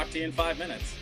talk to you in 5 minutes.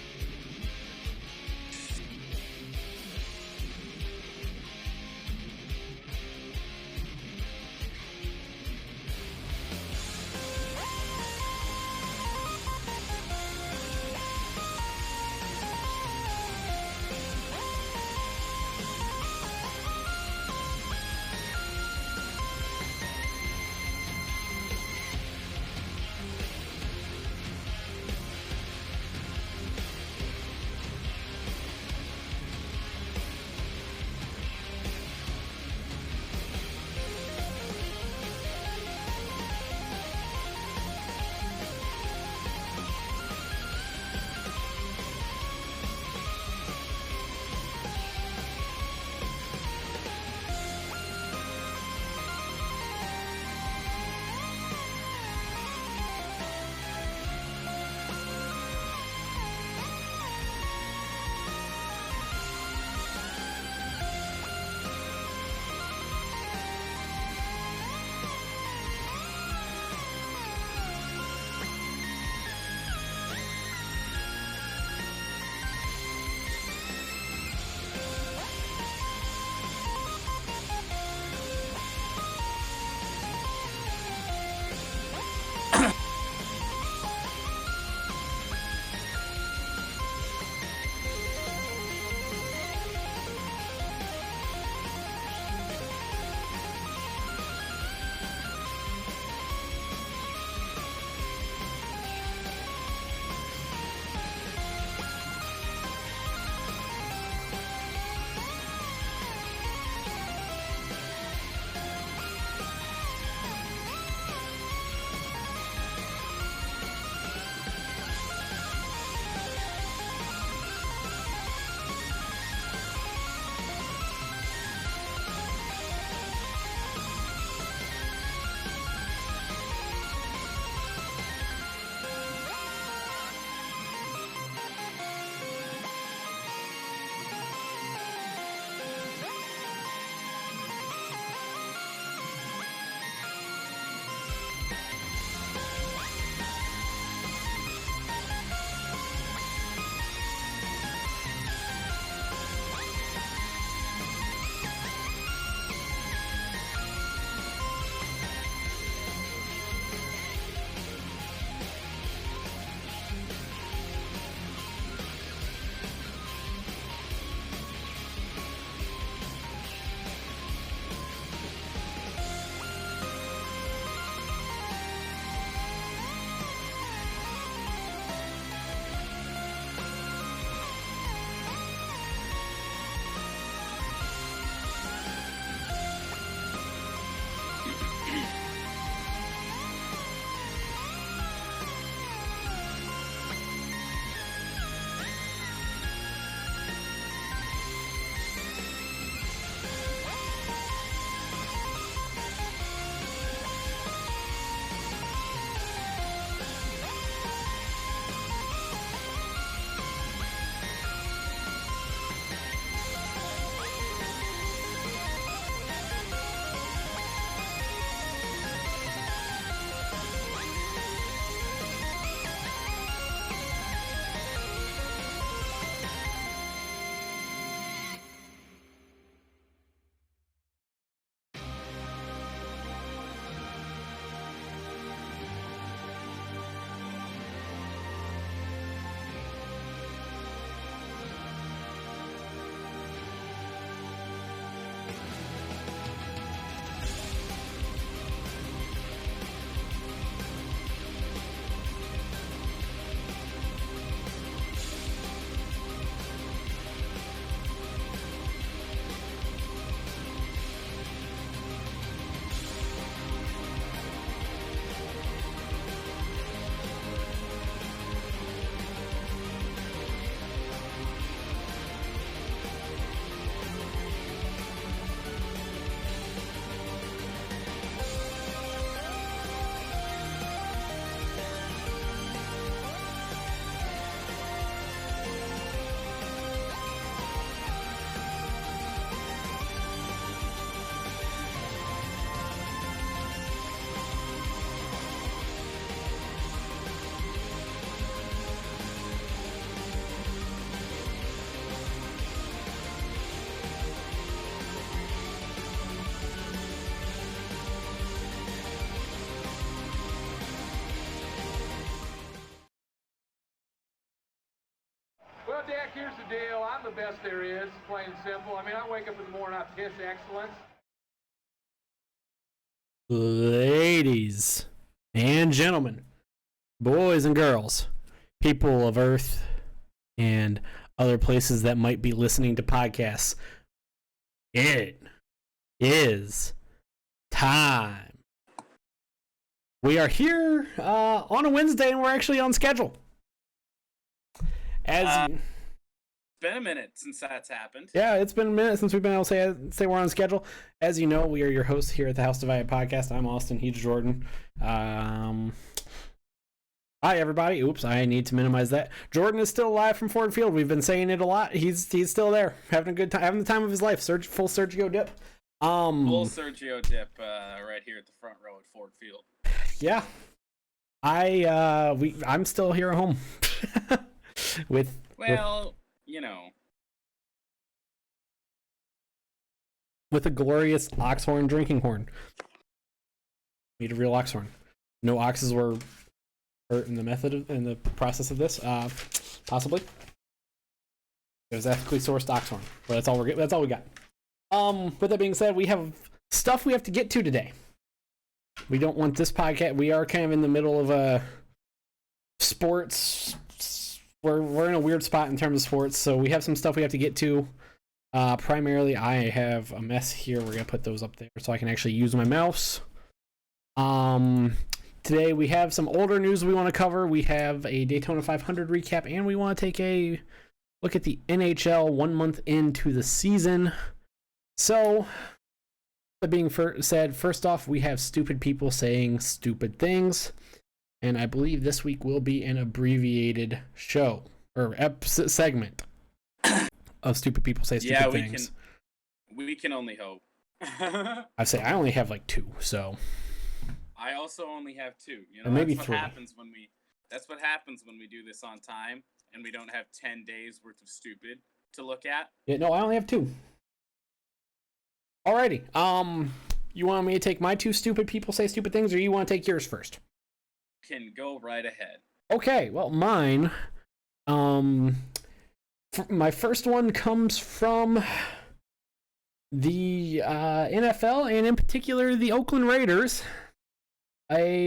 here's the deal. I'm the best there is, plain and simple. I mean, I wake up in the morning, I piss excellence. Ladies and gentlemen, boys and girls, people of Earth and other places that might be listening to podcasts, it is time. We are here on a Wednesday, and we're actually on schedule. It's been a minute since that's happened. Yeah, it's been a minute since we've been able to say we're on schedule. As you know, we are your hosts here at the House Divided Podcast. I'm Austin. He's Jordan. Hi, everybody. Oops, I need to minimize that. Jordan is still alive from Ford Field. We've been saying it a lot. He's still there, having a good time, having the time of his life. Full Sergio dip. Full Sergio dip right here at the front row at Ford Field. Yeah, I'm still here at home with a glorious oxhorn drinking horn. Need a real oxhorn. No oxes were hurt in the process of this. Possibly. It was ethically sourced oxhorn, but that's all we got. With that being said, we have stuff we have to get to today. We don't want this podcast. We are kind of in the middle of a sports. We're in a weird spot in terms of sports, so we have some stuff we have to get to. Primarily, I have a mess here. We're gonna put those up there so I can actually use my mouse. Today we have some older news we want to cover. We have a Daytona 500 recap, and we want to take a look at the NHL 1 month into the season. So, that being said, first off, we have stupid people saying stupid things, and I believe this week will be an abbreviated show or segment of stupid people say stupid things. We can only hope. I say I only have like 2, so I also only have 2. Or maybe that's 3. That's what happens when we do this on time and we don't have 10 days worth of stupid to look at. Yeah, no, I only have 2. Alrighty. You want me to take my 2 stupid people say stupid things, or you want to take yours first? Can go right ahead. Okay, well, mine. My first one comes from the NFL, and in particular the Oakland Raiders.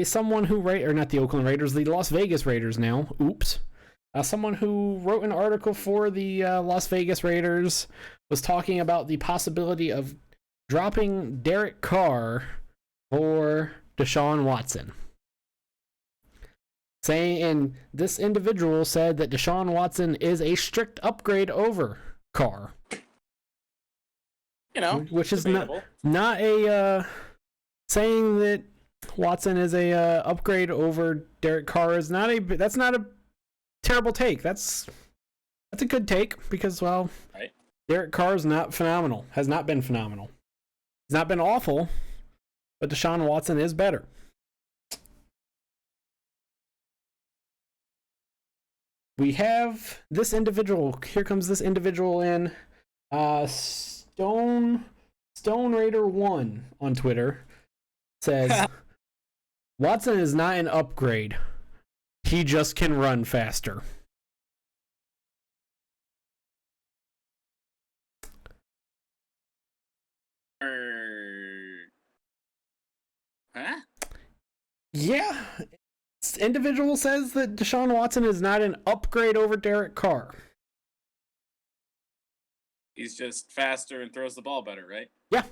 Someone who not the Oakland Raiders, the Las Vegas Raiders now. Oops. Someone who wrote an article for the Las Vegas Raiders was talking about the possibility of dropping Derek Carr for Deshaun Watson. And this individual said that Deshaun Watson is a strict upgrade over Carr. Which is not a saying that Watson is a upgrade over Derek Carr that's not a terrible take. That's a good take because, well, right. Derek Carr is not phenomenal. Has not been phenomenal. He's not been awful, but Deshaun Watson is better. We have this individual. Here comes this individual in. Stone Raider 1 on Twitter says Watson is not an upgrade. He just can run faster. Huh? Yeah. This individual says that Deshaun Watson is not an upgrade over Derek Carr. He's just faster and throws the ball better, right? Yeah.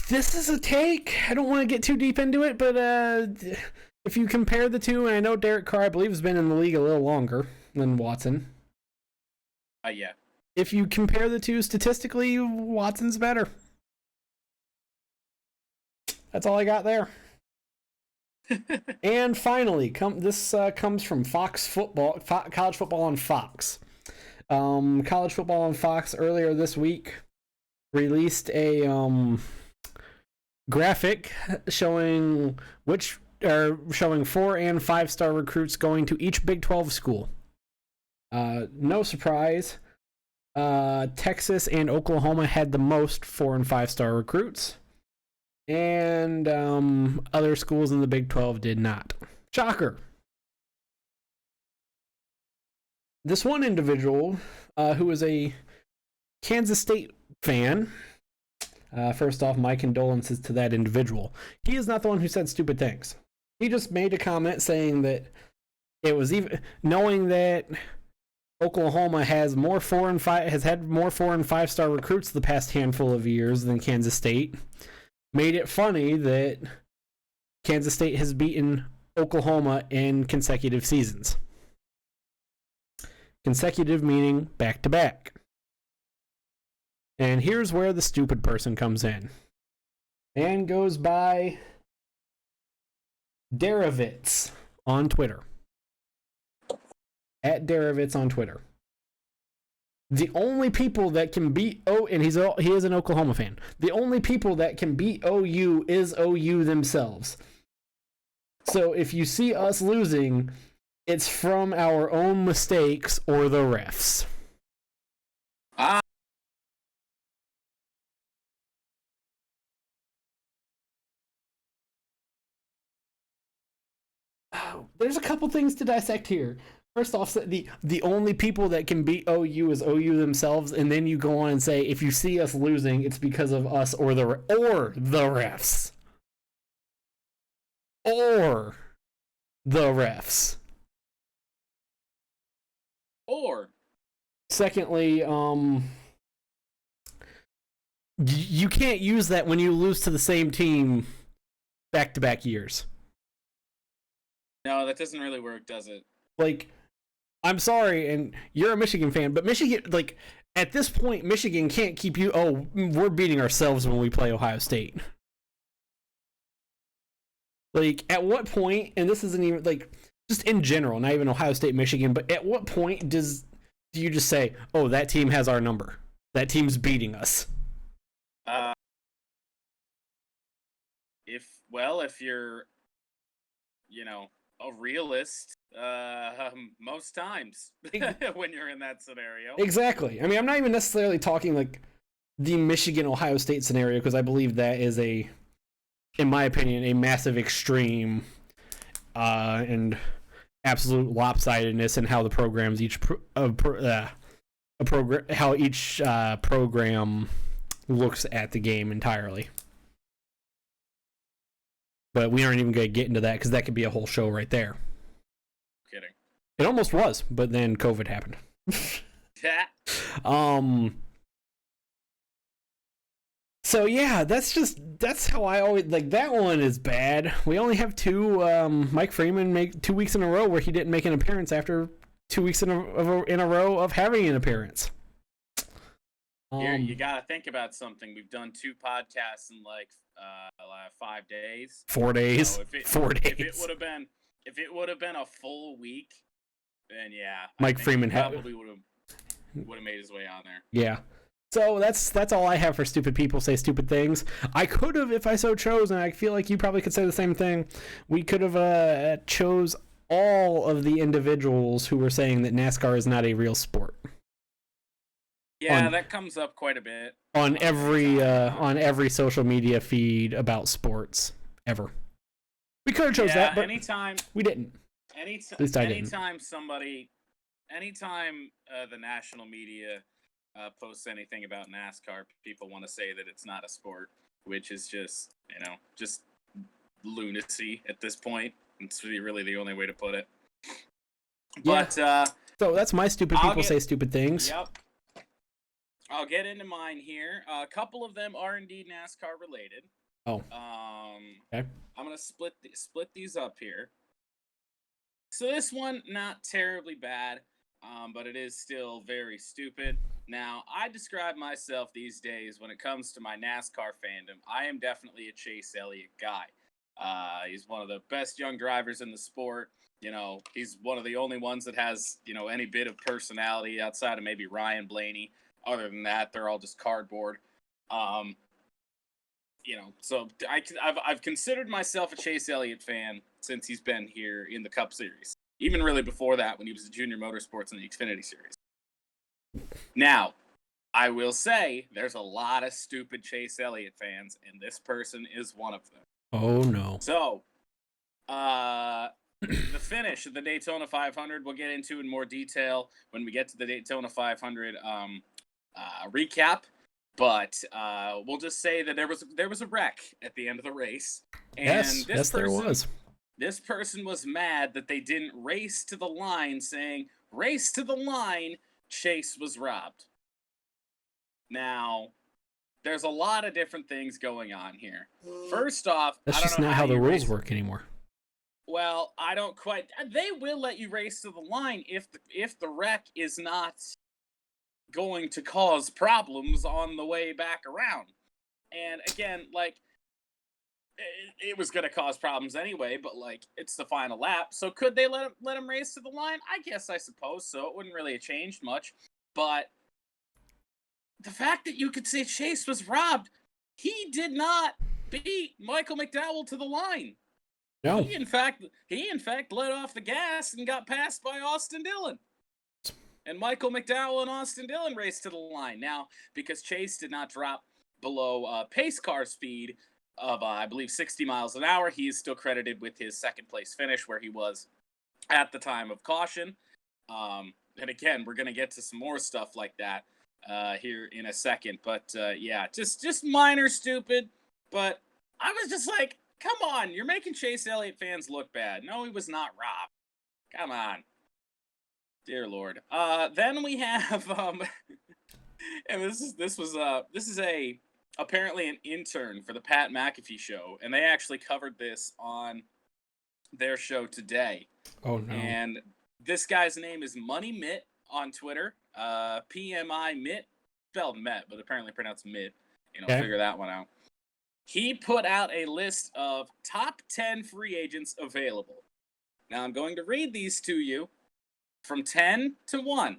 This is a take. I don't want to get too deep into it, but if you compare the two, and I know Derek Carr, I believe, has been in the league a little longer than Watson. Yeah. If you compare the two statistically, Watson's better. That's all I got there. And finally, this comes from Fox Football, College Football on Fox. College Football on Fox earlier this week released a graphic showing 4 and 5-star recruits going to each Big 12 school. No surprise, Texas and Oklahoma had the most 4 and 5-star recruits. and other schools in the Big 12 did not. Shocker. This one individual who is a Kansas State fan, first off, my condolences to that individual. He is not the one who said stupid things. He just made a comment saying that it was even knowing that Oklahoma has had more 4 and 5-star recruits the past handful of years than Kansas State. Made it funny that Kansas State has beaten Oklahoma in consecutive seasons. Consecutive meaning back to back. And here's where the stupid person comes in. Man goes by Derovitz on Twitter. At Derovitz on Twitter. The only people that can beat and he is an Oklahoma fan. The only people that can beat OU is OU themselves. So if you see us losing, it's from our own mistakes or the refs. There's a couple things to dissect here. First off, the only people that can beat OU is OU themselves, and then you go on and say, if you see us losing, it's because of us or the refs. Or the refs. Or. Secondly, you can't use that when you lose to the same team back-to-back years. No, that doesn't really work, does it? Like, I'm sorry, and you're a Michigan fan, but Michigan, like, at this point, Michigan can't keep you, we're beating ourselves when we play Ohio State. Like, at what point, and this isn't even, like, just in general, not even Ohio State, Michigan, but at what point do you just say, oh, that team has our number? That team's beating us? If you're, a realist, most times when you're in that scenario. Exactly. I mean, I'm not even necessarily talking like the Michigan-Ohio State scenario, because I believe that is in my opinion, a massive extreme and absolute lopsidedness in how the programs how each program looks at the game entirely. But we aren't even going to get into that because that could be a whole show right there. Kidding. It almost was, but then COVID happened. Yeah. So yeah, that's how I always like that one is bad. We only have two. Mike Freeman make 2 weeks in a row where he didn't make an appearance after 2 weeks in a row of having an appearance. Here, you gotta think about something. We've done 2 podcasts in like 5 days. 4 days. So 4 days. If it would have been a full week, then yeah, Mike Freeman probably would have made his way on there. Yeah. So that's all I have for stupid people say stupid things. I could have, if I so chose, and I feel like you probably could say the same thing. We could have chose all of the individuals who were saying that NASCAR is not a real sport. Yeah, that comes up quite a bit on every social media feed about sports ever. We could have chose that, but we didn't. At least I didn't. Anytime the national media posts anything about NASCAR, people want to say that it's not a sport, which is just lunacy at this point. It's really the only way to put it. But so that's my stupid people say stupid things. Yep. I'll get into mine here. A couple of them are indeed NASCAR related. Oh. Okay. I'm gonna split these up here. So this one not terribly bad, but it is still very stupid. Now, I describe myself these days when it comes to my NASCAR fandom. I am definitely a Chase Elliott guy. He's one of the best young drivers in the sport. He's one of the only ones that has any bit of personality outside of maybe Ryan Blaney. Other than that, they're all just cardboard. So I've considered myself a Chase Elliott fan since he's been here in the Cup Series. Even really before that, when he was a Junior Motorsports in the Xfinity Series. Now, I will say there's a lot of stupid Chase Elliott fans, and this person is one of them. Oh no. So, the finish of the Daytona 500 we'll get into in more detail when we get to the Daytona 500 recap. But we'll just say that there was a wreck at the end of the race, and there was. This person was mad that they didn't race to the line, saying, "Race to the line, Chase was robbed." Now, there's a lot of different things going on here. First off, That's I don't just know not how the rules race. work anymore. Well, I don't quite. They will let you race to the line if the wreck is not going to cause problems on the way back around. And again, like, it was going to cause problems anyway, but like, it's the final lap. So could they let him race to the line? I suppose so. It wouldn't really have changed much. But the fact that you could say Chase was robbed, he did not beat Michael McDowell to the line. No. He in fact let off the gas and got passed by Austin Dillon. And Michael McDowell and Austin Dillon raced to the line. Now, because Chase did not drop below pace car speed of, I believe, 60 miles an hour, he is still credited with his second place finish where he was at the time of caution. And again, we're going to get to some more stuff like that here in a second. But yeah, just minor stupid. But I was just like, come on, you're making Chase Elliott fans look bad. No, he was not robbed. Come on. Dear Lord. Then we have and this is apparently an intern for the Pat McAfee show, and they actually covered this on their show today. Oh no. And this guy's name is Money Mitt on Twitter. PMI Mitt, spelled Met, but apparently pronounced Mitt. Figure that one out. He put out a list of top 10 free agents available. Now I'm going to read these to you. From 10 to 1.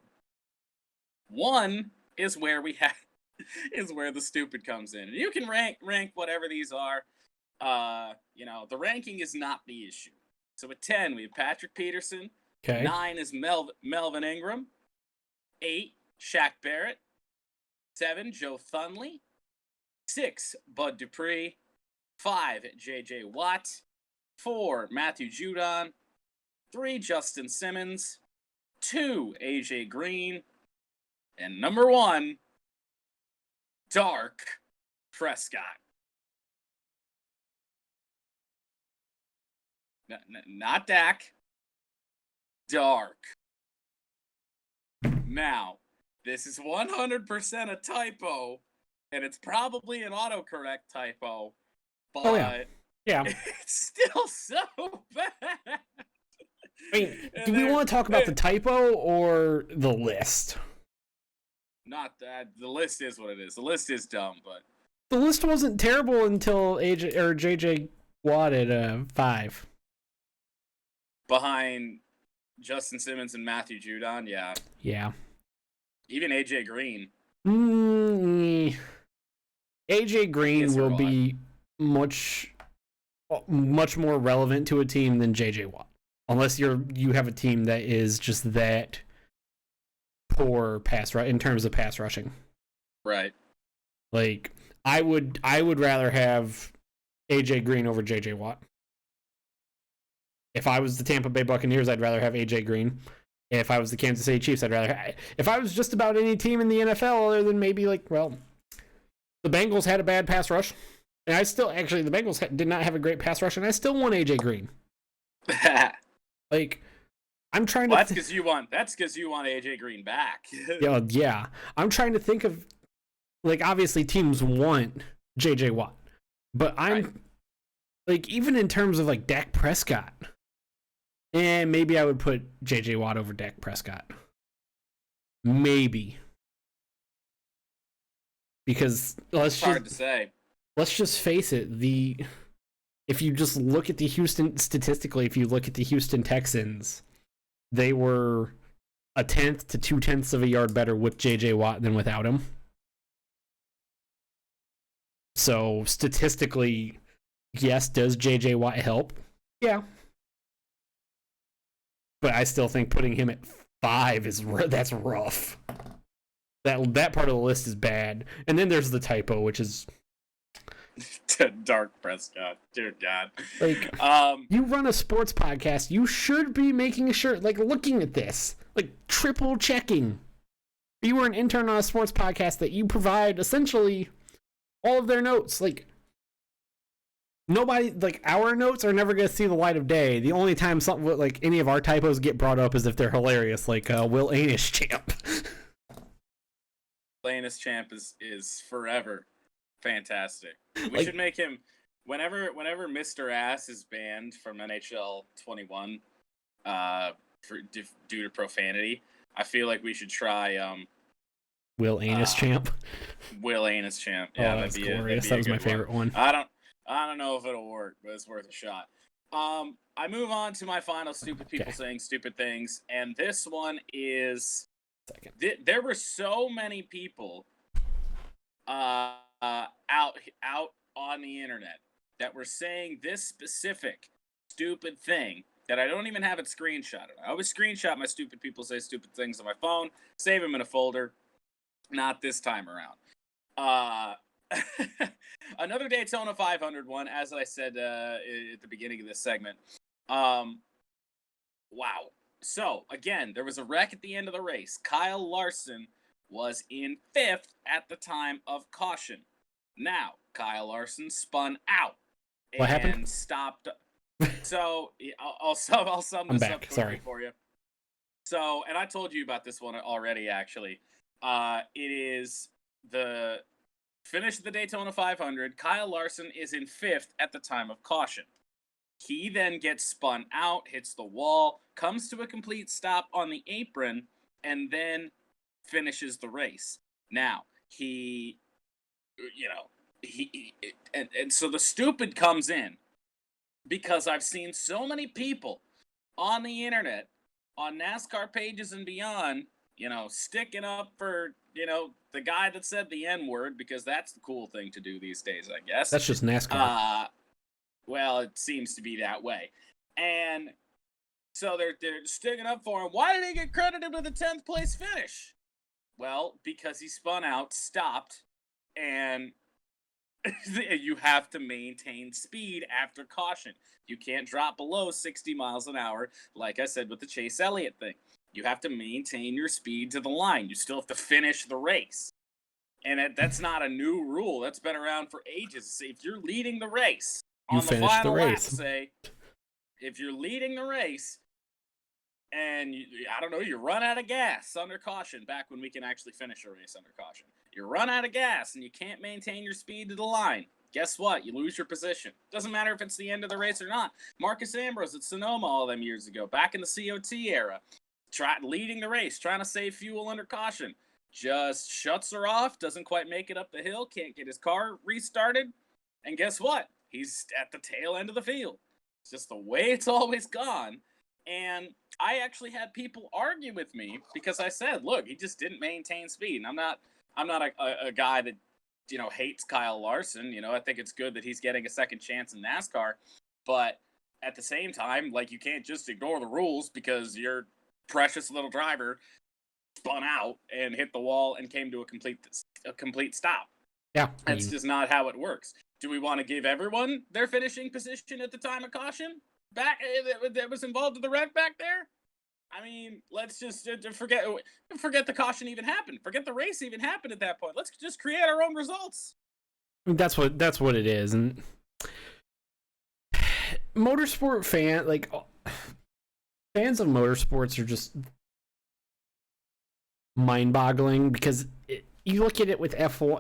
1 is where the stupid comes in. And you can rank whatever these are. The ranking is not the issue. So at 10, we have Patrick Peterson. Okay. 9 is Melvin Ingram. 8, Shaq Barrett. 7, Joe Thunley. 6, Bud Dupree. 5, J.J. Watt. 4, Matthew Judon. 3, Justin Simmons. 2, AJ Green, and number 1, Dark Prescott. Not Dak. Dark. Now, this is 100% a typo, and it's probably an autocorrect typo, but yeah. It's still so bad. I mean, do we want to talk about the typo or the list? Not that. The list is what it is. The list is dumb, but the list wasn't terrible until JJ Watt at 5. Behind Justin Simmons and Matthew Judon, yeah. Yeah. Even AJ Green. AJ Green will be much more relevant to a team than JJ Watt. Unless you have a team that is just that poor in terms of pass rushing. Right. Like I would rather have AJ Green over JJ Watt. If I was the Tampa Bay Buccaneers, I'd rather have AJ Green. If I was the Kansas City Chiefs, if I was just about any team in the NFL other than maybe the Bengals had a bad pass rush. And the Bengals did not have a great pass rush, and I still want AJ Green. I'm trying to. That's because you want AJ Green back. yeah. I'm trying to think of, obviously teams want JJ Watt, but I'm even in terms of Dak Prescott, and maybe I would put JJ Watt over Dak Prescott. Maybe because it's hard to say. Let's just face it. If you just look at statistically, if you look at the Houston Texans, they were 1/10 to 2/10 of a yard better with JJ Watt than without him. So statistically, yes, does JJ Watt help? Yeah. But I still think putting him at 5 that's rough. That part of the list is bad. And then there's the typo, which is Dark Prescott. Dear God. like, you run a sports podcast. You should be making sure, like, looking at this, like, triple checking. You were an intern on a sports podcast that you provide essentially all of their notes. Like, nobody, like, our notes are never going to see the light of day. The only time something like any of our typos get brought up is if they're hilarious, like Will Anish champ. Lanus Champ is forever fantastic. We Like- should make him whenever Mr. Ass is banned from NHL 21 due to profanity. I feel like we should try Will Anish champ. Will Anus Champ. Oh, Yeah, that's that'd glorious. be That a was my good favorite one. I don't know if it'll work, but it's worth a shot. I move on to my final stupid people saying stupid things, and this one is there were so many people out on the internet that were saying this specific stupid thing that I don't even have it screenshotted. I always screenshot my stupid people say stupid things on my phone, save them in a folder. Not this time around. Another Daytona 500 one, as I said at the beginning of this segment. Wow. So, again, there was a wreck at the end of the race. Kyle Larson was in 5th at the time of caution. Now, Kyle Larson spun out What and happened? stopped. So, I'll sum this up for you. So, and I told you about this one already, actually. It is the finish of the Daytona 500. Kyle Larson is in 5th at the time of caution. He then gets spun out, hits the wall, comes to a complete stop on the apron, and then finishes the race. Now, so the stupid comes in because I've seen so many people on the internet, on NASCAR pages and beyond, sticking up for, the guy that said the N-word, because that's the cool thing to do these days, I guess. That's just NASCAR. Well, it seems to be that way. And so they're sticking up for him. Why did he get credited with a 10th place finish? Well, because he spun out, stopped, and you have to maintain speed after caution. You can't drop below 60 miles an hour, like I said with the Chase Elliott thing. You have to maintain your speed to the line. You still have to finish the race. And that's not a new rule. That's been around for ages. If you're leading the race, You on the finish final the lap, race. say, if you're leading the race and you run out of gas under caution, back when we can actually finish a race under caution, you run out of gas and you can't maintain your speed to the line. Guess what? You lose your position. Doesn't matter if it's the end of the race or not. Marcus Ambrose at Sonoma all them years ago, back in the COT era, leading the race, trying to save fuel under caution, just shuts her off, doesn't quite make it up the hill, can't get his car restarted, and guess what? He's at the tail end of the field. It's just the way it's always gone. And I actually had people argue with me because I said, look, he just didn't maintain speed. And I'm not a guy that, hates Kyle Larson. I think it's good that he's getting a second chance in NASCAR. But at the same time, like, you can't just ignore the rules because your precious little driver spun out and hit the wall and came to a complete stop. Yeah. That's just not how it works. Do we want to give everyone their finishing position at the time of caution back that was involved in the wreck back there? I mean, let's just forget the caution even happened. Forget the race even happened at that point. Let's just create our own results. That's what it is. And motorsport fans of motorsports are just mind-boggling because you look at it with F1,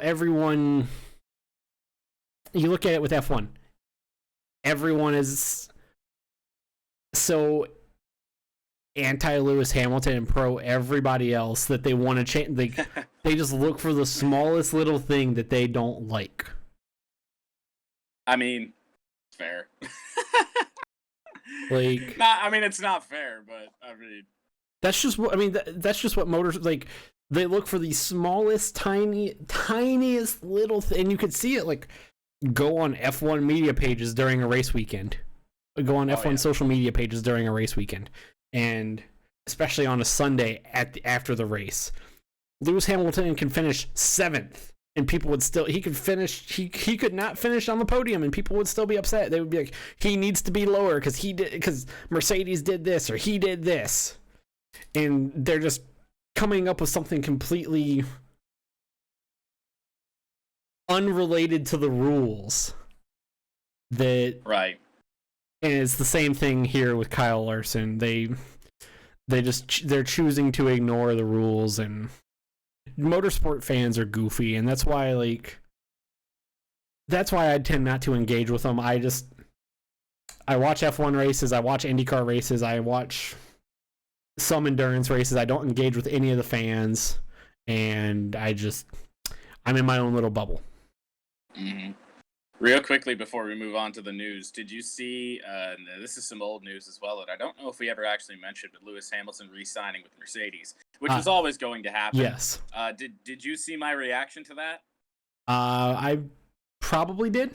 everyone is so anti-Lewis Hamilton and pro everybody else that they want to change. They just look for the smallest little thing that they don't like. I mean, fair. It's not fair, but I mean, that's just what motors like. They look for the smallest, tiniest little thing. And you could see it, like, go on F1 media pages during a race weekend. Go on F1 social media pages during a race weekend. And especially on a Sunday after the race. Lewis Hamilton can finish 7th. And people would still, he could not finish on the podium and people would still be upset. They would be like, he needs to be lower because Mercedes did this or he did this. And they're just coming up with something completely unrelated to the rules. Right. And it's the same thing here with Kyle Larson. They're choosing to ignore the rules, and motorsport fans are goofy, and that's why I tend not to engage with them. I watch F1 races, I watch IndyCar races, I watch some endurance races. I don't engage with any of the fans, and I'm in my own little bubble. Mm-hmm. Real quickly before we move on to the news, did you see, this is some old news as well, that I don't know if we ever actually mentioned, but Lewis Hamilton re-signing with Mercedes, which was always going to happen. Yes. Did you see my reaction to that? I probably did.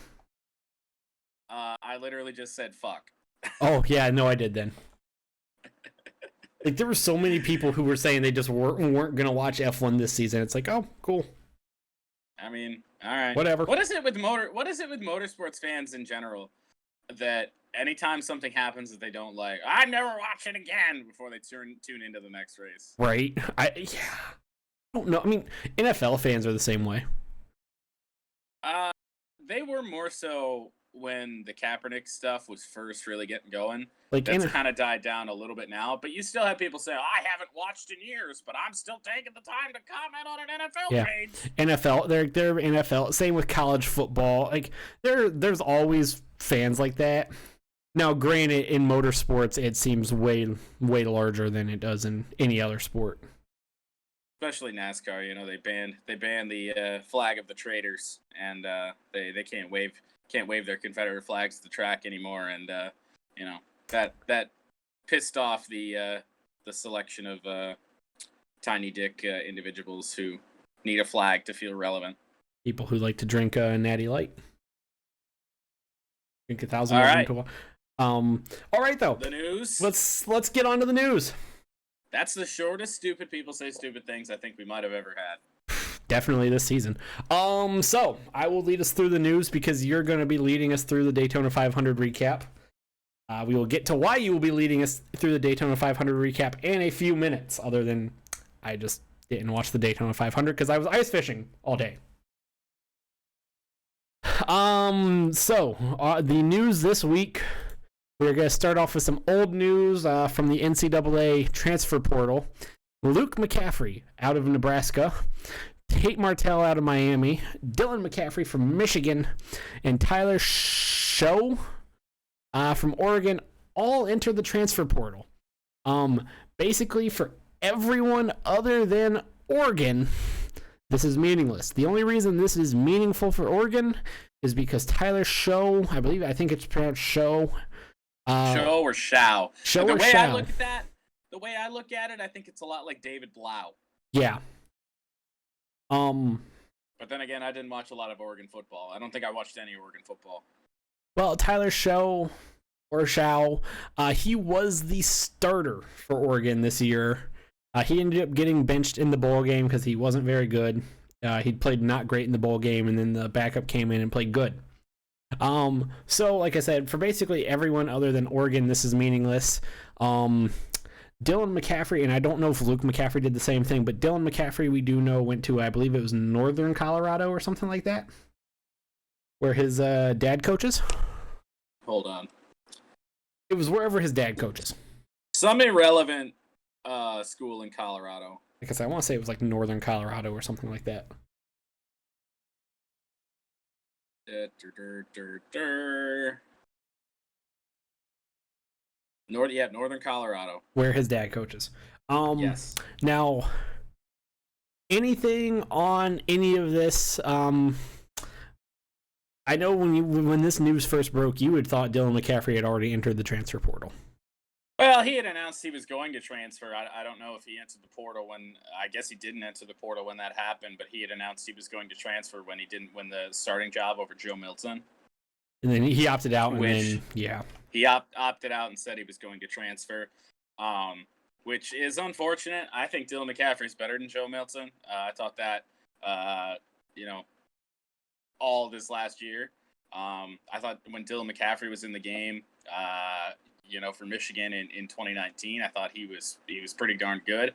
I literally just said, fuck. Oh, yeah, no, I did then. Like, there were so many people who were saying they just weren't going to watch F1 this season. It's like, oh, cool. I mean, all right. Whatever. What is it with motorsports fans in general that anytime something happens that they don't like, I never watch it again before they tune into the next race? Right. I don't know. I mean, NFL fans are the same way. They were more so when the Kaepernick stuff was first really getting going. Like, that's kind of died down a little bit now, but you still have people say, I haven't watched in years, but I'm still taking the time to comment on an NFL page. NFL, they're NFL. Same with college football. Like, there's always fans like that. Now, granted, in motorsports, it seems way larger than it does in any other sport. Especially NASCAR, you know, they banned the flag of the traitors, and they can't wave their Confederate flags at the track anymore, and you know, that pissed off the selection of tiny dick individuals who need a flag to feel relevant. People who like to drink Natty Light, drink 1,000. All right. All right, though. The news. Let's get on to the news. That's the shortest stupid people say stupid things I think we might have ever had. Definitely this season. So I will lead us through the news because you're going to be leading us through the Daytona 500 recap. We will get to why you will be leading us through the Daytona 500 recap in a few minutes, other than I just didn't watch the Daytona 500 because I was ice fishing all day. So the news this week, we're going to start off with some old news from the NCAA transfer portal. Luke McCaffrey out of Nebraska, Tate Martell out of Miami, Dylan McCaffrey from Michigan, and Tyler Show from Oregon all entered the transfer portal. Basically, for everyone other than Oregon, this is meaningless. The only reason this is meaningful for Oregon is because Tyler Show, I think it's pronounced Show. Show or Shao. Show the or way Shao. I look at that, the way I look at it, I think it's a lot like David Blau. Yeah. But then again, I didn't watch a lot of Oregon football. I don't think I watched any Oregon football. Well, Tyler Show or Shao, he was the starter for Oregon this year. He ended up getting benched in the bowl game because he wasn't very good. He played not great in the bowl game, and then the backup came in and played good. So like I said, for basically everyone other than Oregon, this is meaningless. Dylan McCaffrey, and I don't know if Luke McCaffrey did the same thing, but Dylan McCaffrey, we do know, went to, I believe it was Northern Colorado or something like that, where his dad coaches. Hold on. It was wherever his dad coaches. Some irrelevant school in Colorado. Because I want to say it was like Northern Colorado or something like that. Northern Colorado. Where his dad coaches. Yes. Now, anything on any of this? I know when this news first broke, you had thought Dylan McCaffrey had already entered the transfer portal. Well, he had announced he was going to transfer. I don't know if he entered the portal when. I guess he didn't enter the portal when that happened, but he had announced he was going to transfer when he didn't win the starting job over Joe Milton. And then he opted out, and then he opted out and said he was going to transfer, which is unfortunate. I think Dylan McCaffrey is better than Joe Milton. I thought that, all this last year. I thought when Dylan McCaffrey was in the game, for Michigan in 2019, I thought he was pretty darn good.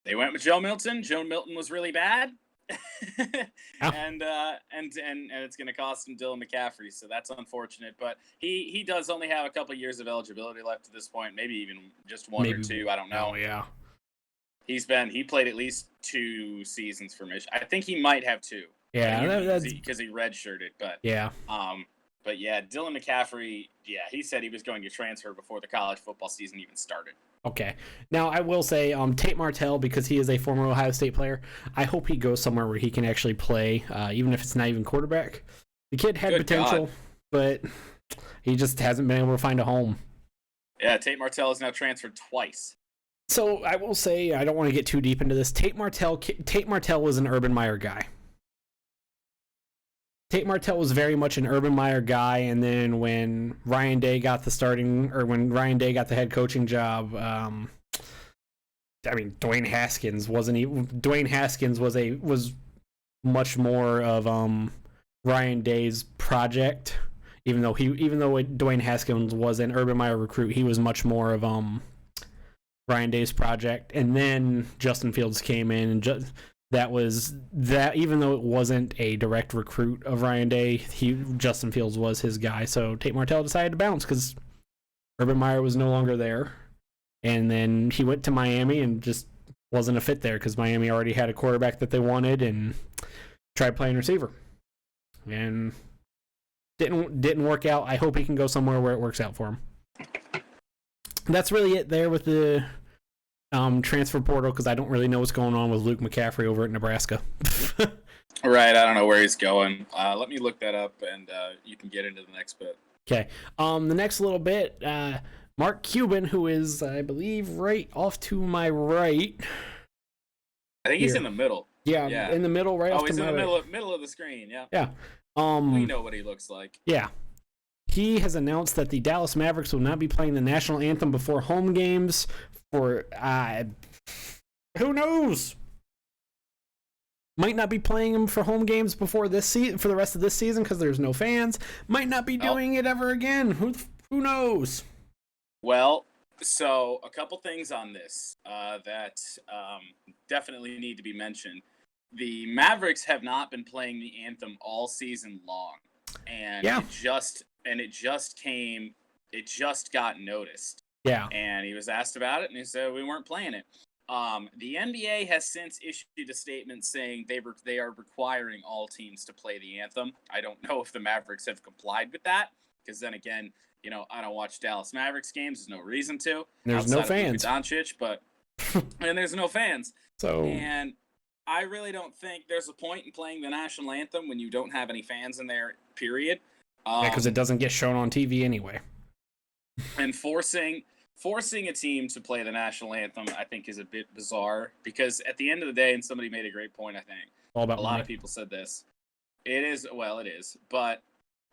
They went with Joe Milton. Joe Milton was really bad. And it's going to cost him Dylan McCaffrey, so that's unfortunate. But he does only have a couple of years of eligibility left at this point, maybe even just one or two. I don't know. Oh yeah, he played at least 2 seasons for Michigan. I think he might have 2. Yeah, because he redshirted. But yeah, Dylan McCaffrey. Yeah, he said he was going to transfer before the college football season even started. Okay. Now, I will say Tate Martell, because he is a former Ohio State player, I hope he goes somewhere where he can actually play, even if it's not even quarterback. The kid had potential, but he just hasn't been able to find a home. Yeah, Tate Martell is now transferred twice. So I will say, I don't want to get too deep into this. Tate Martell was an Urban Meyer guy. Tate Martell was very much an Urban Meyer guy, and then when Ryan Day got the head coaching job, Dwayne Haskins was much more of Ryan Day's project. Even though Dwayne Haskins was an Urban Meyer recruit, he was much more of Ryan Day's project. And then Justin Fields came in, and even though it wasn't a direct recruit of Ryan Day, Justin Fields was his guy. So Tate Martell decided to bounce because Urban Meyer was no longer there. And then he went to Miami and just wasn't a fit there because Miami already had a quarterback that they wanted and tried playing receiver. And didn't work out. I hope he can go somewhere where it works out for him. That's really it there with the transfer portal, because I don't really know what's going on with Luke McCaffrey over at Nebraska. Right, I don't know where he's going. Let me look that up, and you can get into the next bit. Okay. The next little bit, Mark Cuban, who is, I believe, right off to my right. I think he's in the middle. Yeah, in the middle, right off to my right. He's in the middle of the screen, yeah. Yeah. We know what he looks like. Yeah. He has announced that the Dallas Mavericks will not be playing the national anthem before home games for, who knows? Might not be playing them for home games before this season, for the rest of this season, because there's no fans. Might not be doing it ever again. Who knows? Well, so a couple things on this that definitely need to be mentioned. The Mavericks have not been playing the anthem all season long, and it just got noticed. Yeah. And he was asked about it, and he said we weren't playing it. The NBA has since issued a statement saying they are requiring all teams to play the anthem. I don't know if the Mavericks have complied with that, because then again, I don't watch Dallas Mavericks games. There's no reason to. There's no fans. Doncic, and there's no fans. And I really don't think there's a point in playing the national anthem when you don't have any fans in there, period. Because it doesn't get shown on TV anyway. And forcing a team to play the national anthem, I think, is a bit bizarre, because at the end of the day, and somebody made a great point, I think. All about a lot of people said this. It is, but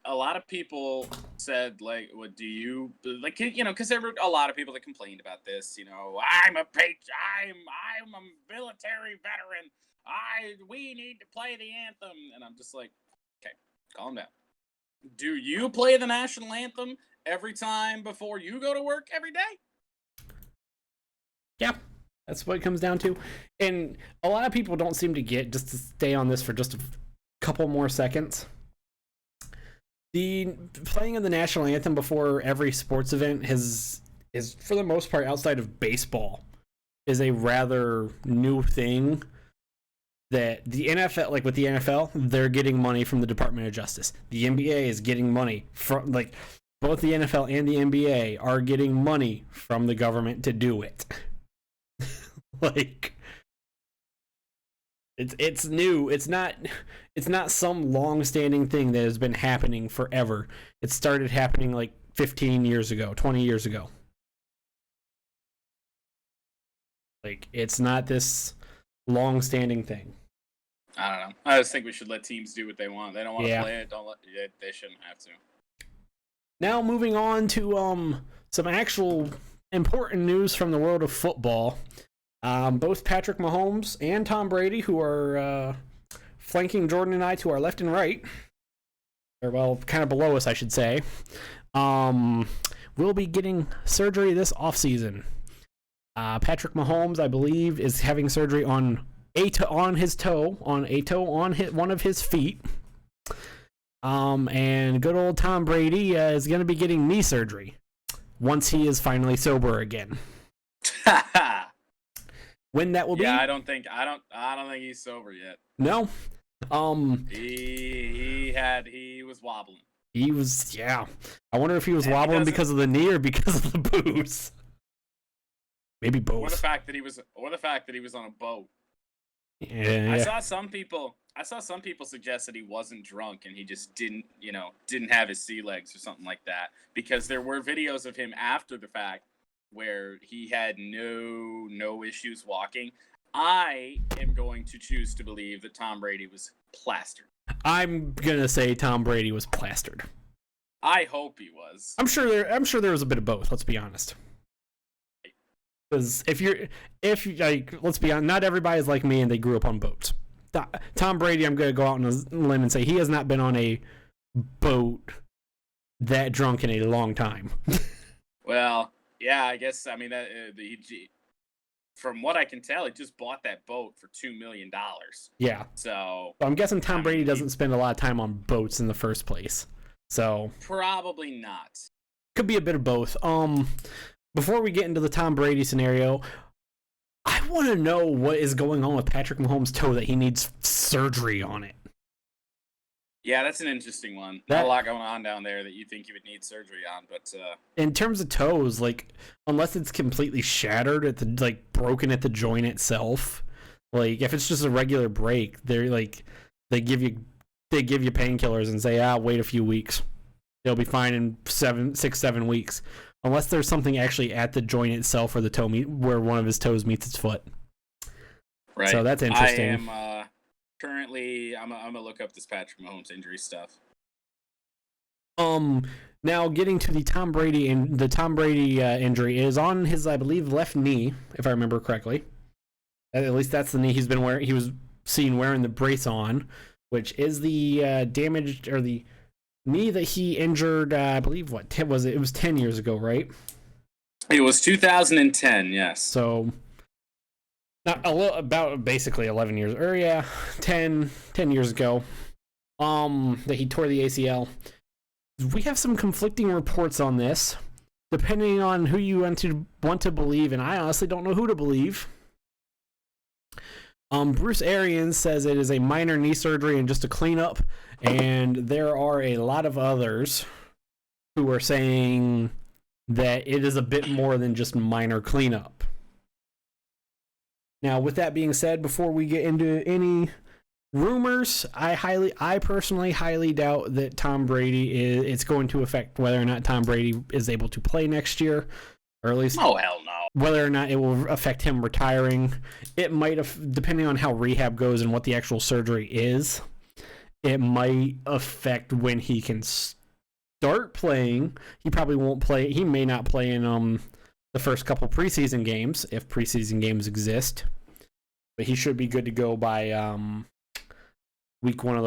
a lot of people said, like, what do you, like, because there were a lot of people that complained about this, I'm a military veteran, we need to play the anthem, and I'm just like, okay, calm down. Do you play the national anthem every time before you go to work every day? Yeah, that's what it comes down to. And a lot of people don't seem to get, just to stay on this for just a couple more seconds, the playing of the national anthem before every sports event is for the most part, outside of baseball, is a rather new thing. That the NFL, like with the NFL, they're getting money from the Department of Justice. The NBA is getting money from, like, both the NFL and the NBA are getting money from the government to do it. Like, it's new. It's not some long-standing thing that has been happening forever. It started happening like 15 years ago, 20 years ago. Like, it's not this long-standing thing. I don't know. I just think we should let teams do what they want. They don't want to play it. They shouldn't have to. Now moving on to some actual important news from the world of football. Both Patrick Mahomes and Tom Brady, who are flanking Jordan and I to our left and right, or well, kind of below us, I should say, will be getting surgery this offseason. Patrick Mahomes, I believe, is having surgery on one of his feet. And good old Tom Brady is going to be getting knee surgery once he is finally sober again. When that will be? Yeah, I don't think he's sober yet. No. He was wobbling. He was, yeah. I wonder if he was wobbling because of the knee or because of the booze. Maybe both. Or the fact that he was on a boat. Yeah. I saw some people suggest that he wasn't drunk and he just didn't have his sea legs or something like that, because there were videos of him after the fact where he had no issues walking. I am going to choose to believe that Tom Brady was plastered. I'm gonna say Tom Brady was plastered. I hope he was. I'm sure there was a bit of both. Let's be honest. Because if let's be honest, not everybody is like me and they grew up on boats. Tom Brady, I'm gonna go out on a limb and say he has not been on a boat that drunk in a long time. Well, yeah, I guess. I mean, from what I can tell, he just bought that boat for $2 million. Yeah. So I'm guessing Tom Brady doesn't spend a lot of time on boats in the first place. So probably not. Could be a bit of both. Before we get into the Tom Brady scenario, I want to know what is going on with Patrick Mahomes' toe that he needs surgery on it. Yeah, that's an interesting one. Not a lot going on down there that you think you would need surgery on, but in terms of toes, like, unless it's completely shattered at the broken at the joint itself, like if it's just a regular break, they're like they give you painkillers and say, wait a few weeks. They'll be fine in 7 weeks. Unless there's something actually at the joint itself or the toe where one of his toes meets its foot. Right. So that's interesting. I am currently I'm gonna look up this Patrick Mahomes injury stuff. Now getting to the Tom Brady injury is on his, I believe, left knee, if I remember correctly. At least that's the knee he was seen wearing the brace on, which is the damaged or the knee that he injured. I believe it was 10 years ago, right? It was 2010, yes. So about basically 11 years, or 10 years ago, that he tore the ACL. We have some conflicting reports on this, depending on who you want to believe, and I honestly don't know who to believe. Bruce Arians says it is a minor knee surgery and just a cleanup, and there are a lot of others who are saying that it is a bit more than just minor cleanup. Now, with that being said, before we get into any rumors, I personally highly doubt that Tom Brady it's going to affect whether or not Tom Brady is able to play next year, or at least hell no. Whether or not it will affect him retiring. It might have, depending on how rehab goes and what the actual surgery is, it might affect when he can start playing. He probably won't play. He may not play in the first couple preseason games, if preseason games exist. But he should be good to go by week one,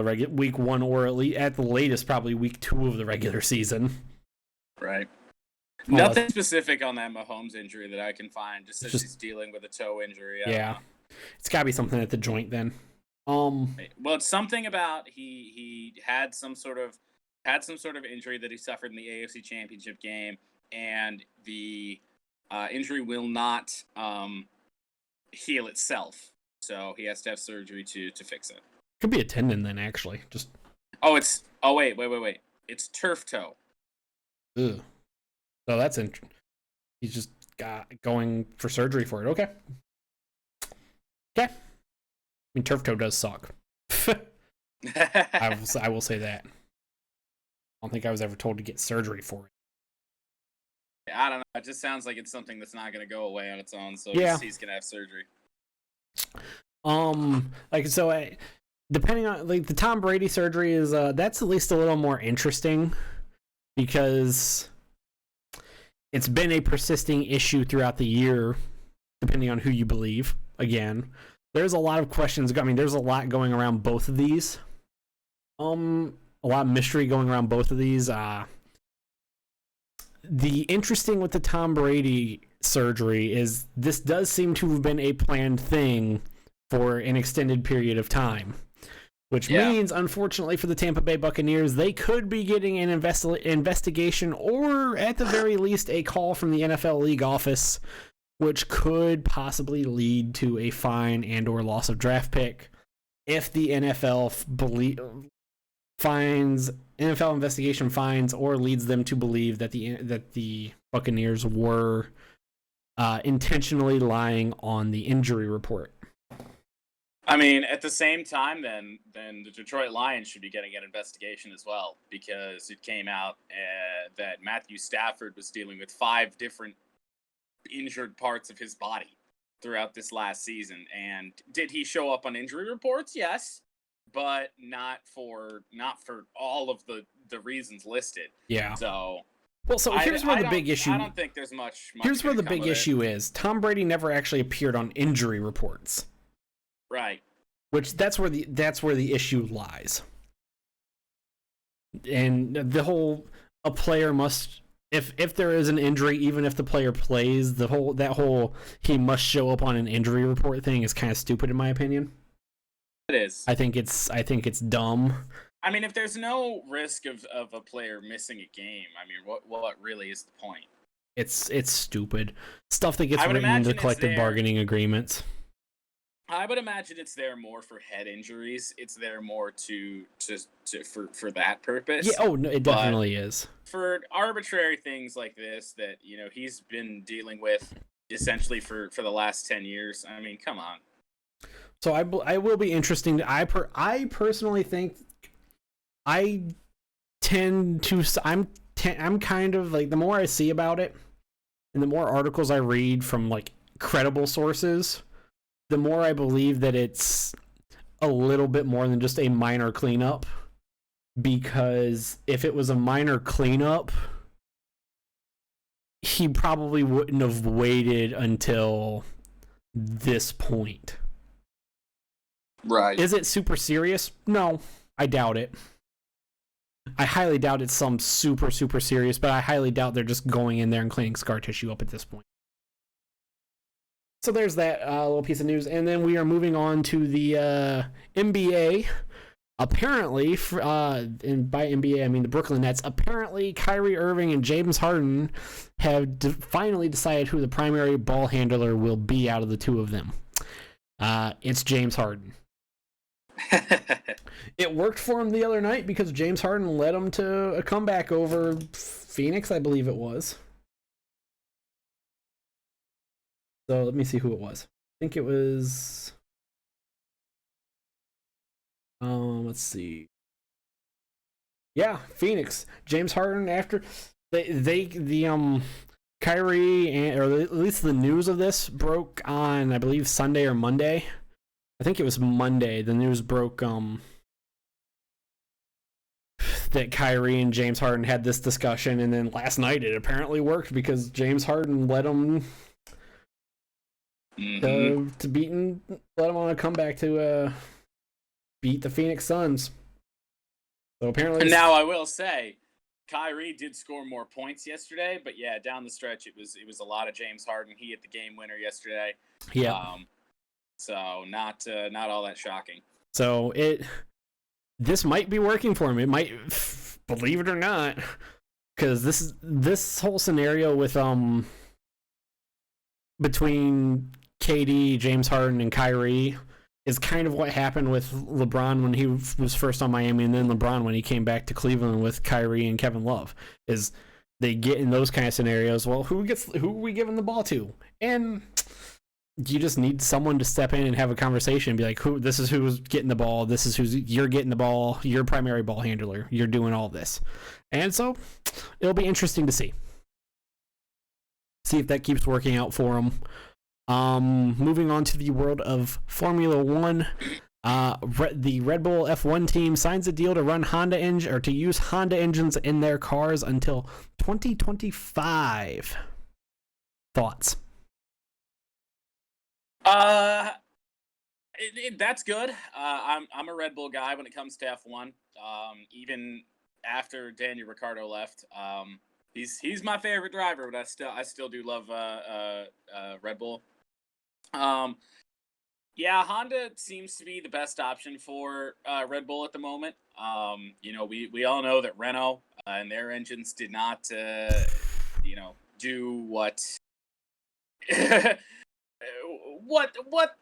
or at the latest probably week 2 of the regular season. Right. Nothing specific on that Mahomes injury that I can find. Just says he's dealing with a toe injury. Yeah, it's got to be something at the joint then. Well, it's something about he had some sort of injury that he suffered in the AFC Championship game, and the injury will not heal itself, so he has to have surgery to fix it. Could be a tendon then, actually. Wait. It's turf toe. Ugh. So that's interesting. He's just going for surgery for it. Okay. I mean, turf toe does suck. I will say that. I don't think I was ever told to get surgery for it. I don't know. It just sounds like it's something that's not going to go away on its own. So yeah. He's going to have surgery. Depending on the Tom Brady surgery is that's at least a little more interesting, because it's been a persisting issue throughout the year, depending on who you believe. Again, there's a lot of questions. I mean, there's a lot going around both of these. A lot of mystery going around both of these. The interesting with the Tom Brady surgery is this does seem to have been a planned thing for an extended period of time, which means, unfortunately for the Tampa Bay Buccaneers, they could be getting an investigation or, at the very least, a call from the NFL league office, which could possibly lead to a fine and or loss of draft pick if the NFL investigation finds or leads them to believe that the Buccaneers were intentionally lying on the injury report. I mean, at the same time, then the Detroit Lions should be getting an investigation as well, because it came out that Matthew Stafford was dealing with 5 different injured parts of his body throughout this last season. And did he show up on injury reports? Yes, but not for all of the reasons listed. Yeah. So. Well, so here's where the big issue. I don't think there's much. Here's where the big issue is. Tom Brady never actually appeared on injury reports. Right. Which that's where the issue lies. And the whole a player must if there is an injury, even if the player plays, that whole he must show up on an injury report thing is kind of stupid in my opinion. It is. I think it's dumb. I mean, if there's no risk of a player missing a game, I mean, what really is the point? It's stupid. Stuff that gets written into collective bargaining agreements. I would imagine it's there more for head injuries. It's there more for that purpose. Yeah, no, it definitely is. For arbitrary things like this that, he's been dealing with essentially for the last 10 years. I mean, come on. So I will be interesting. I personally think I'm kind of like, the more I see about it and the more articles I read from like credible sources, the more I believe that it's a little bit more than just a minor cleanup. Because if it was a minor cleanup, he probably wouldn't have waited until this point. Right. Is it super serious? No, I doubt it. I highly doubt it's some super, super serious, but I highly doubt they're just going in there and cleaning scar tissue up at this point. So there's that little piece of news. And then we are moving on to the NBA. Apparently, and by NBA I mean the Brooklyn Nets, apparently Kyrie Irving and James Harden have finally decided who the primary ball handler will be out of the two of them. It's James Harden. It worked for him the other night because James Harden led him to a comeback over Phoenix, I believe it was. So let me see who it was. I think it was... let's see. Yeah, Phoenix. James Harden after Kyrie or at least the news of this broke on, I believe, Sunday or Monday. I think it was Monday. The news broke that Kyrie and James Harden had this discussion, and then last night it apparently worked because James Harden led him let him on a comeback to beat the Phoenix Suns. So apparently, and now I will say, Kyrie did score more points yesterday, but yeah, down the stretch it was a lot of James Harden. He hit the game winner yesterday. Yeah. So not all that shocking. So this might be working for him. It might, believe it or not, because this whole scenario with between KD, James Harden, and Kyrie is kind of what happened with LeBron when he was first on Miami, and then LeBron when he came back to Cleveland with Kyrie and Kevin Love. Is they get in those kind of scenarios, well, who are we giving the ball to? And you just need someone to step in and have a conversation and be like, this is who's getting the ball, this is you're getting the ball, you're primary ball handler, you're doing all this. And so it'll be interesting to see if that keeps working out for him. Moving on to the world of Formula One. The Red Bull F1 team signs a deal to run to use Honda engines in their cars until 2025. Thoughts? That's good. I'm a Red Bull guy when it comes to F1. Even after Daniel Ricciardo left, he's my favorite driver, but I still do love Red Bull. Yeah, Honda seems to be the best option for Red Bull at the moment. We all know that Renault and their engines did not do what what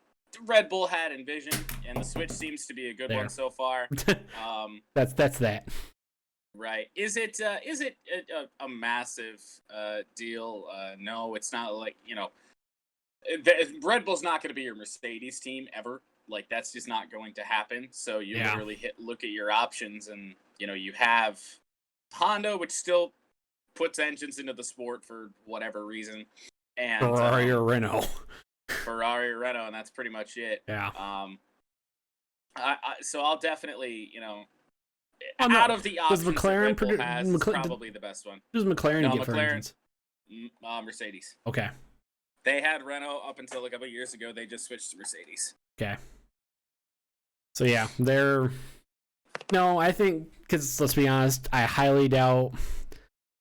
Red Bull had envisioned, and the Switch seems to be a good one so far. That's that. Right. Is it a massive deal? No, it's not. Like, Red Bull's not going to be your Mercedes team ever. Like, that's just not going to happen. So you literally look at your options, and you have Honda, which still puts engines into the sport for whatever reason, and Ferrari or Renault. Ferrari or Renault, and that's pretty much it. Yeah. So I'll definitely, out of the options, McLaren Red Bull has probably the best one. Does McLaren get for engines? Mercedes. Okay. They had Renault up until a couple of years ago. They just switched to Mercedes. Okay. So yeah, I think, because let's be honest, I highly doubt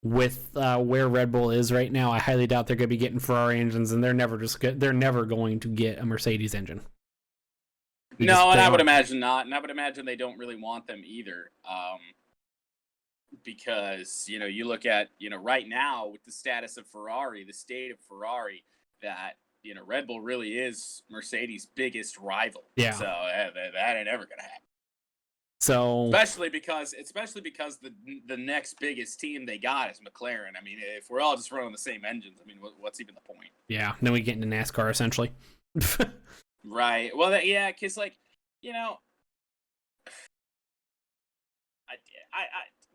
with where Red Bull is right now, I highly doubt they're going to be getting Ferrari engines, and they're never going to get a Mercedes engine. I would imagine not, and I would imagine they don't really want them either, because you look at right now with the status of Ferrari, the state of Ferrari, that Red Bull really is Mercedes' biggest rival. Yeah. So that ain't ever gonna happen. So especially because the next biggest team they got is McLaren. I mean, if we're all just running the same engines, I mean, what's even the point? Yeah. Then we get into NASCAR essentially. Right. Well, because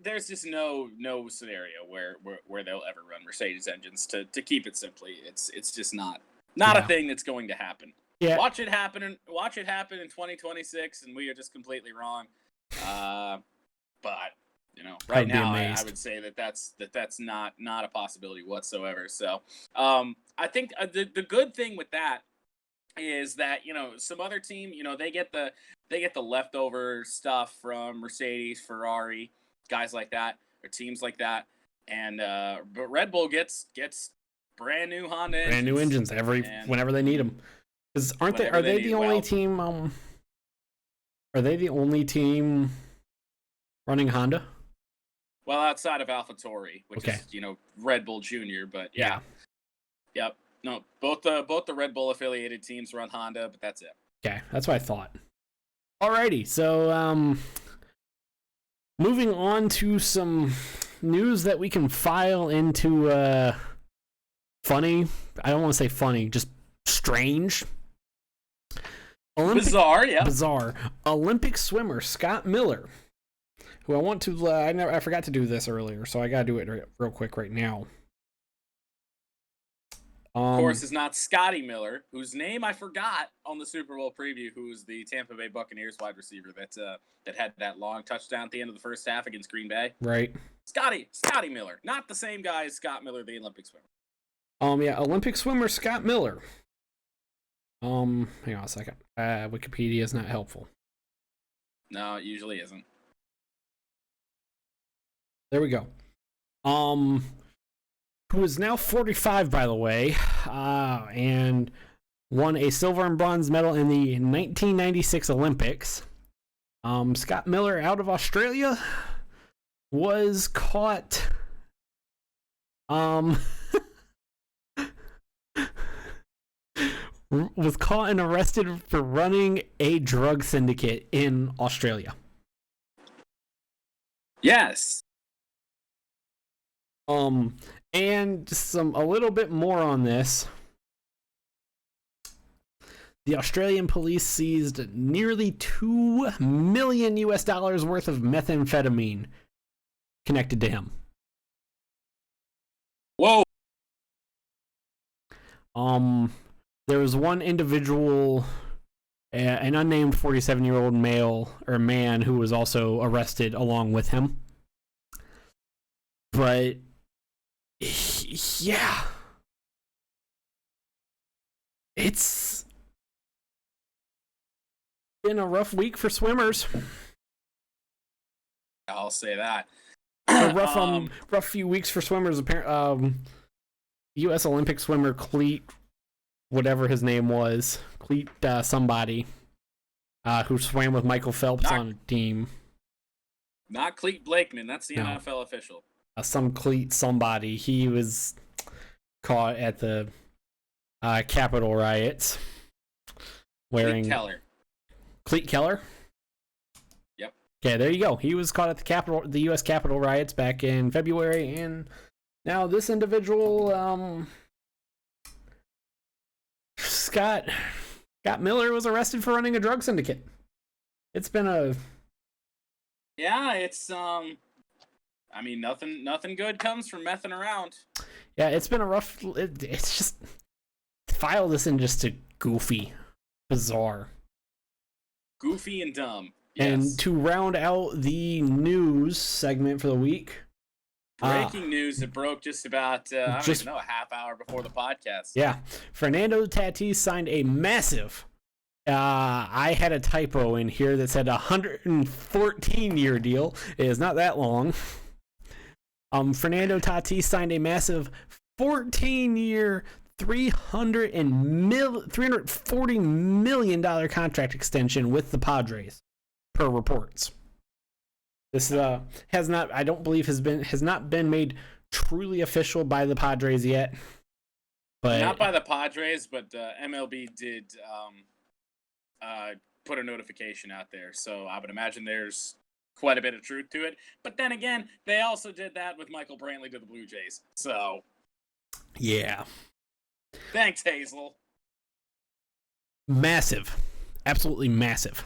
there's just no scenario where they'll ever run Mercedes engines. To keep it simply, it's just not a thing that's going to happen. Yeah. Watch it happen in 2026, and we are just completely wrong. But right now, I would say that's not a possibility whatsoever. So I think the good thing with that is that some other team, they get the leftover stuff from Mercedes, Ferrari, guys like that, or teams like that, and but Red Bull gets brand new Honda engines. Brand new engines whenever they need them. Because are they the only team? Are they the only team running Honda? Well, outside of AlphaTauri, which is Red Bull Junior, but yeah. Yep. No, both the Red Bull affiliated teams run Honda, but that's it. Okay, that's what I thought. Alrighty, so moving on to some news that we can file into funny. I don't want to say funny, just strange. Bizarre, yeah. Bizarre. Olympic swimmer Scott Miller, who I forgot to do this earlier, so I gotta do it real quick right now. Of course, is not Scotty Miller, whose name I forgot on the Super Bowl preview, who's the Tampa Bay Buccaneers wide receiver that had that long touchdown at the end of the first half against Green Bay. Right. Scotty Miller, not the same guy as Scott Miller, the Olympic swimmer. Olympic swimmer Scott Miller. Hang on a second. Wikipedia is not helpful. No, it usually isn't. There we go. Who is now 45, by the way, and won a silver and bronze medal in the 1996 Olympics. Scott Miller, out of Australia, was caught and arrested for running a drug syndicate in Australia. Yes. And just a little bit more on this. The Australian police seized nearly $2 million worth of methamphetamine connected to him. Whoa. There was one individual an unnamed 47-year-old male or man who was also arrested along with him. But yeah, it's been a rough week for swimmers. I'll say that. A rough few weeks for swimmers. U.S. Olympic swimmer Cleat, whatever his name was, Cleat somebody, who swam with Michael Phelps on a team. Not Cleat Blakeman. That's the NFL official. Some Cleat somebody. He was caught at the Capitol riots wearing Cleat Keller. Yep. Okay, there you go. He was caught at the U.S. Capitol riots back in February, and now this individual, Scott Miller, was arrested for running a drug syndicate. It's been a it's I mean, nothing good comes from messing around. Yeah, it's been a rough. It's just file this in just a goofy, bizarre, goofy and dumb. Yes. And to round out the news segment for the week, breaking news that broke just about I don't even know, a half hour before the podcast. Yeah, Fernando Tatis signed a massive. I had a typo in here that said 114-year deal. It is not that long. Fernando Tatis signed a massive 14-year, $340 million contract extension with the Padres, per reports. This has not, I don't believe, has not been made truly official by the Padres yet. But not by the Padres, but MLB did put a notification out there, so I would imagine there's quite a bit of truth to it. But then again, they also did that with Michael Brantley to the Blue Jays. So, yeah. Thanks, Hazel. Massive. Absolutely massive.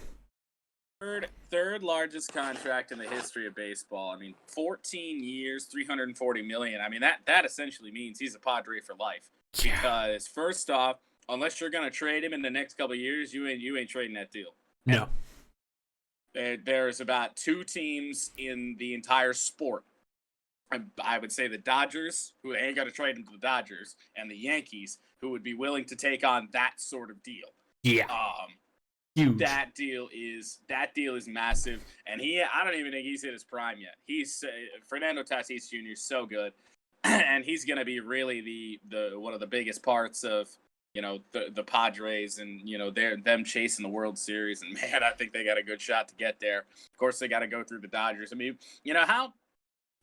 Third largest contract in the history of baseball. I mean, 14 years, $340 million. I mean, that essentially means he's a Padre for life. Yeah. Because first off, unless you're going to trade him in the next couple of years, you ain't trading that deal. No. There's about two teams in the entire sport. I would say the Dodgers, who ain't got to trade him to the Dodgers, and the Yankees, who would be willing to take on that sort of deal. Yeah. Huge. That deal is massive, and I don't even think he's hit his prime yet. Fernando Tatis Jr. is so good, and he's going to be really the one of the biggest parts of the Padres, and them chasing the World Series. And man, I think they got a good shot to get there. Of course, they got to go through the Dodgers. I mean,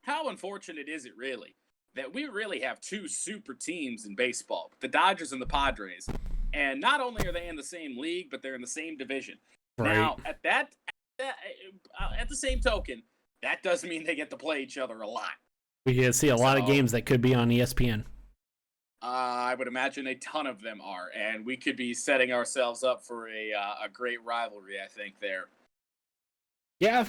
how unfortunate is it really that we really have two super teams in baseball, the Dodgers and the Padres, and not only are they in the same league, but they're in the same division. Right. Now, at the same token, that doesn't mean they get to play each other a lot. We can see a lot of games that could be on ESPN. I would imagine a ton of them are, and we could be setting ourselves up for a great rivalry, I think, there. Yeah,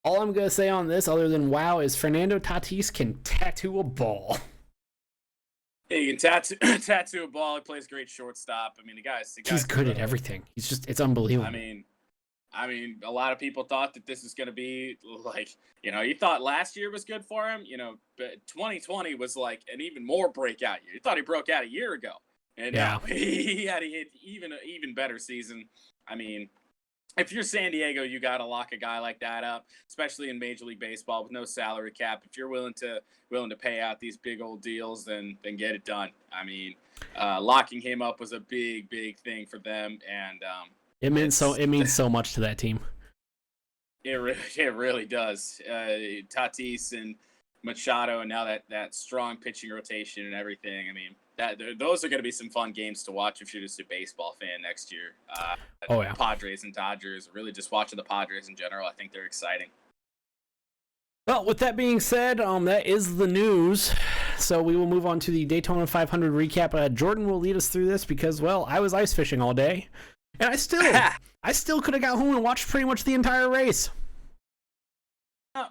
all I'm going to say on this, other than wow, is Fernando Tatis can tattoo a ball. Yeah, he can tattoo a ball. He plays great shortstop. I mean, the guy's he's good at everything. It's unbelievable. I mean, a lot of people thought that this is going to be like, you thought last year was good for him, but 2020 was like an even more breakout year. You thought he broke out a year ago, and now he had even better season. I mean, if you're San Diego, you got to lock a guy like that up, especially in Major League Baseball with no salary cap. If you're willing to pay out these big old deals, then get it done. I mean, locking him up was a big thing for them, and it means so much to that team. It really does. Tatis and Machado, and now that strong pitching rotation and everything. I mean, those are going to be some fun games to watch if you're just a baseball fan next year. Padres and Dodgers, really just watching the Padres in general. I think they're exciting. Well, with that being said, that is the news. So we will move on to the Daytona 500 recap. Jordan will lead us through this because, well, I was ice fishing all day, and I still could have got home and watched pretty much the entire race.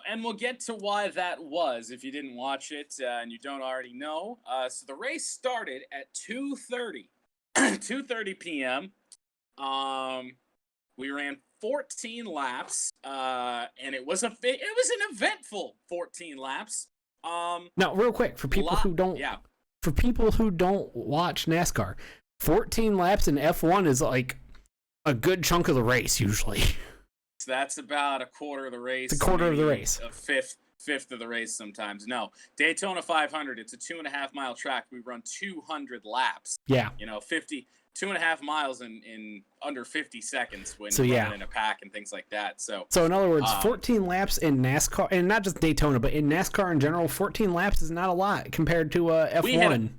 And we'll get to why that was if you didn't watch it and you don't already know. So the race started at 2:30 p.m. We ran 14 laps, and it was an eventful 14 laps. Now, real quick, for people who don't watch NASCAR, 14 laps in F1 is like a good chunk of the race usually. So that's about a quarter of the race. It's a quarter of the race. A fifth of the race sometimes. No, Daytona 500. It's a 2.5 mile track. We run 200 laps. Yeah. 2.5 miles in under 50 seconds when you're running in a pack and things like that. So in other words, 14 laps in NASCAR, and not just Daytona, but in NASCAR in general, 14 laps is not a lot compared to F1.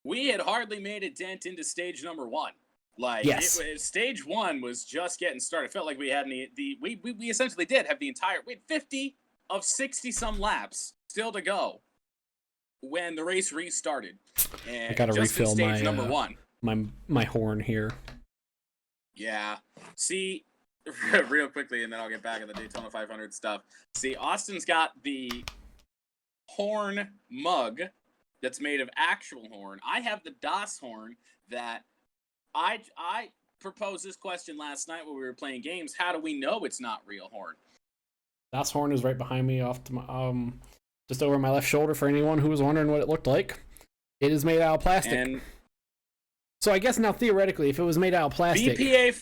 We had hardly made a dent into stage number 1. Like, yes. Stage 1 was just getting started. It felt like we had we essentially did have we had 50 of 60 some laps still to go when the race restarted. And I gotta refill stage number 1. My horn here. Yeah. See, real quickly, and then I'll get back to the Daytona 500 stuff. See, Austin's got the horn mug that's made of actual horn. I have the DOS horn that I proposed this question last night when we were playing games. How do we know it's not real horn? DOS horn is right behind me, off to my, just over my left shoulder. For anyone who was wondering what it looked like, it is made out of plastic. So I guess now theoretically, if it was made out of plastic, BPA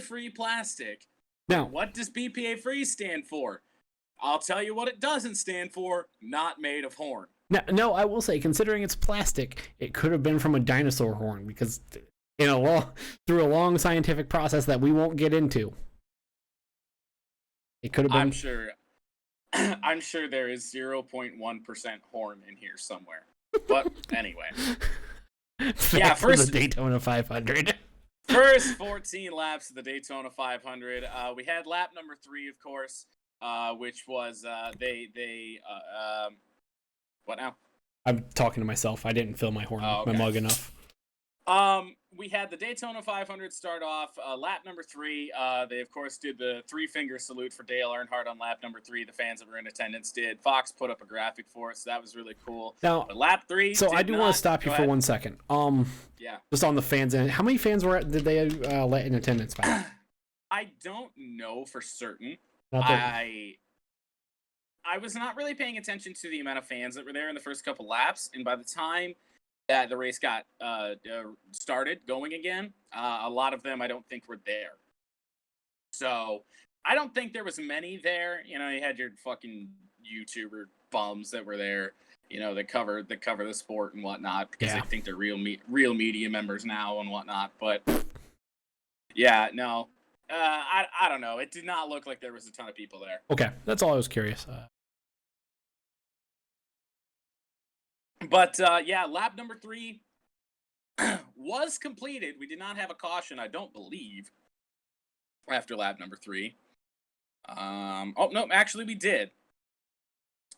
free plastic. Now, what does BPA free stand for? I'll tell you what it doesn't stand for. Not made of horn. No, I will say, considering it's plastic, it could have been from a dinosaur horn, because through a long scientific process that we won't get into, it could have been. I'm sure there is 0.1% horn in here somewhere. But anyway. Yeah, first the Daytona 500. First 14 laps of the Daytona 500. We had lap number 3, of course, which was what now? I'm talking to myself. I didn't fill my mug enough. We had the Daytona 500 start off. Lap number 3, they of course did the 3-finger salute for Dale Earnhardt on lap number 3. The fans that were in attendance did. Fox put up a graphic for us, so that was really cool. Now, but lap 3. So I do want to stop you for 1 second. Yeah. Just on the fans end, how many fans did they let in attendance back? I don't know for certain. I was not really paying attention to the amount of fans that were there in the first couple laps, and by the time that the race got started going again, a lot of them I don't think were there. So I don't think there was many there. You had your fucking YouTuber bums that were there, that cover the sport and whatnot, because they think they're real media members now and whatnot. But yeah, no, I don't know. It did not look like there was a ton of people there. Okay, that's all I was curious. But lap number 3 was completed. We did not have a caution, I don't believe, after lap number 3. Oh, no, actually we did.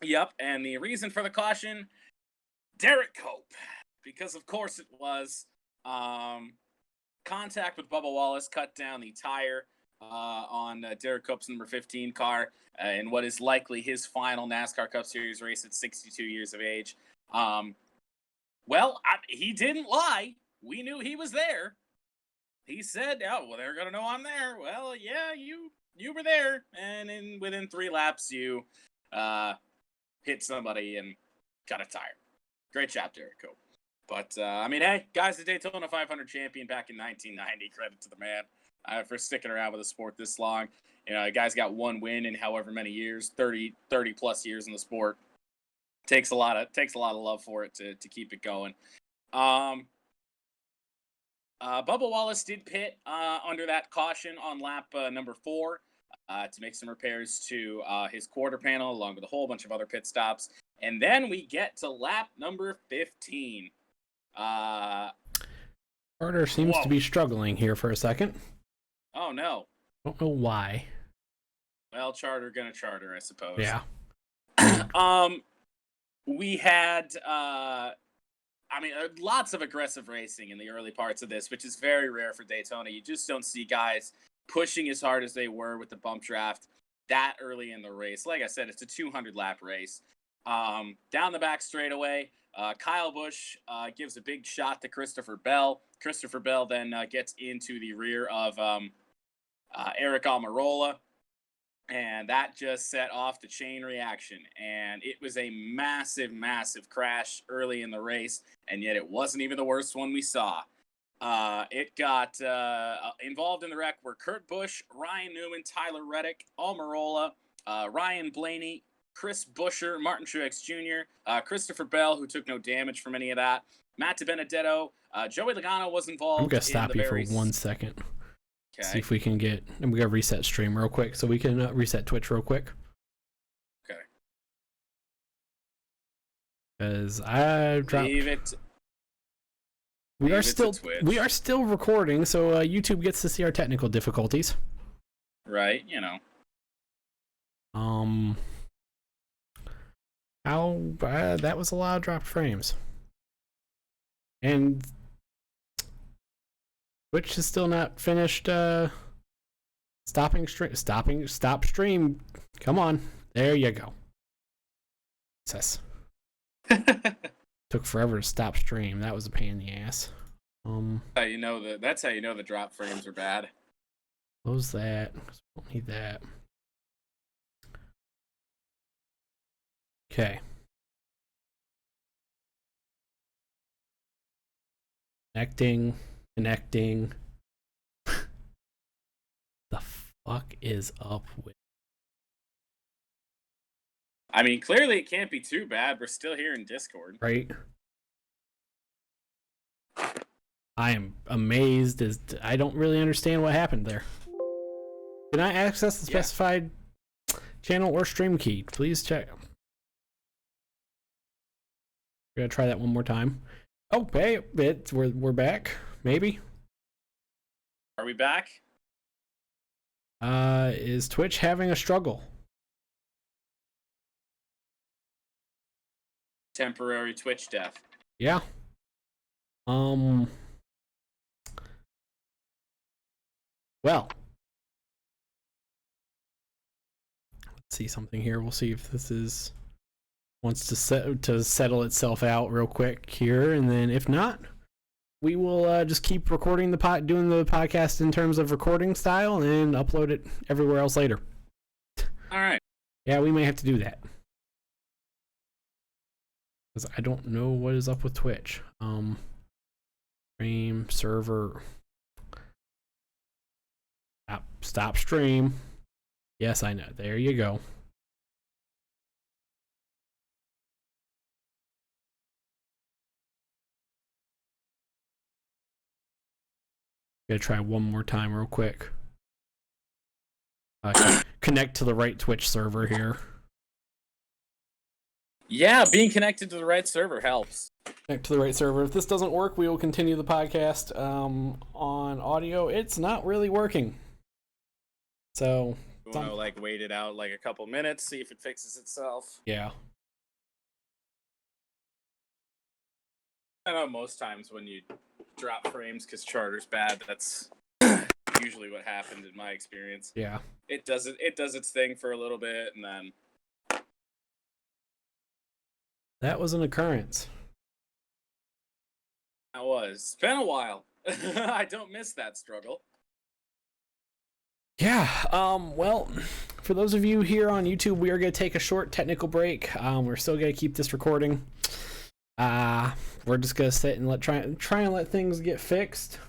Yep, and the reason for the caution, Derek Cope. Because, of course, it was contact with Bubba Wallace cut down the tire on Derek Cope's number 15 car in what is likely his final NASCAR Cup Series race at 62 years of age. He didn't lie. We knew he was there. He said, "Oh, well, they're gonna know I'm there." Well, yeah, you were there, and within 3 laps, you hit somebody and got a tire. Great job, Derek Cope. But hey, guys, the Daytona 500 champion back in 1990. Credit to the man for sticking around with the sport this long. The guy's got 1 win in however many years, 30 plus years in the sport. Takes a lot of love for it to keep it going. Bubba Wallace did pit under that caution on lap number 4 to make some repairs to his quarter panel, along with a whole bunch of other pit stops. And then we get to lap number 15. Carter seems to be struggling here for a second. Oh no! Don't know why. Well, charter gonna charter, I suppose. Yeah. We had, lots of aggressive racing in the early parts of this, which is very rare for Daytona. You just don't see guys pushing as hard as they were with the bump draft that early in the race. Like I said, it's a 200-lap race. Down the back straightaway, Kyle Busch gives a big shot to Christopher Bell. Christopher Bell then gets into the rear of Eric Almirola, and that just set off the chain reaction. And it was a massive, massive crash early in the race, and yet it wasn't even the worst one we saw. It got involved in the wreck were Kurt Busch, Ryan Newman, Tyler Reddick, Almirola, Ryan Blaney, Chris Buescher, Martin Truex Jr., Christopher Bell, who took no damage from any of that, Matt DiBenedetto, Joey Logano was involved. I'm going to stop you for 1 second. Okay. See if we can get... I'm going to reset stream real quick so we can reset Twitch real quick. Okay. Because I dropped... Leave it. We are still recording, so YouTube gets to see our technical difficulties. Right, you know. That was a lot of dropped frames. And Twitch is still not finished stop stream. Come on. There you go. Success. Took forever to stop stream. That was a pain in the ass. That's how you know the drop frames are bad. Close that. Don't need that. Okay. Connecting. The fuck is up with? I mean, clearly it can't be too bad. We're still here in Discord. Right. I am amazed as I don't really understand what happened there. Can I access the specified channel or stream key? Please check. We're gonna try that one more time. Oh, hey, we're back. Maybe. Are we back? Is Twitch having a struggle? Temporary Twitch death. Yeah. Well. Let's see something here. We'll see if this wants to settle itself out real quick here, and then if not, we will just keep recording doing the podcast in terms of recording style and upload it everywhere else later. All right. Yeah, we may have to do that. Because I don't know what is up with Twitch. Stream server. Stop stream. Yes, I know. There you go. Gonna try one more time real quick. Connect to the right Twitch server here. Yeah, being connected to the right server helps. Connect to the right server. If this doesn't work, we will continue the podcast on audio. It's not really working. So you want to like wait it out like a couple minutes, see if it fixes itself. Yeah. I know most times when you drop frames because Charter's bad, that's usually what happened in my experience. Yeah. It does its thing for a little bit, and then that was an occurrence. That was. It's been a while. I don't miss that struggle. Yeah, well, for those of you here on YouTube, we are going to take a short technical break. We're still going to keep this recording. We're just going to sit and try and let things get fixed.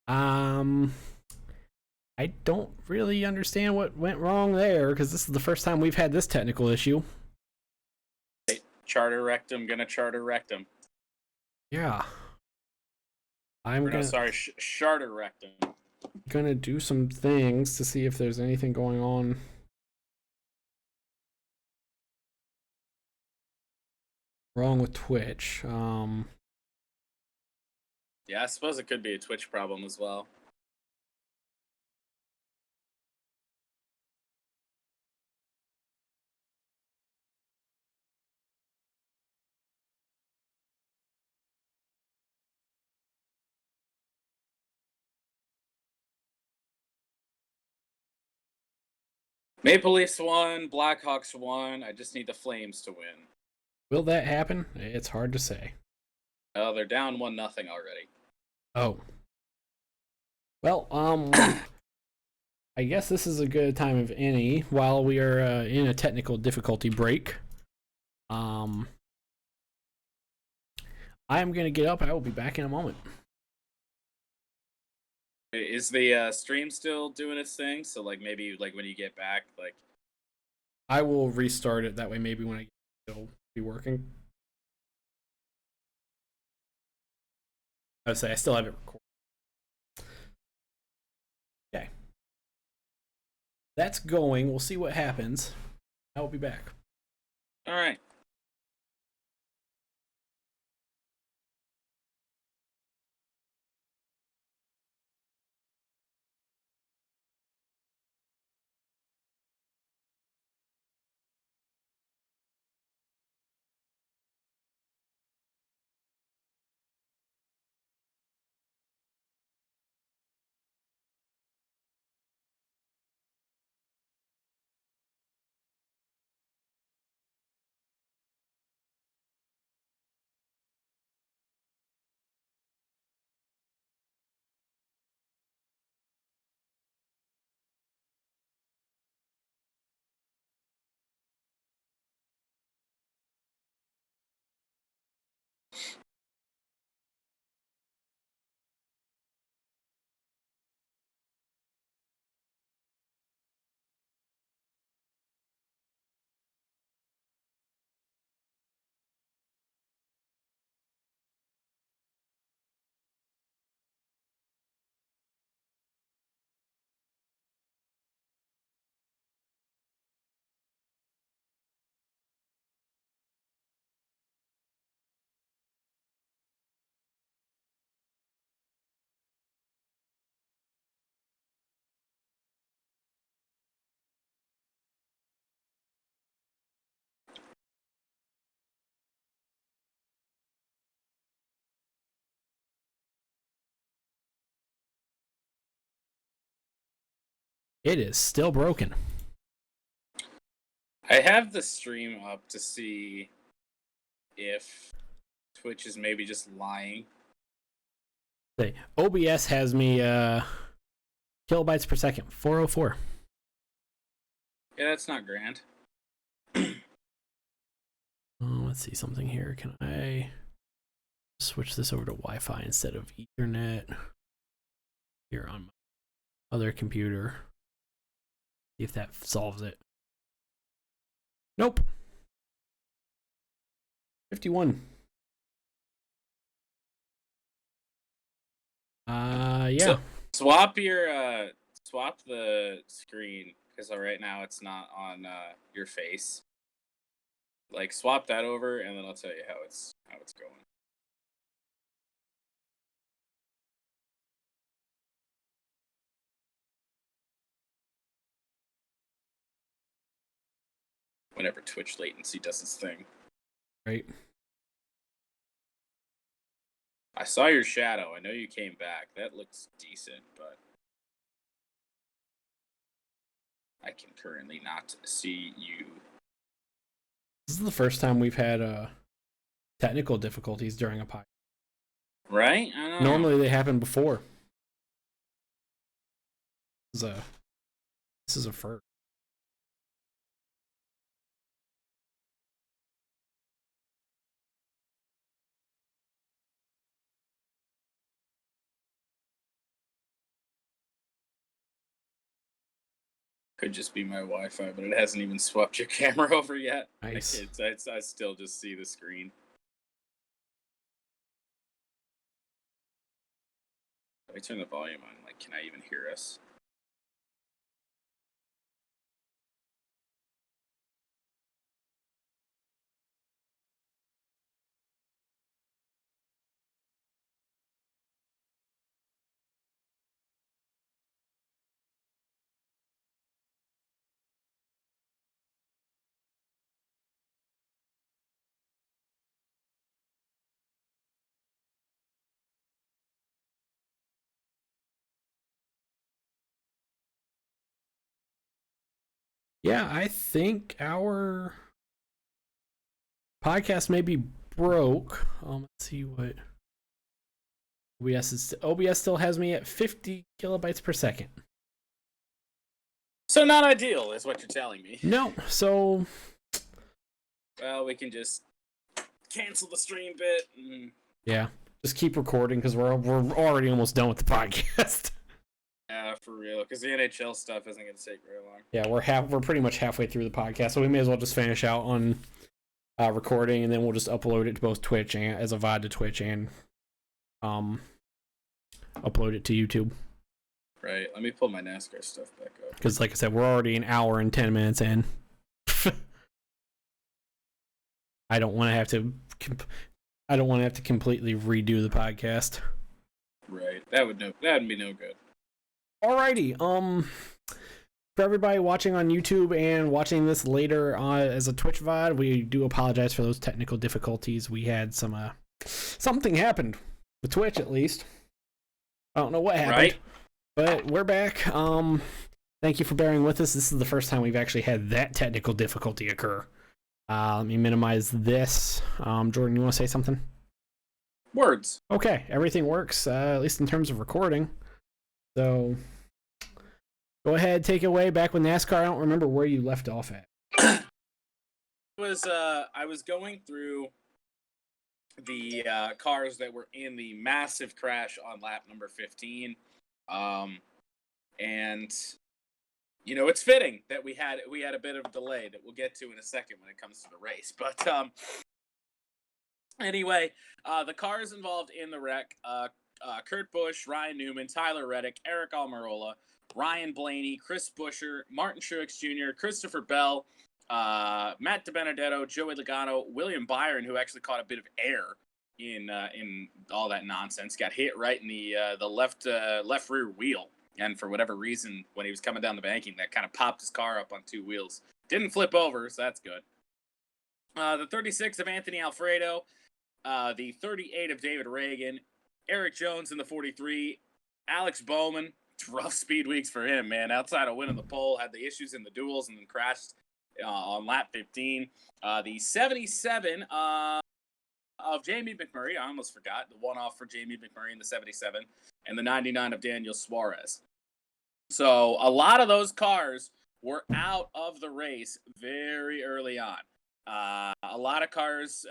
I don't really understand what went wrong there, because this is the first time we've had this technical issue. Charter rectum, gonna charter rectum. Yeah. Charter rectum. Gonna do some things to see if there's anything going on. Wrong with Twitch. Yeah, I suppose it could be a Twitch problem as well. Maple Leafs won, Blackhawks won. I just need the Flames to win. Will that happen? It's hard to say. Oh, they're down 1-0 already. Oh. Well, I guess this is a good time of any while we are in a technical difficulty break. I'm gonna get up. I will be back in a moment. Is the stream still doing its thing? So like maybe like when you get back, like I will restart it. That way, maybe when I get it'll be working. I would say I still have it recorded. Okay. That's going. We'll see what happens. I will be back. all right. It is still broken. I have the stream up to see if Twitch is maybe just lying. Say, OBS has me kilobytes per second, 404. Yeah, that's not grand. Let's see something here. Can I switch this over to Wi-Fi instead of Ethernet here on my other computer? See if that solves it. Nope. 51. Yeah. So, swap the screen because right now it's not on your face. Like swap that over, and then I'll tell you how it's going. Whenever Twitch latency does its thing. Right. I saw your shadow. I know you came back. That looks decent, but I can currently not see you. This is the first time we've had technical difficulties during a podcast. Right? I know. Normally they happen before. This is a first. Could just be my Wi-Fi, but it hasn't even swapped your camera over yet. Nice. I still just see the screen. Let me turn the volume on. Like, can I even hear us? Yeah, I think our podcast may be broke. Let's see what OBS is. OBS still has me at 50 kilobytes per second. So not ideal, is what you're telling me. No, so Well, we can just cancel the stream bit. yeah, just keep recording because we're already almost done with the podcast. Yeah, for real, because the NHL stuff isn't going to take very long. Yeah, we're pretty much halfway through the podcast, so we may as well just finish out on recording, and then we'll just upload it to both Twitch and as a VOD to Twitch, and upload it to YouTube. Right. Let me pull my NASCAR stuff back up. Because, like I said, we're already an hour and 10 minutes in. I don't want to have to. I don't want to have to completely redo the podcast. Right. That'd be no good. Alrighty. For everybody watching on YouTube and watching this later as a Twitch VOD, we do apologize for those technical difficulties. We had something happened with Twitch, at least. I don't know what happened. Right. But we're back. Thank you for bearing with us. This is the first time we've actually had that technical difficulty occur. Let me minimize this. Jordan, you want to say something? Words. Okay, everything works, at least in terms of recording. So, go ahead, take it away. Back with NASCAR, I don't remember where you left off at. I was going through the cars that were in the massive crash on lap number 15. And you know, it's fitting that we had a bit of a delay that we'll get to in a second when it comes to the race. But anyway, the cars involved in the wreck, Kurt Busch, Ryan Newman, Tyler Reddick, Eric Almirola, Ryan Blaney, Chris Buescher, Martin Truex Jr., Christopher Bell, Matt DiBenedetto, Joey Logano, William Byron, who actually caught a bit of air in all that nonsense, got hit right in the left rear wheel, and for whatever reason, when he was coming down the banking, that kind of popped his car up on two wheels. Didn't flip over, so that's good. The 36 of Anthony Alfredo, the 38 of David Reagan, Eric Jones in the 43, Alex Bowman. Rough speed weeks for him, man. Outside of winning the pole, had the issues in the duels and then crashed on lap 15. The 77 of Jamie McMurray, I almost forgot, the one-off for Jamie McMurray in the 77, and the 99 of Daniel Suarez. So a lot of those cars were out of the race very early on. A lot of cars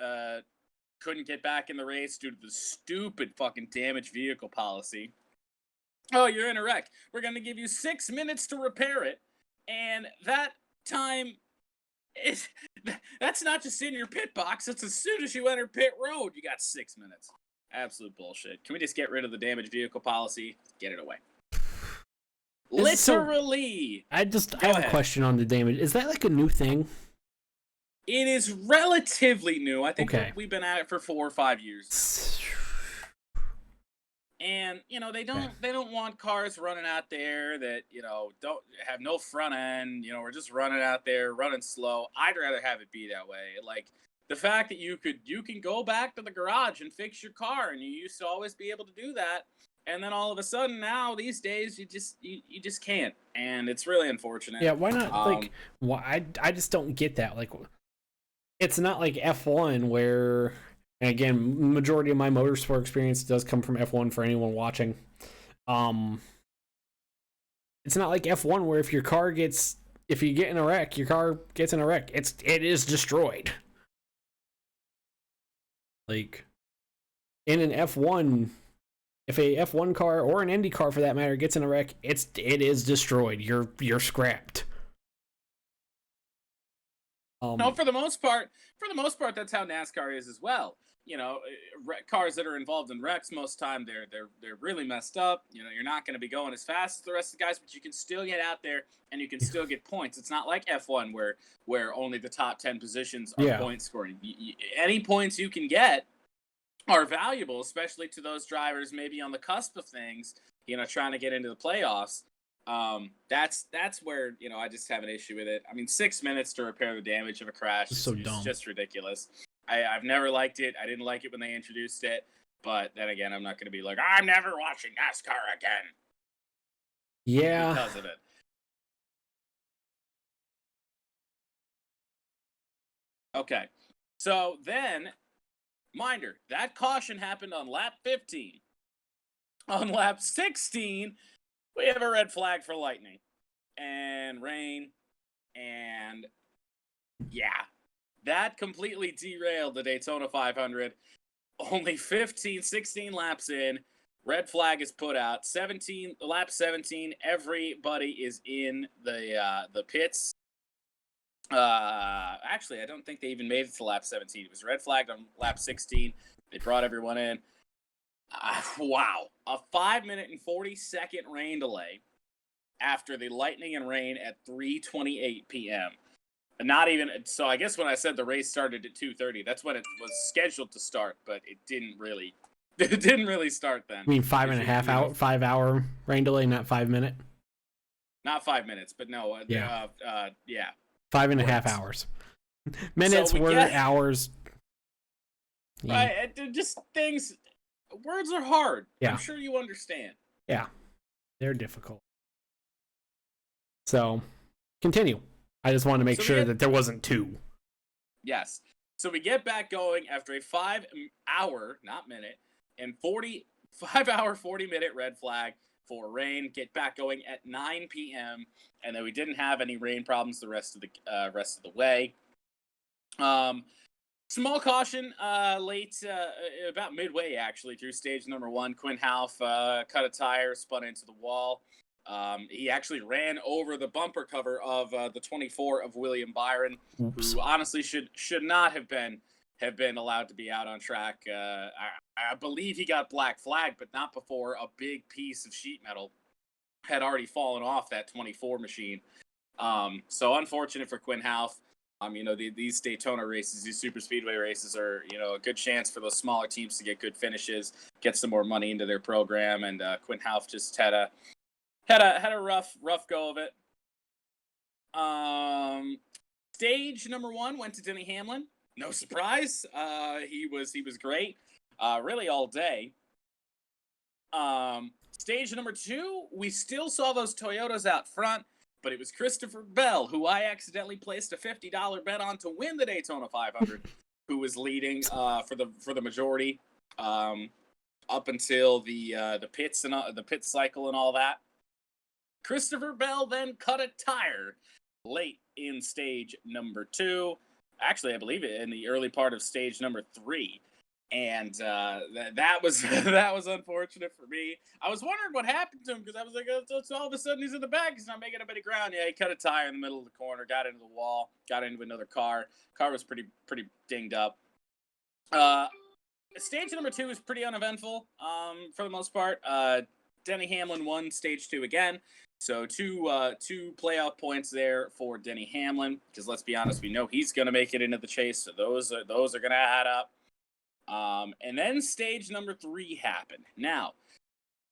couldn't get back in the race due to the stupid fucking damaged vehicle policy. Oh, you're in a wreck. We're going to give you 6 minutes to repair it, and that time that's not just in your pit box. It's as soon as you enter pit road, you got 6 minutes. Absolute bullshit. Can we just get rid of the damaged vehicle policy? Get it away. Literally. I have a question on the damage. Is that like a new thing? It is relatively new. I think okay. We've been at it for 4 or 5 years. And, you know, they don't want cars running out there that, you know, don't have no front end. You know, we're just running out there, running slow. I'd rather have it be that way. Like, the fact that you can go back to the garage and fix your car, and you used to always be able to do that. And then all of a sudden now, these days, you just can't. And it's really unfortunate. Yeah, why not? Why? I just don't get that. Like, it's not like F1 where... And again, majority of my motorsport experience does come from F1 for anyone watching. It's not like F1 where if you get in a wreck, your car gets in a wreck, it is destroyed. Like, in an F1, if a F1 car or an Indy car for that matter gets in a wreck, it is destroyed. You're scrapped. No, for the most part, that's how NASCAR is as well. You know, cars that are involved in wrecks, most time they're really messed up. You know, you're not going to be going as fast as the rest of the guys, but you can still get out there and you can still get points. It's not like F1 where only the top 10 positions are point scoring. Any points you can get are valuable, especially to those drivers maybe on the cusp of things, you know, trying to get into the playoffs. That's where, you know, I just have an issue with it. I mean, 6 minutes to repair the damage of a crash is just ridiculous. I've never liked it. I didn't like it when they introduced it, but then again, I'm not going to be like, I'm never watching NASCAR again. Yeah. Because of it. Okay. So then, minder, that caution happened on lap 15. On lap 16, we have a red flag for lightning and rain, and yeah, that completely derailed the Daytona 500. Only 16 laps in, red flag is put out. Lap 17, everybody is in the pits. Actually, I don't think they even made it to lap 17. It was red flagged on lap 16. They brought everyone in. Wow, a 5-minute and 40-second rain delay after the lightning and rain at 3:28 p.m. Not even so. I guess when I said the race started at 2:30, that's when it was scheduled to start, but it didn't really. It didn't really start then. I mean, 5 hour rain delay, not 5 minute. Not 5 minutes, but no. Yeah. Yeah. 5.5 hours. Minutes, So hours. Right. Just things. Words are hard. Yeah. I'm sure you understand. Yeah. They're difficult. So, continue. I just want to make sure that there wasn't 2. Yes. So we get back going after a 5 hour, not minute, and 5 hour, 40-minute red flag for rain. Get back going at 9 p.m. And then we didn't have any rain problems the rest of the way. Small caution late, about midway actually through stage number 1. Quinn Half cut a tire, spun into the wall. He actually ran over the bumper cover of the 24 of William Byron, who honestly should not have been allowed to be out on track. I believe he got black flagged, but not before a big piece of sheet metal had already fallen off that 24 machine. So unfortunate for Quinn Half. These Daytona races, these super speedway races are, a good chance for those smaller teams to get good finishes, get some more money into their program. And Quinn Half just had a rough go of it. Stage number 1 went to Denny Hamlin. No surprise. He was great, really all day. Stage number 2, we still saw those Toyotas out front, but it was Christopher Bell, who I accidentally placed a $50 bet on to win the Daytona 500, who was leading for the majority up until the pits and the pit cycle and all that. Christopher Bell then cut a tire late in stage number 2. Actually, I believe it in the early part of stage number 3. And that was unfortunate for me. I was wondering what happened to him because I was like, so all of a sudden he's in the back. He's not making up any ground. Yeah, he cut a tire in the middle of the corner, got into the wall, got into another car. Car was pretty dinged up. Stage number 2 is pretty uneventful for the most part. Denny Hamlin won stage 2 again. So two playoff points there for Denny Hamlin, because let's be honest, we know he's going to make it into the chase, so those are going to add up. And then stage number 3 happened. Now,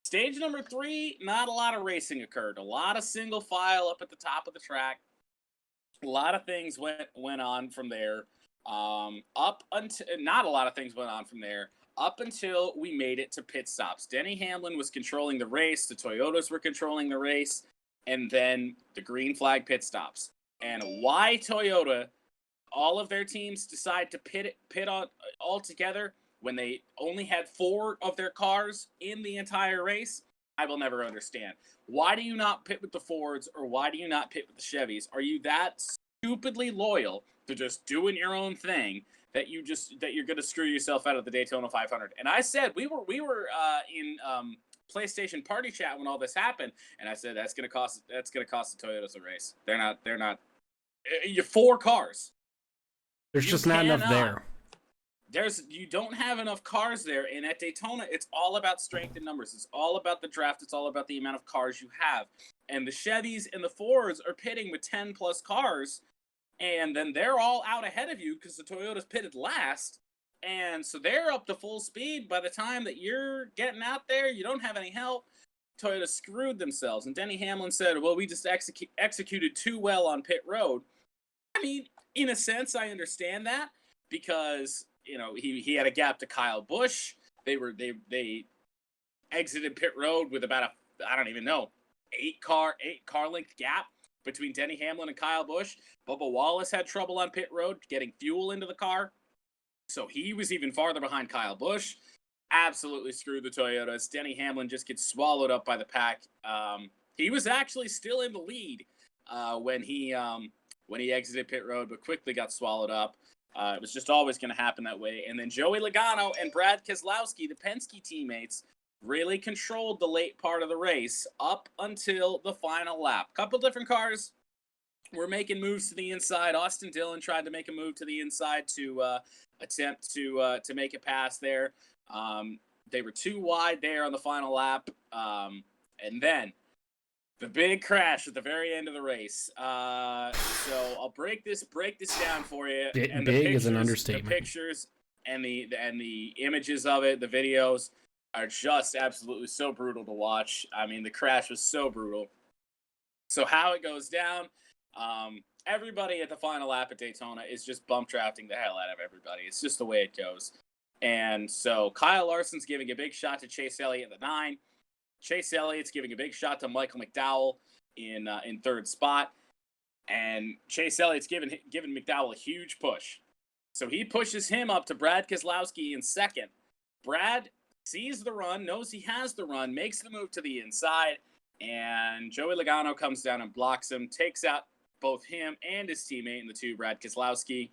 stage number 3, not a lot of racing occurred. A lot of single file up at the top of the track. A lot of things went on from there. Not a lot of things went on from there. Up until we made it to pit stops. Denny Hamlin was controlling the race. The Toyotas were controlling the race. And then the green flag pit stops. And why Toyota, all of their teams decide to pit on all together when they only had 4 of their cars in the entire race, I will never understand. Why do you not pit with the Fords, or why do you not pit with the Chevys? Are you that stupidly loyal to just doing your own thing that you're going to screw yourself out of the Daytona 500? And I said we were in PlayStation Party Chat when all this happened, and I said that's going to cost the Toyotas a race. They're not. You're 4 cars. There's just not enough there. You don't have enough cars there, and at Daytona, it's all about strength and numbers. It's all about the draft. It's all about the amount of cars you have. And the Chevys and the Fords are pitting with 10 plus cars, and then they're all out ahead of you because the Toyotas pitted last. And so they're up to full speed. By the time that you're getting out there, you don't have any help. Toyota screwed themselves. And Denny Hamlin said, well, we just executed too well on pit road. I mean, in a sense, I understand that because, he had a gap to Kyle Busch. They exited pit road with about 8 car length gap. between Denny Hamlin and Kyle Busch. Bubba Wallace had trouble on pit road getting fuel into the car, so he was even farther behind Kyle Busch. Absolutely screwed the Toyotas. Denny Hamlin just gets swallowed up by the pack. He was actually still in the lead when he exited pit road, but quickly got swallowed up. It was just always going to happen that way. And then Joey Logano and Brad Keselowski, the Penske teammates, really controlled the late part of the race up until the final lap. Couple different cars were making moves to the inside. Austin Dillon tried to make a move to the inside to attempt to make a pass there. They were too wide there on the final lap. And then the big crash at the very end of the race. So I'll break this down for you. And big is an understatement. The pictures and the images of it, the videos, are just absolutely so brutal to watch. I mean, the crash was so brutal. So how it goes down, everybody at the final lap at Daytona is just bump drafting the hell out of everybody. It's just the way it goes. And so Kyle Larson's giving a big shot to Chase Elliott in the 9. Chase Elliott's giving a big shot to Michael McDowell in third spot. And Chase Elliott's giving McDowell a huge push. So he pushes him up to Brad Keselowski in second. Brad sees the run, knows he has the run, makes the move to the inside, and Joey Logano comes down and blocks him, takes out both him and his teammate in the 2, Brad Keselowski.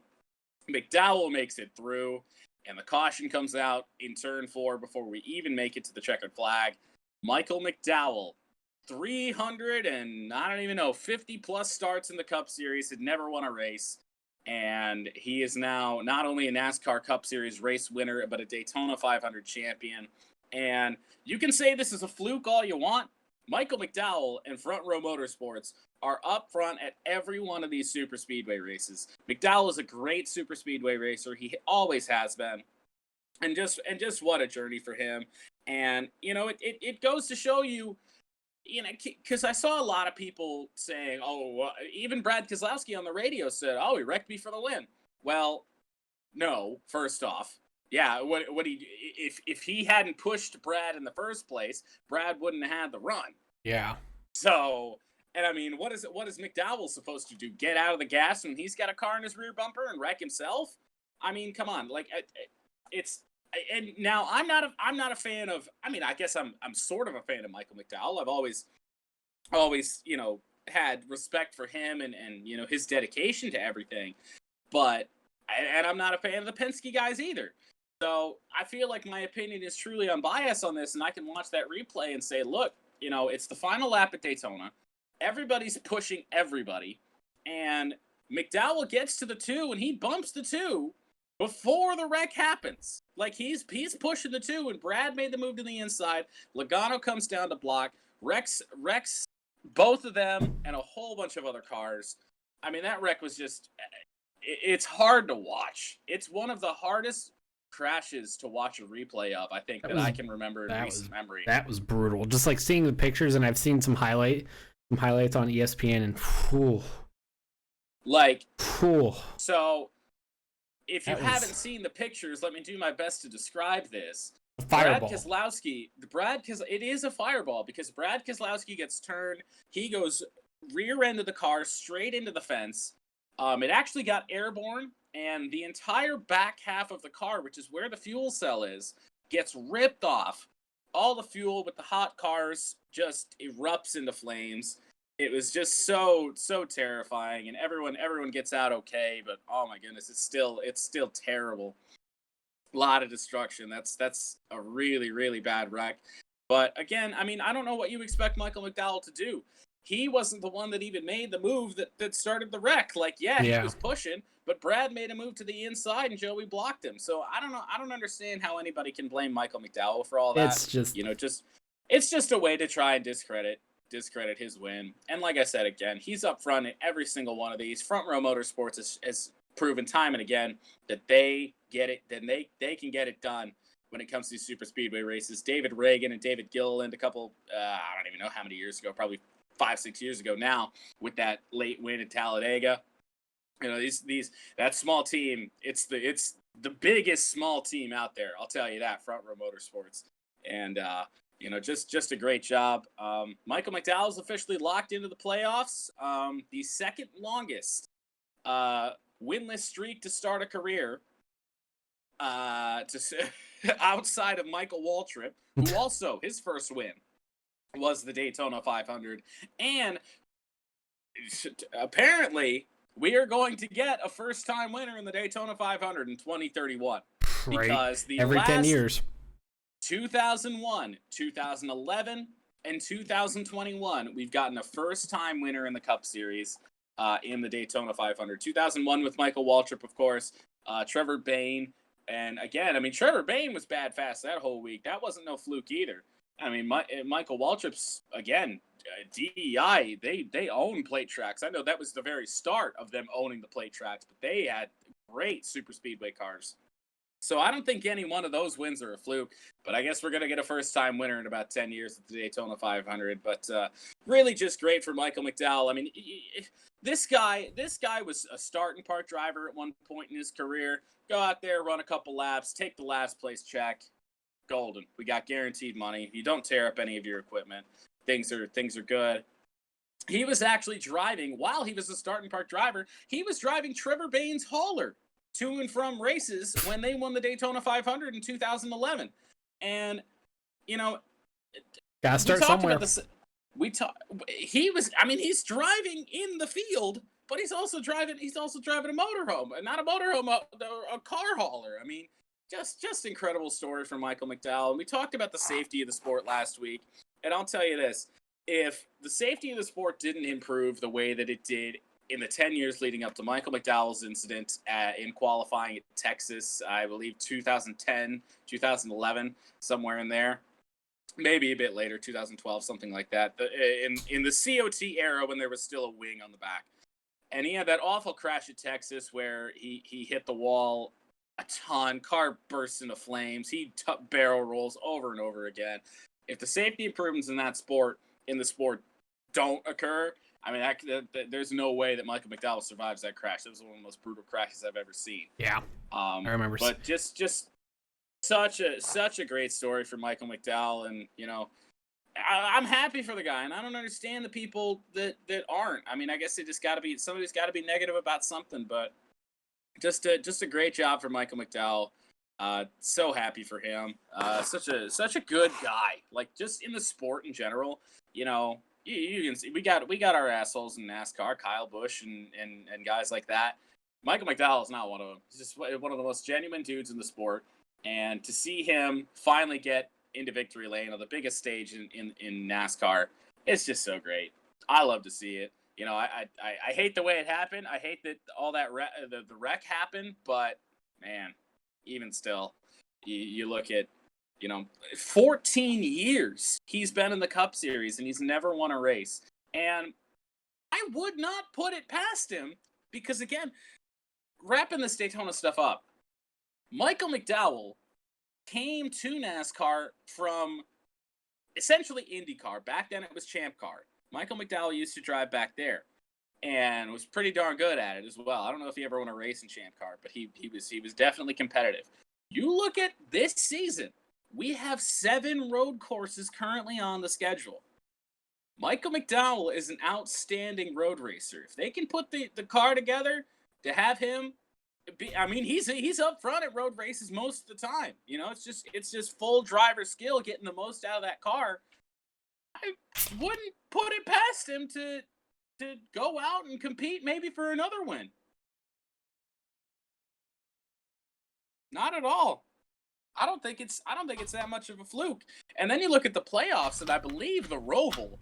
McDowell makes it through, and the caution comes out in turn 4 before we even make it to the checkered flag. Michael McDowell, 300 and I don't even know, 50 plus starts in the Cup Series, had never won a race. And he is now not only a NASCAR Cup Series race winner, but a Daytona 500 champion. And you can say this is a fluke all you want. Michael McDowell and Front Row Motorsports are up front at every one of these super speedway races. McDowell is a great super speedway racer. He always has been. And just what a journey for him. And, you know, it goes to show you, you know, because I saw a lot of people saying, even Brad Keselowski on the radio said, he wrecked me for the win. Well, no, first off. Yeah, if he hadn't pushed Brad in the first place, Brad wouldn't have had the run. Yeah. So, and I mean, what is McDowell supposed to do? Get out of the gas when he's got a car in his rear bumper and wreck himself? I mean, come on, like it's. And now I'm not a fan of. I mean, I guess I'm sort of a fan of Michael McDowell. I've always, you know, had respect for him and you know his dedication to everything. But I'm not a fan of the Penske guys either. So I feel like my opinion is truly unbiased on this, and I can watch that replay and say, look, you know, it's the final lap at Daytona. Everybody's pushing everybody, and McDowell gets to the 2 and he bumps the 2. Before the wreck happens. Like, he's pushing the 2, and Brad made the move to the inside. Logano comes down to block. Wrecks both of them and a whole bunch of other cars. I mean, that wreck was just... It's hard to watch. It's one of the hardest crashes to watch a replay of, I think, that I can remember in recent memory. That was brutal. Just, like, seeing the pictures, and I've seen some highlights on ESPN, and... Whew. Like... Whew. So... If you haven't seen the pictures, let me do my best to describe this. Fireball. Brad Keselowski, it is a fireball because Brad Keselowski gets turned. He goes rear end of the car straight into the fence. It actually got airborne, and the entire back half of the car, which is where the fuel cell is, gets ripped off. All the fuel with the hot cars just erupts into flames. It was just so terrifying, and everyone gets out okay, but oh my goodness, it's still terrible. A lot of destruction. That's a really, really bad wreck. But again, I mean, I don't know what you expect Michael McDowell to do. He wasn't the one that even made the move that started the wreck. Like, he was pushing, but Brad made a move to the inside and Joey blocked him. So I don't know. I don't understand how anybody can blame Michael McDowell for all that. It's just, you know, it's just a way to try and discredit his win. And like I said, again, he's up front in every single one of these. Front Row Motorsports has proven time and again that they get it, then they can get it done when it comes to super speedway races. David Reagan and David Gilliland a couple, I don't even know how many years ago, probably 5-6 years ago now, with that late win at Talladega. You know, that small team, it's the biggest small team out there. I'll tell you that, Front Row Motorsports. And just a great job. Michael McDowell is officially locked into the playoffs. The second longest winless streak to start a career, outside of Michael Waltrip, who also his first win was the Daytona 500, and apparently we are going to get a first-time winner in the Daytona 500 in 2031 because the every last 10 years. 2001, 2011, and 2021, we've gotten a first-time winner in the Cup Series in the Daytona 500. 2001 with Michael Waltrip, of course, Trevor Bayne, and again, I mean, Trevor Bayne was bad fast that whole week. That wasn't no fluke either. I mean, Michael Waltrip's, again, DEI, they own plate tracks. I know that was the very start of them owning the plate tracks, but they had great super speedway cars. So I don't think any one of those wins are a fluke, but I guess we're going to get a first-time winner in about 10 years at the Daytona 500. But really just great for Michael McDowell. I mean, this guy was a start and park driver at one point in his career. Go out there, run a couple laps, take the last place check. Golden. We got guaranteed money. You don't tear up any of your equipment. Things are good. He was actually driving, while he was a start and park driver, he was driving Trevor Bayne's hauler to and from races when they won the Daytona 500 in 2011. And, gotta start somewhere. He's driving in the field, but he's also driving a motorhome, not a motorhome, a car hauler. I mean, just incredible story from Michael McDowell. And we talked about the safety of the sport last week, and I'll tell you this, if the safety of the sport didn't improve the way that it did in the 10 years leading up to Michael McDowell's incident in qualifying at Texas, I believe 2010, 2011, somewhere in there, maybe a bit later, 2012, something like that, in the COT era when there was still a wing on the back. And he had that awful crash at Texas where he hit the wall a ton, car bursts into flames, he barrel rolls over and over again. If the safety improvements in the sport don't occur, I mean, there's no way that Michael McDowell survives that crash. That was one of the most brutal crashes I've ever seen. Yeah, I remember. But just such a great story for Michael McDowell, and I'm happy for the guy, and I don't understand the people that aren't. I mean, I guess somebody's got to be negative about something, but just a great job for Michael McDowell. So happy for him. Such a good guy. Like, just in the sport in general, you can see we got our assholes in NASCAR, Kyle Busch and guys like that. Michael McDowell is not one of them. He's just one of the most genuine dudes in the sport. And to see him finally get into victory lane on the biggest stage in NASCAR, it's just so great. I love to see it. I hate the way it happened. I hate that all that the wreck happened. But man, even still, you look at 14 years he's been in the Cup Series and he's never won a race. And I would not put it past him because, again, wrapping this Daytona stuff up, Michael McDowell came to NASCAR from essentially IndyCar. Back then it was Champ Car. Michael McDowell used to drive back there and was pretty darn good at it as well. I don't know if he ever won a race in Champ Car, but he was definitely competitive. You look at this season, we have 7 road courses currently on the schedule. Michael McDowell is an outstanding road racer. If they can put the car together to have him he's up front at road races most of the time. It's just full driver skill, getting the most out of that car. I wouldn't put it past him to go out and compete maybe for another win. Not at all. I don't think it's that much of a fluke. And then you look at the playoffs, and I believe the Roval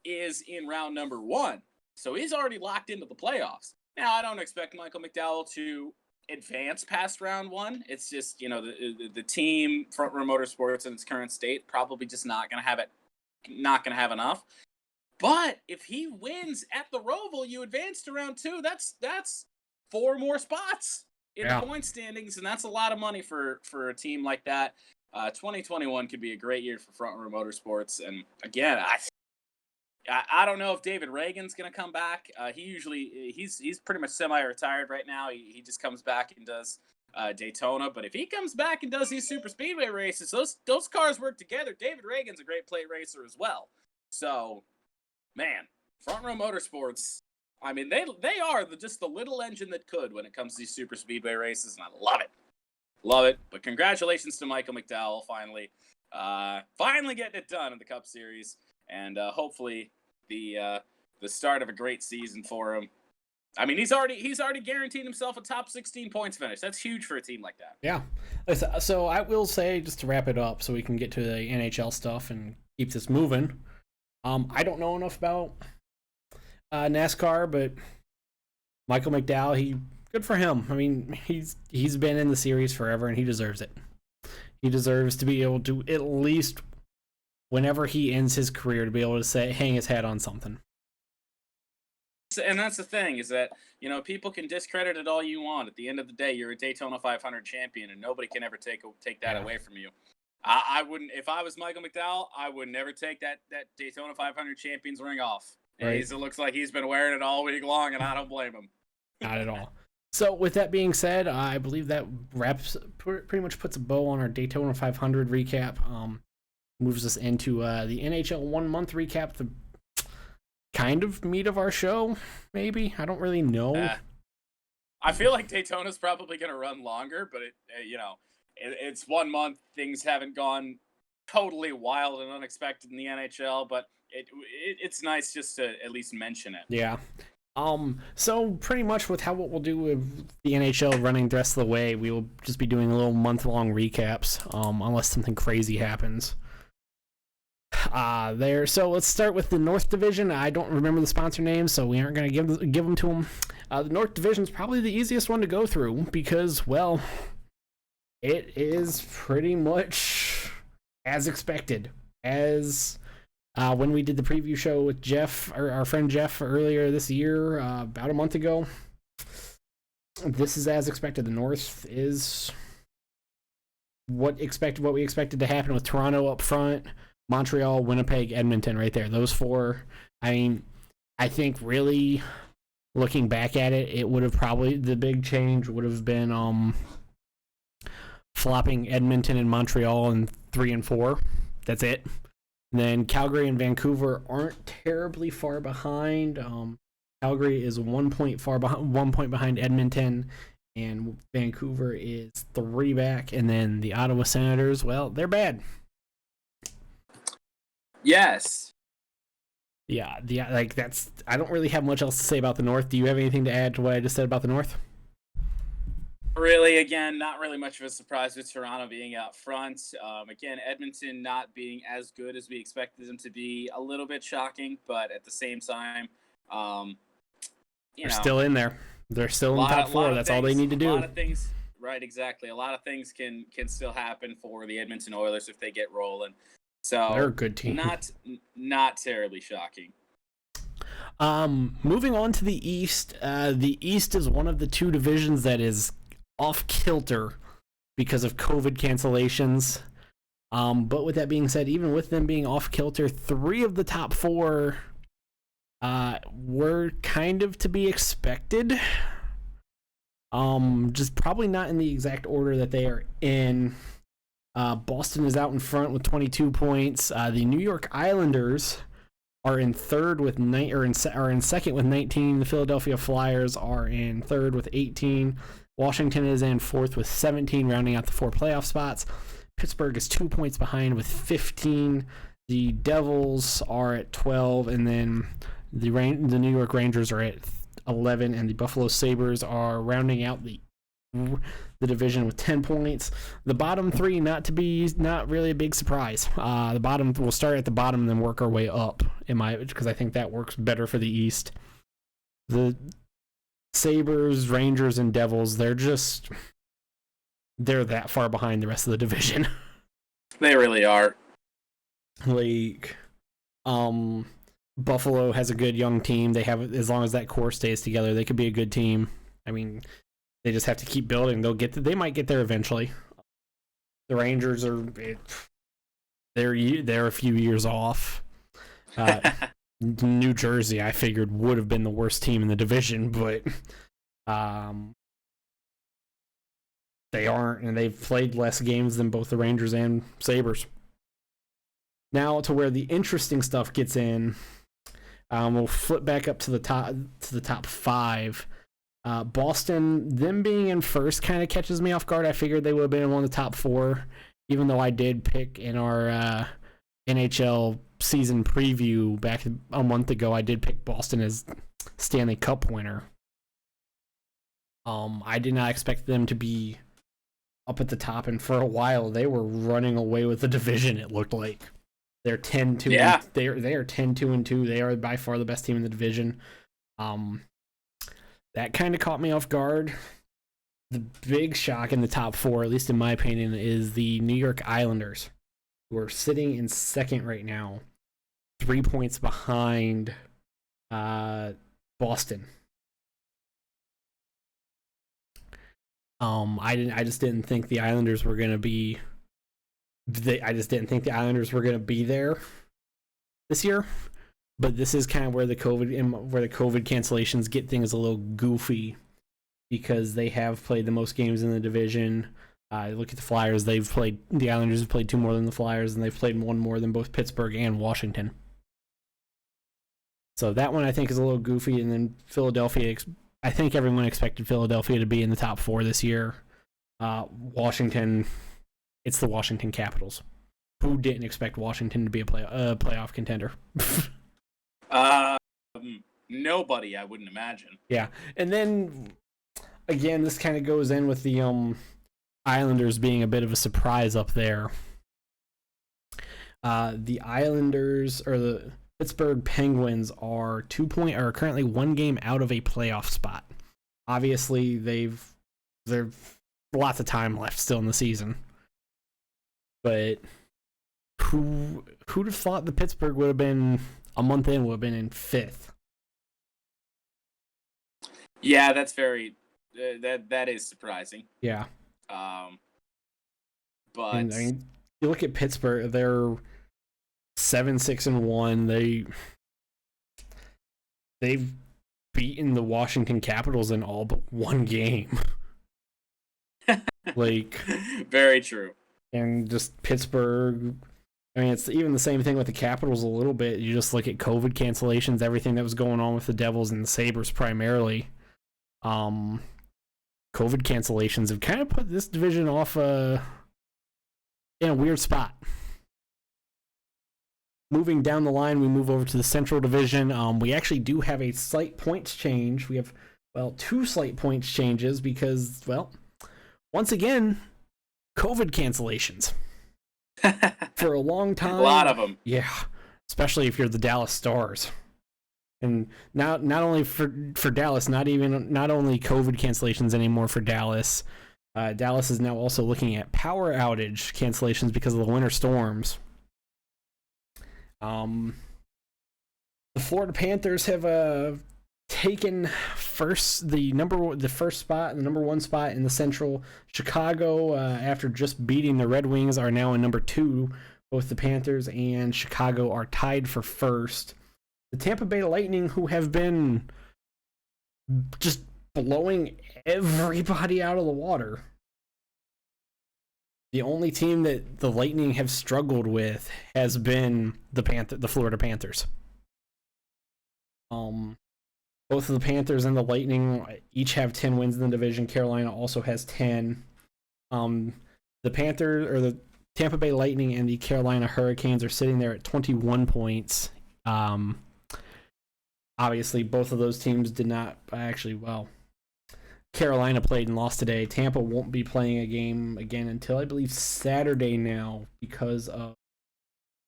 is in round number 1. So he's already locked into the playoffs. Now, I don't expect Michael McDowell to advance past round 1. It's just, the team, Front Row Motorsports in its current state, probably just not going to have enough. But if he wins at the Roval, you advance to round 2. That's 4 more spots in the point standings, and that's a lot of money for a team like that. 2021 could be a great year for Front Row Motorsports. And again, I don't know if David Reagan's going to come back. He's pretty much semi-retired right now. He just comes back and does Daytona. But if he comes back and does these super speedway races, those cars work together. David Reagan's a great plate racer as well. So, man, Front Row Motorsports. I mean, they are just the little engine that could when it comes to these super speedway races, and I love it. Love it. But congratulations to Michael McDowell finally getting it done in the Cup Series, and hopefully the start of a great season for him. I mean, he's already guaranteed himself a top 16 points finish. That's huge for a team like that. Yeah. So I will say, just to wrap it up so we can get to the NHL stuff and keep this moving. I don't know enough about NASCAR, but Michael McDowell, good for him. I mean, he's been in the series forever, and he deserves it. He deserves to be able to, at least whenever he ends his career, to be able to hang his hat on something. And that's the thing, is that, people can discredit it all you want. At the end of the day, you're a Daytona 500 champion, and nobody can ever take that away from you. I wouldn't, if I was Michael McDowell, I would never take that Daytona 500 champions ring off. Right. It looks like he's been wearing it all week long, and I don't blame him. Not at all. So with that being said, I believe that pretty much puts a bow on our Daytona 500 recap. Moves us into the NHL 1 month recap, the kind of meat of our show, maybe. I don't really know. I feel like Daytona's probably going to run longer, but it's 1 month. Things haven't gone totally wild and unexpected in the NHL, but it's nice just to at least mention it. Yeah. So pretty much what we'll do with the NHL running the rest of the way, we will just be doing a little month-long recaps, unless something crazy happens. So let's start with the North Division. I don't remember the sponsor names, so we aren't going to give them to them. The North Division is probably the easiest one to go through because, well, it is pretty much as expected. As when we did the preview show with Jeff, or our friend Jeff, earlier this year, about a month ago, this is as expected. The North is what we expected to happen with Toronto up front, Montreal, Winnipeg, Edmonton right there. Those four, I mean, I think really looking back at it, it would have probably, the big change would have been flopping Edmonton and Montreal in 3 and 4. That's it. And then Calgary and Vancouver aren't terribly far behind. Calgary is 1 point behind Edmonton, and Vancouver is 3 back. And then the Ottawa Senators, well, they're bad. Yes. Yeah, that's. I don't really have much else to say about the North. Do you have anything to add to what I just said about the North? Really, again, not really much of a surprise with Toronto being out front. Again, Edmonton not being as good as we expected them to be, a little bit shocking, but at the same time, they're still in there. They're still in the top 4. That's all they need to do. A lot of things, right? Exactly. A lot of things can still happen for the Edmonton Oilers if they get rolling. So they're a good team. Not terribly shocking. Moving on to the East. The East is one of the 2 divisions that is off kilter because of COVID cancellations. But with that being said, even with them being off kilter, 3 of the top 4 were kind of to be expected. Just probably not in the exact order that they are in. Boston is out in front with 22 points. The New York Islanders are in third with are in second with 19. The Philadelphia Flyers are in third with 18. Washington is in fourth with 17, rounding out the 4 playoff spots. Pittsburgh is 2 points behind with 15. The Devils are at 12, and then the New York Rangers are at 11, and the Buffalo Sabres are rounding out the division with 10 points. The bottom 3 not really a big surprise. The bottom, we'll start at the bottom and then work our way up, because I think that works better for the East. The Sabres, Rangers, and Devils, they're that far behind the rest of the division. They really are. Buffalo has a good young team. They have, as long as that core stays together, they could be a good team. I mean, they just have to keep building. They might get there eventually. The Rangers they're a few years off. New Jersey, I figured, would have been the worst team in the division, but they aren't, and they've played less games than both the Rangers and Sabres. Now to where the interesting stuff gets in. We'll flip back up to the top 5. Boston, them being in first kind of catches me off guard. I figured they would have been in one of the top 4, even though I did pick in our NHL season preview back a month ago, I did pick Boston as Stanley Cup winner. I did not expect them to be up at the top, and for a while they were running away with the division, it looked like. They're 10-2. Yeah. They are 10-2-2. They are by far the best team in the division. That kind of caught me off guard. The big shock in the top 4, at least in my opinion, is the New York Islanders, who are sitting in second right now, 3 points behind Boston. I just didn't think the Islanders were gonna be. I just didn't think the Islanders were gonna be there this year. But this is kind of where the COVID cancellations get things a little goofy, because they have played the most games in the division. Look at the Flyers; the Islanders have played 2 more than the Flyers, and they've played 1 more than both Pittsburgh and Washington. So that one I think is a little goofy. And then Philadelphia, I think everyone expected Philadelphia to be in the top 4 this year. Washington, it's the Washington Capitals. Who didn't expect Washington to be a playoff contender? Nobody, I wouldn't imagine. Yeah, and then again, this kind of goes in with the Islanders being a bit of a surprise up there. The Islanders, or the Pittsburgh Penguins, are currently 1 game out of a playoff spot. Obviously, there's lots of time left still in the season, but who'd have thought the Pittsburgh would have been a month in, would have been in 5th? Yeah, that's very that is surprising. Yeah. But And, I mean, you look at Pittsburgh; they're 7-6-1. They've beaten the Washington Capitals in all but 1 game. Like, very true. And just Pittsburgh. I mean, it's even the same thing with the Capitals a little bit. You just look at COVID cancellations, everything that was going on with the Devils and the Sabres primarily. COVID cancellations have kind of put this division off in a weird spot. Moving down the line, we move over to the Central Division. We actually do have a slight points change. We have, 2 slight points changes because, once again, COVID cancellations. For a long time. A lot of them. Yeah, especially if you're the Dallas Stars. And not only for Dallas, not only COVID cancellations anymore for Dallas. Dallas is now also looking at power outage cancellations because of the winter storms. The Florida Panthers have taken the first spot, the number 1 spot in the Central. Chicago, after just beating the Red Wings, are now in number 2. Both the Panthers and Chicago are tied for first. The Tampa Bay Lightning, who have been just blowing everybody out of the water. The only team that the Lightning have struggled with has been the Florida Panthers. Both of the Panthers and the Lightning each have 10 wins in the division. Carolina also has 10. The Tampa Bay Lightning and the Carolina Hurricanes are sitting there at 21 points. Obviously, both of those teams did not Carolina played and lost today. Tampa won't be playing a game again until I believe Saturday now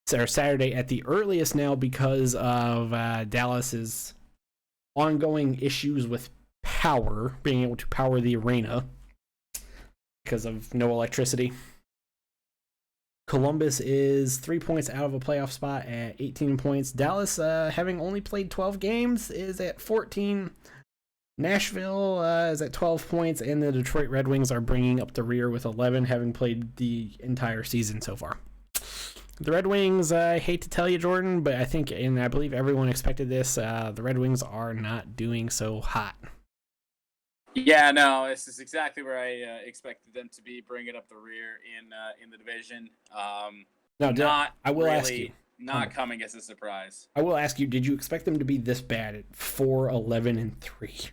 Saturday at the earliest now because of Dallas's ongoing issues with power, being able to power the arena because of no electricity. Columbus is 3 points out of a playoff spot at 18 points. Dallas, having only played 12 games, is at 14. Nashville is at 12 points, and the Detroit Red Wings are bringing up the rear with 11, having played the entire season so far. The Red Wings, I hate to tell you, Jordan, but I think, and I believe everyone expected this, the Red Wings are not doing so hot. Yeah, no, this is exactly where I expected them to be, bringing up the rear in the division. Now, Not I will ask you. really, not coming as a surprise. I will ask you. Did you expect them to be this bad at 4-11-3?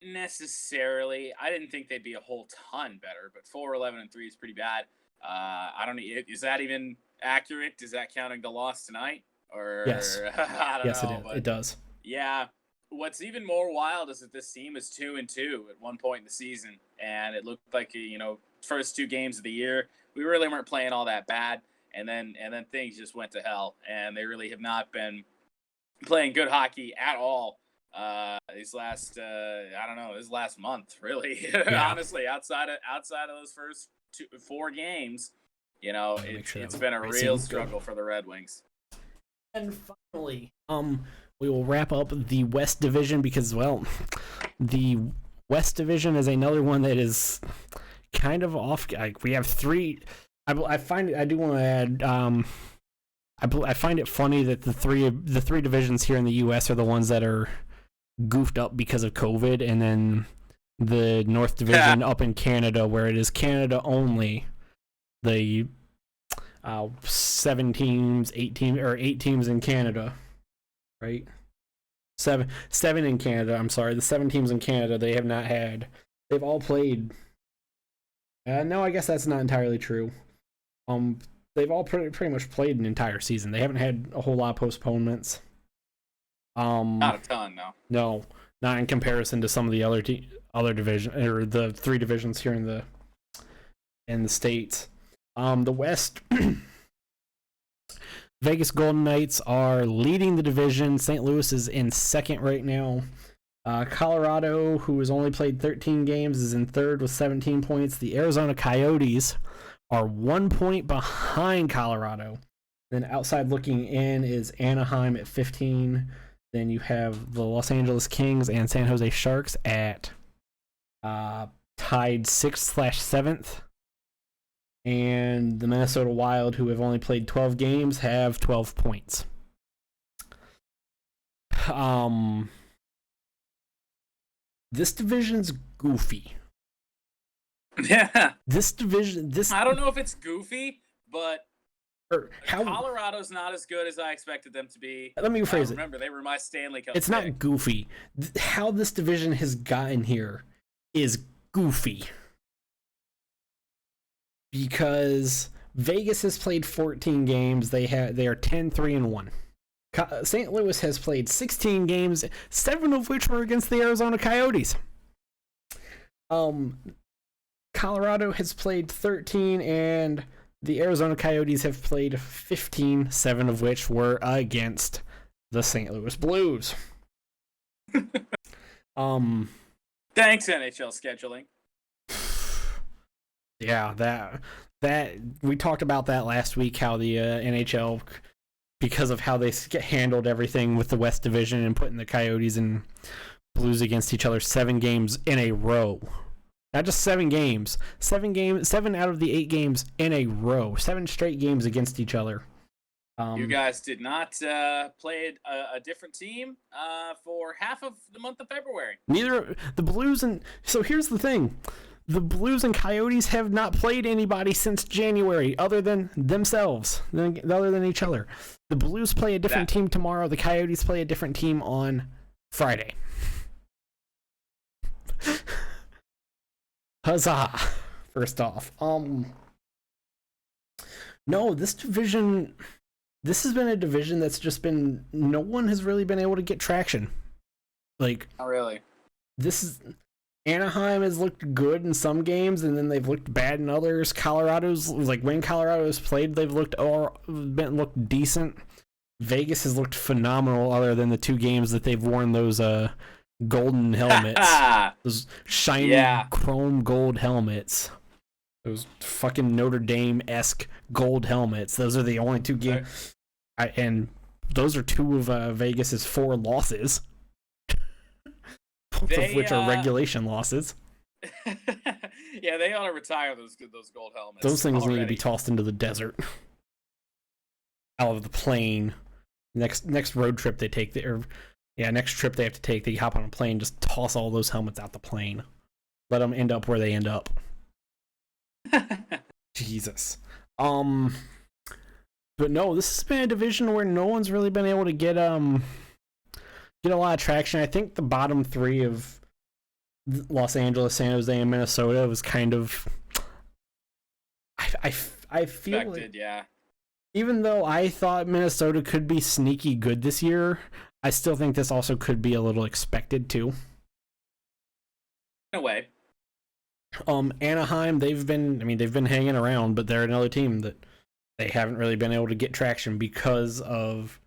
Necessarily, I didn't think they'd be a whole ton better, but 4-11-3 is pretty bad. I don't. Is that even accurate? Is that counting the loss tonight? Or Yes. I don't Yes, know. it is. But It does. yeah, what's even more wild is that this team is 2-2 at one point in the season, and it looked like first two games of the year we really weren't playing all that bad, and then things just went to hell, and they really have not been playing good hockey at all. These last this last month really. Yeah. Honestly, outside of those first 4 games, it's that been a right real seems good. struggle for the Red Wings. And finally, we will wrap up the West Division because, well, the West Division is another one that is kind of off. We have 3. I find it. I do want to add. I find it funny that the three divisions here in the U.S. are the ones that are goofed up because of COVID, and then the North Division up in Canada, where it is Canada only, the 8 teams in Canada, right? Seven in Canada. I'm sorry, the 7 teams in Canada. They've all played. No, I guess that's not entirely true. They've all pretty much played an entire season. They haven't had a whole lot of postponements. Not a ton, no. No, not in comparison to some of the other division or the 3 divisions here in the States. The West, Vegas Golden Knights are leading the division. St. Louis is in second right now. Colorado, who has only played 13 games, is in third with 17 points. The Arizona Coyotes are 1 point behind Colorado. Then outside looking in is Anaheim at 15. Then you have the Los Angeles Kings and San Jose Sharks at tied 6th/7th. And the Minnesota Wild, who have only played 12 games, have 12 points. This division's goofy. Yeah. This division, I don't know if it's goofy, but how Colorado's not as good as I expected them to be. Let me rephrase it. Remember, they were my Stanley Cup It's pick. not goofy. How this division has gotten here is goofy. Because Vegas has played 14 games. They are 10-3-1. St. Louis has played 16 games, 7 of which were against the Arizona Coyotes. Colorado has played 13, and the Arizona Coyotes have played 15, 7 of which were against the St. Louis Blues. Thanks, NHL scheduling. Yeah, that we talked about that last week, how the NHL, because of how they handled everything with the West Division and putting the Coyotes and Blues against each other 7 games in a row. Not just 7 games. 7 out of the 8 games in a row. 7 straight games against each other. You guys did not play a different team for half of the month of February. Neither the Blues and so here's the thing. The Blues and Coyotes have not played anybody since January other than themselves, other than each other. The Blues play a different team tomorrow. The Coyotes play a different team on Friday. Huzzah! First off, no, this division, this has been a division that's just been, no one has really been able to get traction. Like, Not really. Anaheim has looked good in some games, and then they've looked bad in others. When Colorado's played, they've looked decent. Vegas has looked phenomenal, other than the 2 games that they've worn those golden helmets, those shiny chrome gold helmets, those fucking Notre Dame-esque gold helmets. Those are the only 2 games, and those are 2 of Vegas's 4 losses. Both of which are regulation losses. Yeah, they ought to retire those gold helmets. Those things already need to be tossed into the desert. Out of the plane. Next road trip they take, next trip they have to take, they hop on a plane, just toss all those helmets out the plane. Let them end up where they end up. Jesus. But no, this has been a division where no one's really been able to get a lot of traction. I think the bottom three of Los Angeles, San Jose, and Minnesota was kind of. I feel expected, yeah. Even though I thought Minnesota could be sneaky good this year, I still think this also could be a little expected too. In a way. Anaheim, they've been hanging around, but they're another team that they haven't really been able to get traction because of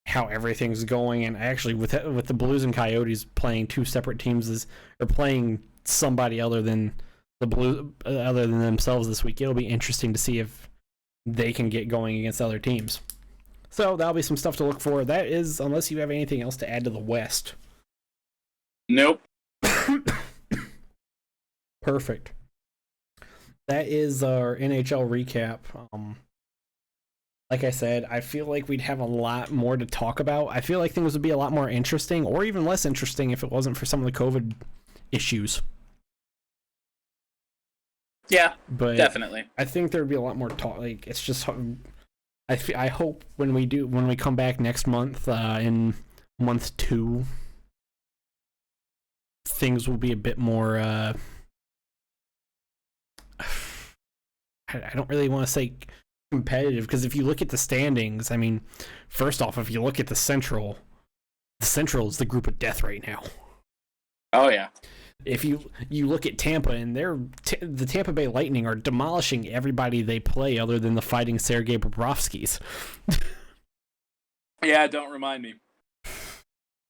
how everything's going. And actually, with the Blues and Coyotes playing two separate teams, or playing somebody other than the Blues, other than themselves this week, it'll be interesting to see if they can get going against other teams. So that'll be some stuff to look for. That is, unless you have anything else to add to the West. Nope. Perfect. That is our NHL recap. Like I said, I feel like we'd have a lot more to talk about. I feel like things would be a lot more interesting, or even less interesting, if it wasn't for some of the COVID issues. Yeah, but definitely. I think there'd be a lot more talk. Like, it's just, I hope when we come back next month, in month 2, things will be a bit more. I don't really want to say competitive, because if you look at the standings, I mean, first off, if you look at the Central is the group of death right now. Oh yeah. If you look at Tampa, and the Tampa Bay Lightning are demolishing everybody they play other than the Fighting Sergei Bobrovskys. Yeah, don't remind me.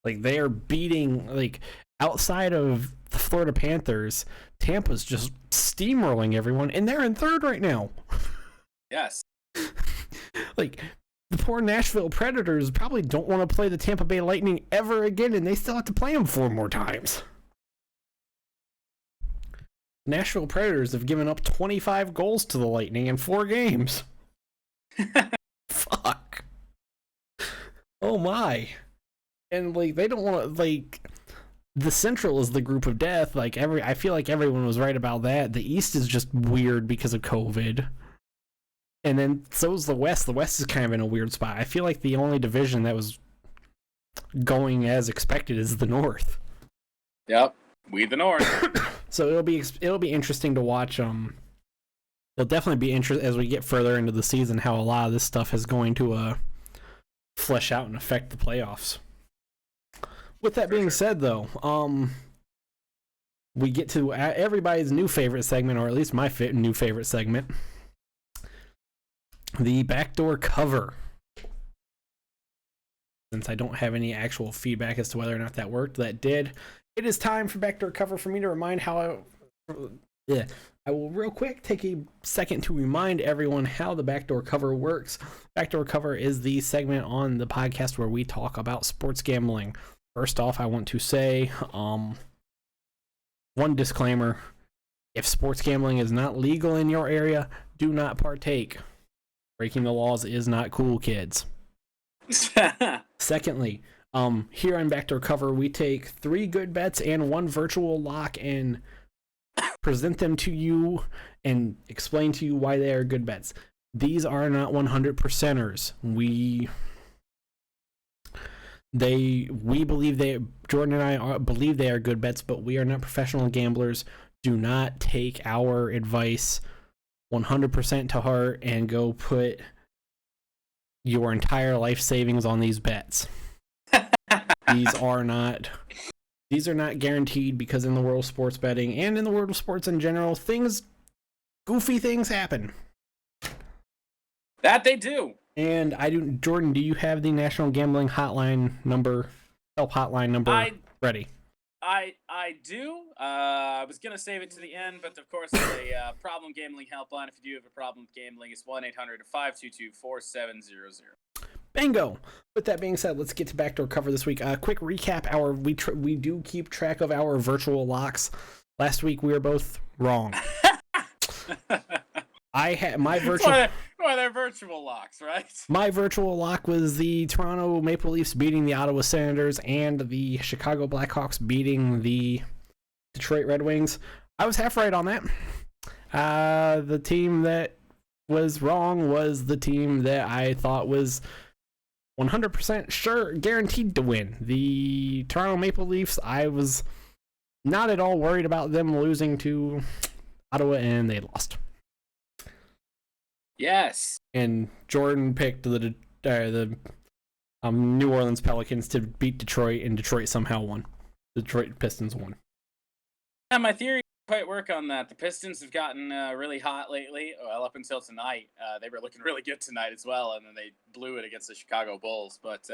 Like, they are beating, like, outside of the Florida Panthers, Tampa's just steamrolling everyone, and they're in third right now. Yes. Like, the poor Nashville Predators probably don't want to play the Tampa Bay Lightning ever again, and they still have to play them 4 more times. Nashville Predators have given up 25 goals to the Lightning in 4 games. Fuck. Oh my. And, like, they don't want to, like, the Central is the group of death. Like, I feel like everyone was right about that. The East is just weird because of COVID. And then so is the West. The West is kind of in a weird spot. I feel like the only division that was going as expected is the North. Yep. We the North. So it'll be interesting to watch. It'll definitely be interesting as we get further into the season how a lot of this stuff is going to flesh out and affect the playoffs. With that being said, though, we get to everybody's new favorite segment, or at least my new favorite segment, the backdoor cover. Since I don't have any actual feedback as to whether or not that worked, that did. It is time for backdoor cover for me to remind how I will real quick take a second to remind everyone how the backdoor cover works. Backdoor cover is the segment on the podcast where we talk about sports gambling. First off, I want to say one disclaimer. If sports gambling is not legal in your area, do not partake. Breaking the laws is not cool, kids. Secondly, here on Backdoor Cover, we take 3 good bets and 1 virtual lock and present them to you and explain to you why they are good bets. These are not 100%ers. We believe Jordan and I believe they are good bets, but we are not professional gamblers. Do not take our advice 100% to heart and go put your entire life savings on these bets. These are not guaranteed, because in the world of sports betting and in the world of sports in general, goofy things happen. That they do. And Jordan, do you have the National Gambling Hotline number, help hotline number ready? I do. I was going to save it to the end, but of course, the problem gambling helpline, if you do have a problem with gambling, is 1-800-522-4700. Bingo. With that being said, let's get to backdoor cover this week. Quick recap: we do keep track of our virtual locks. Last week we were both wrong. I had my That's virtual. why they're virtual locks, right? My virtual lock was the Toronto Maple Leafs beating the Ottawa Senators and the Chicago Blackhawks beating the Detroit Red Wings. I was half right on that. The team that was wrong was the team that I thought was 100% sure, guaranteed to win. The Toronto Maple Leafs, I was not at all worried about them losing to Ottawa, and they lost. Yes. And Jordan picked the New Orleans Pelicans to beat Detroit, and Detroit somehow won. The Detroit Pistons won. Yeah, my theory quite work on that. The Pistons have gotten really hot lately. Well, up until tonight, they were looking really good tonight as well, and then they blew it against the Chicago Bulls. But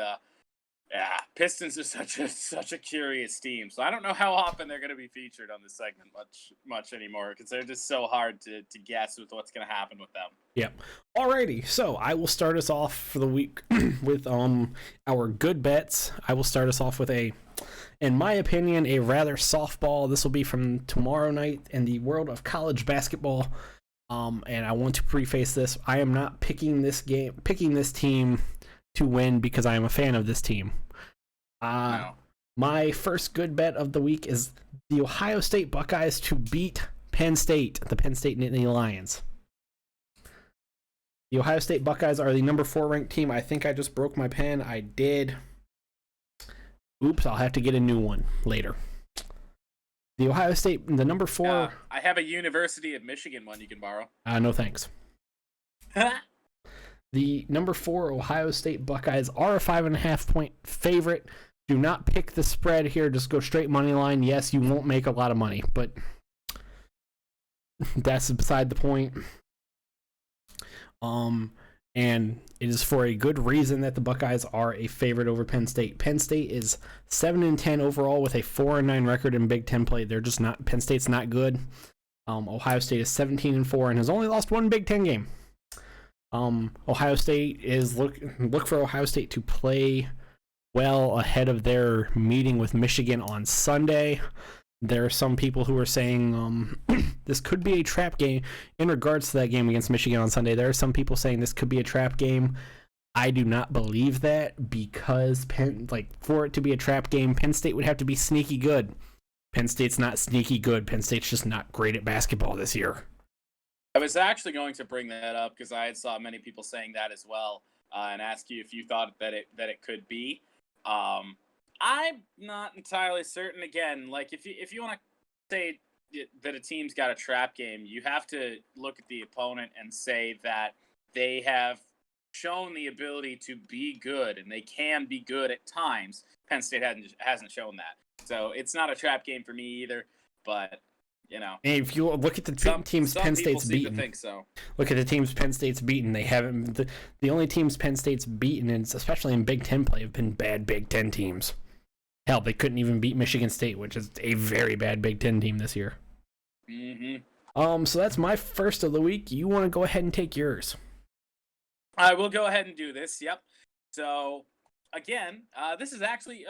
yeah, Pistons are such a curious team. So I don't know how often they're going to be featured on this segment much anymore, because they're just so hard to guess with what's going to happen with them. Yep. Alrighty, so I will start us off for the week with our good bets. I will start us off with in my opinion, a rather softball. This will be from tomorrow night in the world of college basketball. And I want to preface this: I am not picking this team to win because I am a fan of this team. No. My first good bet of the week is the Ohio State Buckeyes to beat Penn State, the Penn State Nittany Lions. The Ohio State Buckeyes are the number 4 ranked team. I think I just broke my pen. I did. Oops, I'll have to get a new one later. The Ohio State, the number 4. I have a University of Michigan one you can borrow. No thanks. The number 4 Ohio State Buckeyes are a 5.5 point favorite. Do not pick the spread here. Just go straight money line. Yes, you won't make a lot of money, but that's beside the point. And it is for a good reason that the Buckeyes are a favorite over Penn State. Penn State is 7-10 overall with a 4-9 record in Big Ten play. They're just not. Penn State's not good. Ohio State is 17-4 and has only lost one Big Ten game. Ohio State is look for Ohio State to play well ahead of their meeting with Michigan on Sunday. There are some people who are saying this could be a trap game in regards to that game against Michigan on Sunday. There are some people saying this could be a trap game. I do not believe that, because for it to be a trap game, Penn State would have to be sneaky good. Penn State's not sneaky good. Penn State's just not great at basketball this year. I was actually going to bring that up because I had saw many people saying that as well, and ask you if you thought that it could be. I'm not entirely certain. Again, like if you want to say that a team's got a trap game, you have to look at the opponent and say that they have shown the ability to be good, and they can be good at times. Penn State hasn't shown that, so it's not a trap game for me either. But you know, and if you look at the teams Penn State's beaten, think so. Look at the teams Penn State's beaten. They haven't. The only teams Penn State's beaten, and especially in Big Ten play, have been bad Big Ten teams. Hell, they couldn't even beat Michigan State, which is a very bad Big Ten team this year. Mm-hmm. So that's my first of the week. You want to go ahead and take yours? I will go ahead and do this. Yep. So again, this is actually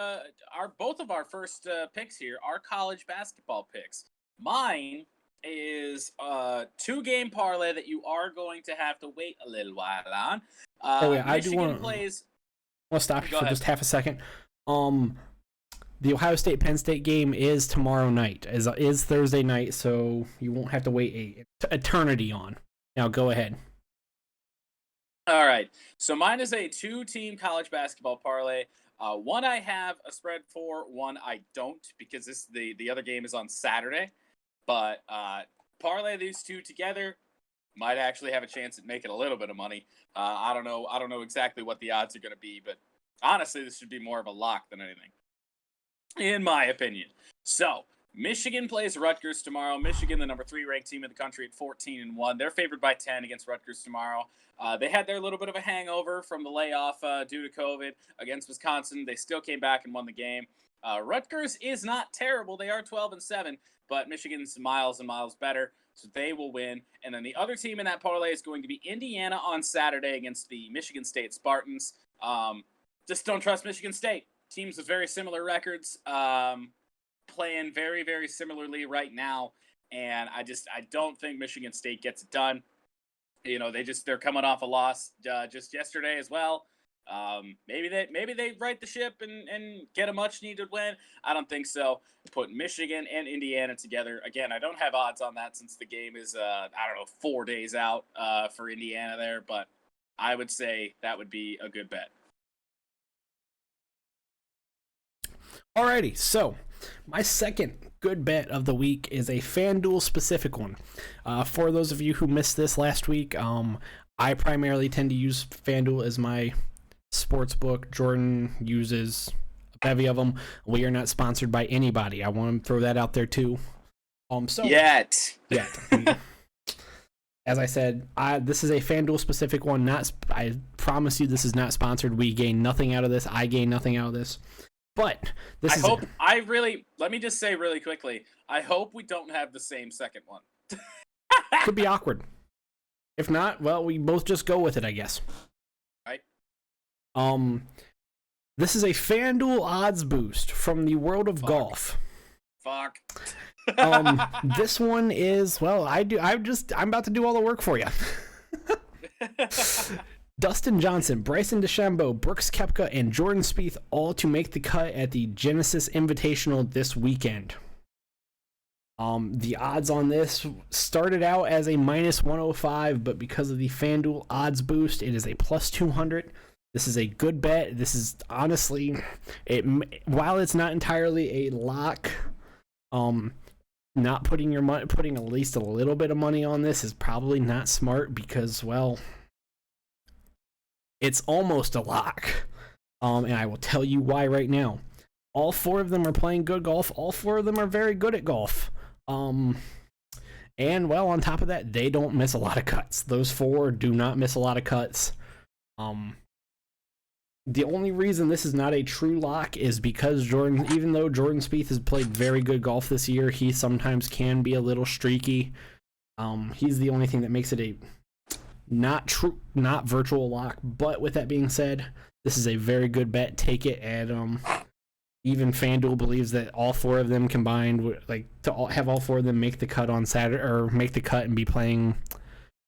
both of our first picks here are college basketball picks. Mine is a 2-game parlay that you are going to have to wait a little while on. I do want to stop you for just half a second. The Ohio State Penn State game is tomorrow night, is Thursday night, so you won't have to wait an eternity on. Now go ahead. All right. So mine is a 2-team college basketball parlay. One I have a spread for, one I don't, because the other game is on Saturday. But parlay these two together, might actually have a chance at making a little bit of money. I don't know exactly what the odds are going to be, but honestly, this should be more of a lock than anything, in my opinion. So Michigan plays Rutgers tomorrow. Michigan, the number 3 ranked team in the country at 14-1. They're favored by 10 against Rutgers tomorrow. They had their little bit of a hangover from the layoff due to COVID against Wisconsin. They still came back and won the game. Rutgers is not terrible. They are 12-7, but Michigan's miles and miles better, so they will win. And then the other team in that parlay is going to be Indiana on Saturday against the Michigan State Spartans. Just don't trust Michigan State. Teams with very similar records, playing very, very similarly right now, and I don't think Michigan State gets it done. they're coming off a loss just yesterday as well. Maybe they right the ship and get a much needed win. I don't think so. Putting Michigan and Indiana together again. I don't have odds on that since the game is 4 days out for Indiana there, but I would say that would be a good bet. Alrighty, so my second good bet of the week is a FanDuel specific one. For those of you who missed this last week, I primarily tend to use FanDuel as my sports book. Jordan uses a bevy of them. We are not sponsored by anybody. I want to throw that out there too. Yet. As I said, this is a FanDuel specific one. I promise you, this is not sponsored. We gain nothing out of this. I gain nothing out of this. But let me just say really quickly, I hope we don't have the same second one. Could be awkward. If not, well, we both just go with it, I guess. Right. This is a FanDuel odds boost from the world of golf. Fuck. This one is, well, I'm about to do all the work for you. Dustin Johnson, Bryson DeChambeau, Brooks Koepka, and Jordan Spieth all to make the cut at the Genesis Invitational this weekend. The odds on this started out as a minus 105, but because of the FanDuel odds boost, it is a plus 200. This is a good bet. This is honestly, while it's not entirely a lock, not putting at least a little bit of money on this is probably not smart because, well, it's almost a lock. And I will tell you why right now. All four of them are playing good golf. All four of them are very good at golf. And, well, on top of that, they don't miss a lot of cuts. Those four do not miss a lot of cuts. The only reason this is not a true lock is because even though Jordan Spieth has played very good golf this year, he sometimes can be a little streaky. He's the only thing that makes it a not virtual lock. But with that being said, this is a very good bet. Take it at even FanDuel believes that all four of them combined, have all four of them make the cut on Saturday, or make the cut and be playing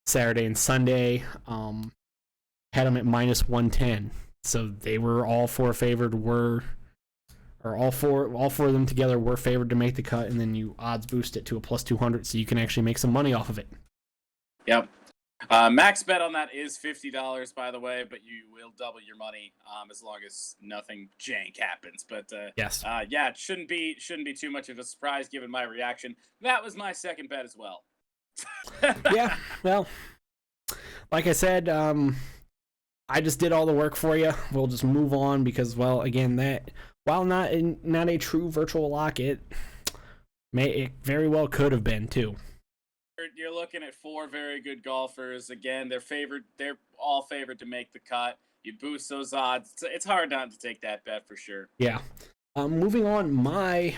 Saturday and Sunday. Had them at minus 110. So they were all four favored, all four of them together were favored to make the cut, and then you odds boost it to a plus 200 so you can actually make some money off of it. Yep. Max bet on that is $50, by the way, but you will double your money as long as nothing jank happens. But yes, it shouldn't be too much of a surprise given my reaction. That was my second bet as well. Yeah, well, like I said, I just did all the work for you. We'll just move on because, well, again, that while not a true virtual lock, it very well could have been too. You're looking at four very good golfers. Again, they're all favored to make the cut. You boost those odds. It's hard not to take that bet for sure. Yeah. Moving on, my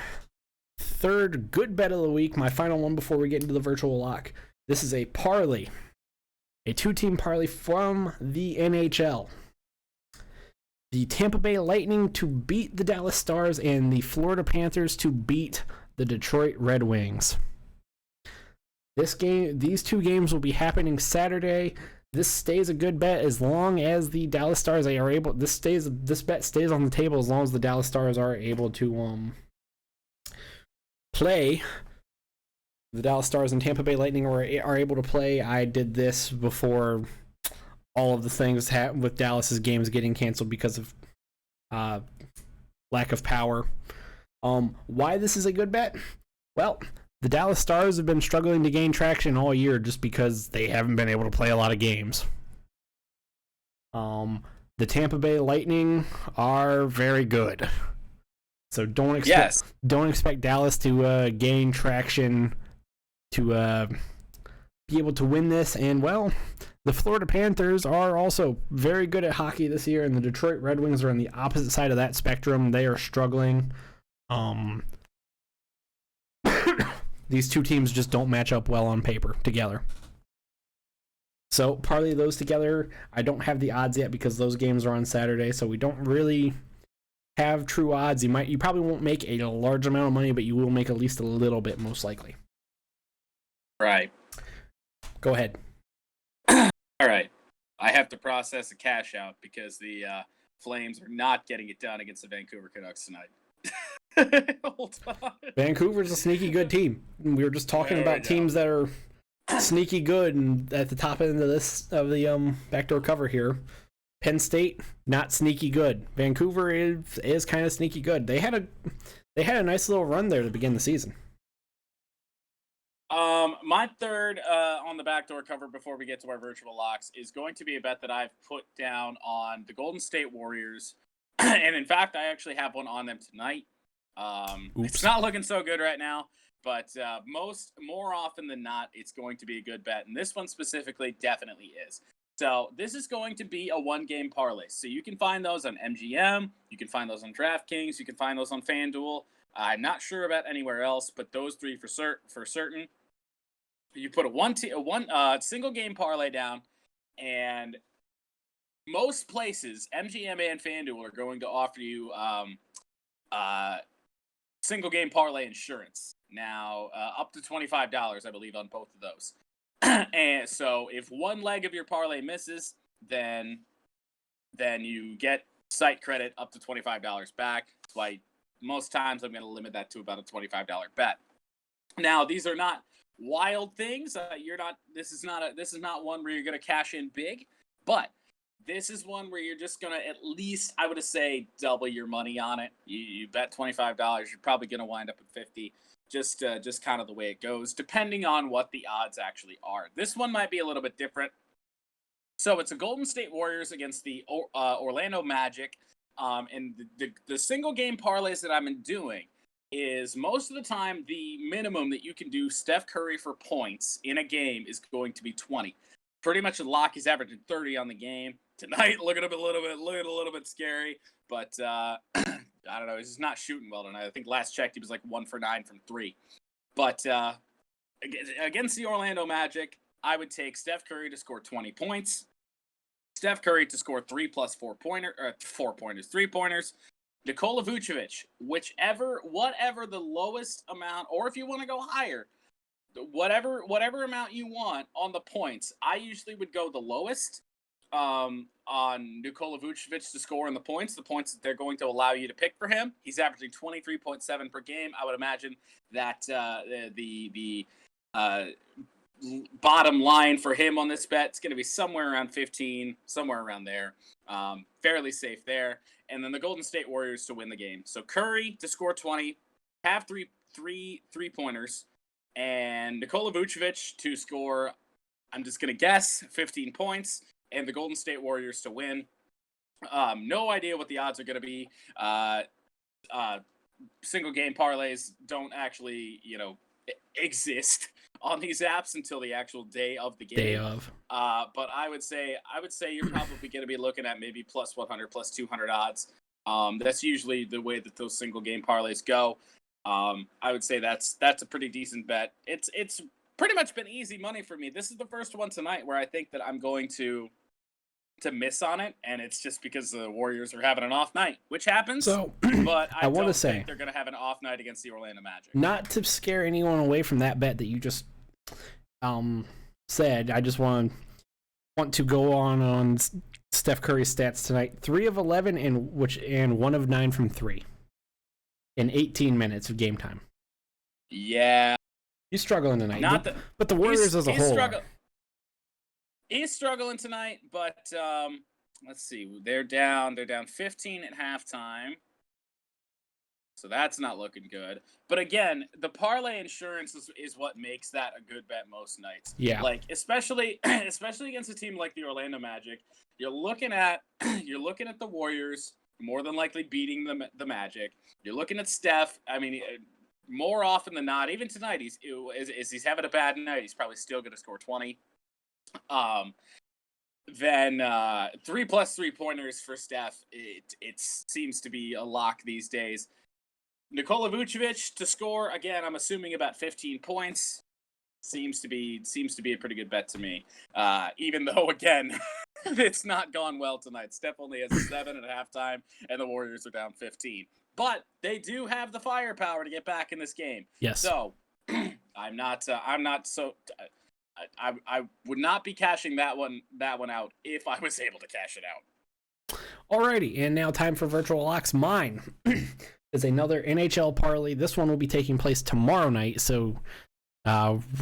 third good bet of the week, my final one before we get into the virtual lock. This is a parlay. A two-team parlay from the NHL. The Tampa Bay Lightning to beat the Dallas Stars and the Florida Panthers to beat the Detroit Red Wings. These two games will be happening Saturday. This stays a good bet as long as the Dallas Stars are able. This bet stays on the table as long as the Dallas Stars are able to play. The Dallas Stars and Tampa Bay Lightning are able to play. I did this before all of the things with Dallas's games getting canceled because of lack of power. Why this is a good bet? Well, the Dallas Stars have been struggling to gain traction all year just because they haven't been able to play a lot of games. The Tampa Bay Lightning are very good. So don't expect Dallas to gain traction to be able to win this. And, well, the Florida Panthers are also very good at hockey this year, and the Detroit Red Wings are on the opposite side of that spectrum. They are struggling. These two teams just don't match up well on paper together. So parlay those together. I don't have the odds yet because those games are on Saturday, so we don't really have true odds. You probably won't make a large amount of money, but you will make at least a little bit, most likely. Right. Go ahead. All right. I have to process a cash out because the Flames are not getting it done against the Vancouver Canucks tonight. Hold on. Vancouver's a sneaky good team. We were just talking about teams that are sneaky good, and at the top end of the backdoor cover here, Penn State not sneaky good. Vancouver is kind of sneaky good. They had a nice little run there to begin the season. My third on the backdoor cover before we get to our virtual locks is going to be a bet that I've put down on the Golden State Warriors, and in fact, I actually have one on them tonight. It's not looking so good right now, but more often than not, it's going to be a good bet, and this one specifically definitely is. So this is going to be a one-game parlay. So you can find those on MGM, you can find those on DraftKings, you can find those on FanDuel. I'm not sure about anywhere else, but those three for certain. You put a single game parlay down, and most places, MGM and FanDuel, are going to offer you single game parlay insurance. Now, up to $25, I believe, on both of those. And so if one leg of your parlay misses, then you get site credit up to $25 back. That's why most times I'm going to limit that to about a $25 bet. Now, these are not wild things. This is not one where you're going to cash in big, but this is one where you're just going to at least, I would say, double your money on it. You bet $25, you're probably going to wind up at 50. Just kind of the way it goes, depending on what the odds actually are. This one might be a little bit different. So it's a Golden State Warriors against the Orlando Magic. And the single game parlays that I'm doing is most of the time the minimum that you can do Steph Curry for points in a game is going to be 20. Pretty much a lock. He's averaging 30 on the game. Tonight, looking a little bit scary, but I don't know. He's just not shooting well tonight. I think last checked he was like 1 for 9 from 3. But against the Orlando Magic, I would take Steph Curry to score 20 points. Steph Curry to score 3 plus 4 3-pointers. Nikola Vucevic, whatever the lowest amount, or if you want to go higher, whatever amount you want on the points, I usually would go the lowest on Nikola Vucevic to score in the points that they're going to allow you to pick for him. He's averaging 23.7 per game. I would imagine that the bottom line for him on this bet is going to be somewhere around 15, somewhere around there. Fairly safe there. And then the Golden State Warriors to win the game. So Curry to score 20, have three-pointers, and Nikola Vucevic to score, I'm just going to guess, 15 points, and the Golden State Warriors to win. No idea what the odds are going to be. Single game parlays don't actually, exist on these apps until the actual day of the game. But I would say you're probably going to be looking at maybe plus 100, plus 200 odds. That's usually the way that those single game parlays go. I would say that's a pretty decent bet. It's pretty much been easy money for me. This is the first one tonight where I think that I'm going to miss on it, and it's just because the Warriors are having an off night, which happens. So, but I want to say they're going to have an off night against the Orlando Magic. Not to scare anyone away from that bet that you just said. I just want to go on Steph Curry's stats tonight. 3 of 11 and 1 of 9 from 3 in 18 minutes of game time. Yeah, he's struggling tonight. But the Warriors as a whole. He's struggling tonight, but let's see. They're down 15 at halftime. So that's not looking good. But again, the parlay insurance is what makes that a good bet most nights. Yeah. Like especially against a team like the Orlando Magic, you're looking at the Warriors more than likely beating the Magic. You're looking at Steph. I mean, more often than not, even tonight, he's having a bad night. He's probably still going to score 20. Then 3 plus 3-pointers for Steph. It seems to be a lock these days. Nikola Vucevic to score again. I'm assuming about 15 points. Seems to be a pretty good bet to me. Even though again, it's not gone well tonight. Steph only has 7 at halftime, and the Warriors are down 15. But they do have the firepower to get back in this game. Yes. So I'm not I would not be cashing that one out if I was able to cash it out. Alrighty, and now time for virtual locks. Mine is another NHL parlay. This one will be taking place tomorrow night, so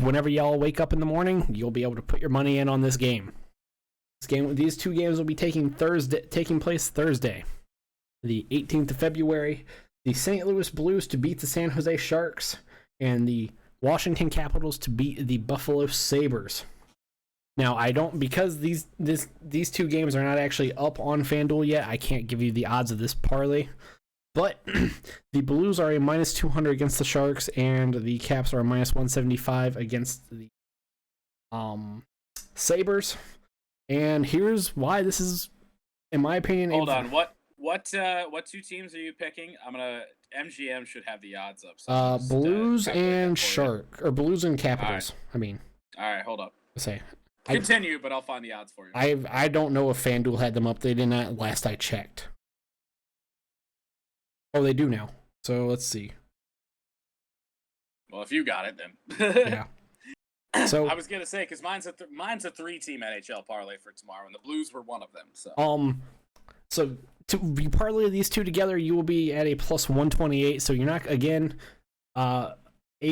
whenever y'all wake up in the morning, you'll be able to put your money in on this game. These two games will be taking place Thursday, the 18th of February. The St. Louis Blues to beat the San Jose Sharks, and the Washington Capitals to beat the Buffalo Sabres. Now, because these two games are not actually up on FanDuel yet, I can't give you the odds of this parlay. But the Blues are a minus 200 against the Sharks, and the Caps are a minus 175 against the Sabres. And here's why this is, in my opinion. Hold on, what two teams are you picking? MGM should have the odds up. So Blues and Blues and Capitals. Right. All right, hold up. Say. Continue, but I'll find the odds for you. I don't know if FanDuel had them up. They did not last I checked. Oh, they do now. So let's see. Well, if you got it, then. Yeah. So I was gonna say because mine's a 3-team NHL parlay for tomorrow, and the Blues were one of them. So to be parlay these two together, you will be at a plus 128. So you're not, again, a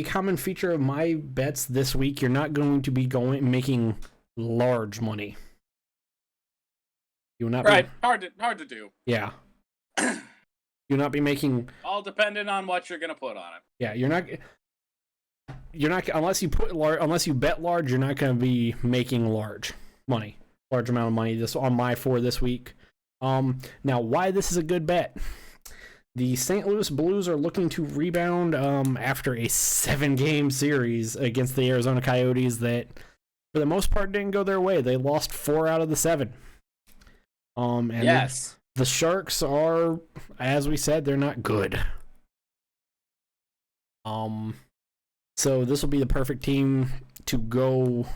common feature of my bets this week. You're not going to be making large money. You will not right. Hard to do. Yeah. You'll not be making. All dependent on what you're gonna put on it. Yeah, you're not unless you bet large. You're not going to be making large amount of money this week. Now, why this is a good bet? The St. Louis Blues are looking to rebound after a 7-game series against the Arizona Coyotes that, for the most part, didn't go their way. They lost 4 out of the 7. And yes. The Sharks are, as we said, they're not good. So this will be the perfect team to go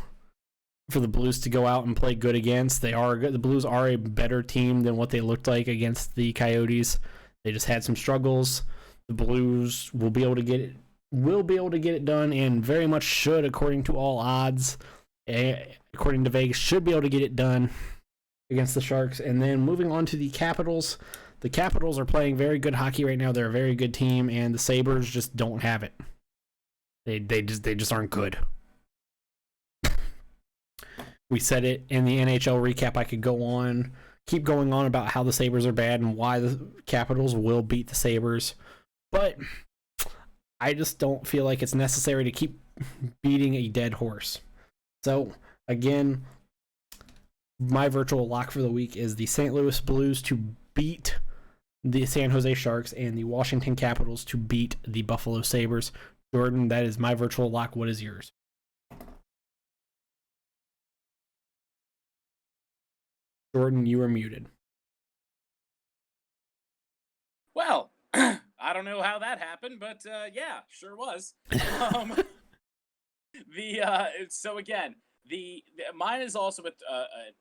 for the Blues to go out and play good against. The Blues are a better team than what they looked like against the Coyotes. They just had some struggles. The Blues will be able to get it done, and very much should, according to all odds. According to Vegas, should be able to get it done against the Sharks. And then moving on to the Capitals. The Capitals are playing very good hockey right now. They're a very good team, and the Sabres just don't have it. They just aren't good. We said it in the NHL recap. I could keep going on about how the Sabres are bad and why the Capitals will beat the Sabres, but I just don't feel like it's necessary to keep beating a dead horse. So again, my virtual lock for the week is the St. Louis Blues to beat the San Jose Sharks and the Washington Capitals to beat the Buffalo Sabres. Jordan, that is my virtual lock. What is yours? Jordan, you are muted. Well, I don't know how that happened, but yeah, sure was. So again, mine is also with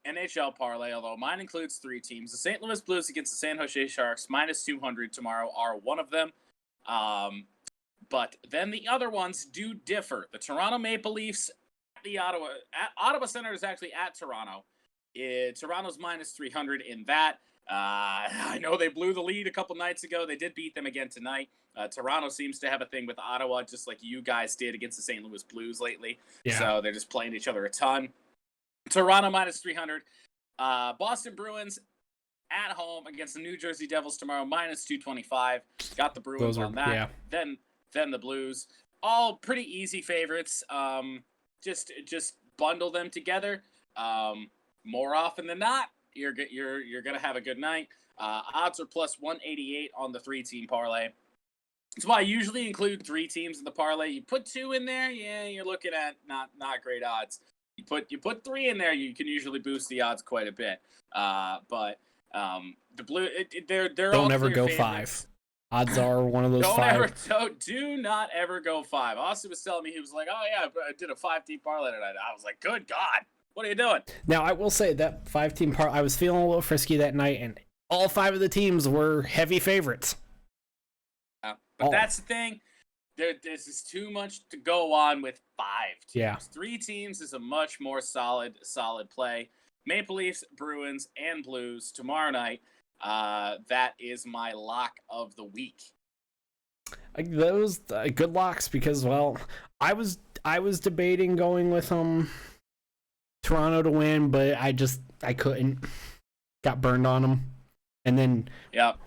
an NHL parlay, although mine includes 3 teams. The St. Louis Blues against the San Jose Sharks, minus 200 tomorrow, are one of them. But then the other ones do differ. The Toronto Maple Leafs at the Ottawa Center is actually at Toronto. Toronto's minus 300 in that. I know they blew the lead a couple nights ago. They did beat them again tonight. Toronto seems to have a thing with Ottawa, just like you guys did against the St. Louis Blues lately. Yeah. So they're just playing each other a ton. Toronto minus 300. Boston Bruins at home against the New Jersey Devils tomorrow, minus 225. Got the Bruins on that. Yeah. Then the Blues. All pretty easy favorites. Just bundle them together. More often than not, you're gonna have a good night. Odds are plus 188 on the 3-team parlay. That's why I usually include 3 teams in the parlay. You put 2 in there, yeah, you're looking at not great odds. You put 3 in there, you can usually boost the odds quite a bit. But the Blue, they're don't ever go favorites. 5. Odds are one of those 5. Do not ever go 5. Austin was telling me, he was like, oh yeah, I did a 5-team parlay tonight. I was like, good God. What are you doing? Now, I will say that 5-team parlay, I was feeling a little frisky that night, and all 5 of the teams were heavy favorites. But that's the thing. this is too much to go on with 5 teams. Yeah. 3 teams is a much more solid play. Maple Leafs, Bruins, and Blues tomorrow night. That is my lock of the week. Those good locks because, well, I was debating going with Toronto to win, but I couldn't. Got burned on them. And then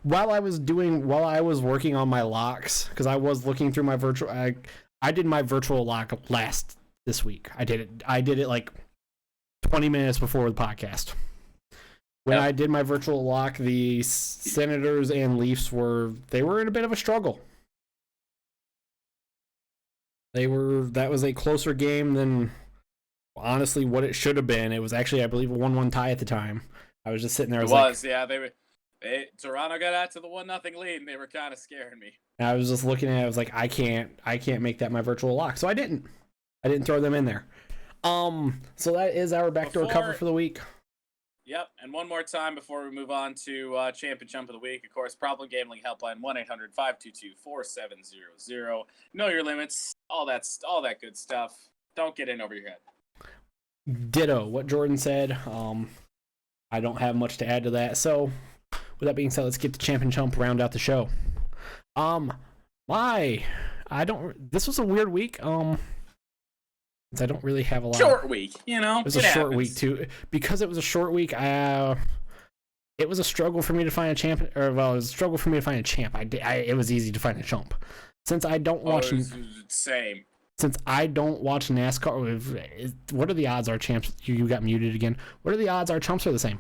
while I was working on my locks, because I was looking through my virtual, I did my virtual lock this week. I did it like 20 minutes before the podcast. When I did my virtual lock, the Senators and Leafs were in a bit of a struggle. That was a closer game than honestly what it should have been. It was actually, I believe, a 1-1 tie at the time. I was just sitting there. Toronto got out to the 1-0 lead, and they were kind of scaring me. And I was just looking at it. I was like, I can't make that my virtual lock, so I didn't throw them in there. So that is our backdoor cover for the week. Yep, and one more time before we move on to Champ and Chump of the Week, of course, Problem Gambling Helpline 1-800-522-4700. Know your limits, all that good stuff. Don't get in over your head. Ditto what Jordan said. I don't have much to add to that. So, with that being said, let's get to Champ and Chump, round out the show. This was a weird week. Since I don't really have a lot. Short week, you know. It was a short week too. Because it was a short week, it was a struggle for me to find a champ. It was a struggle for me to find a champ. It was easy to find a chump. Since I don't watch. Same. Since I don't watch NASCAR, what are the odds our champs? You got muted again. What are the odds our chumps are the same?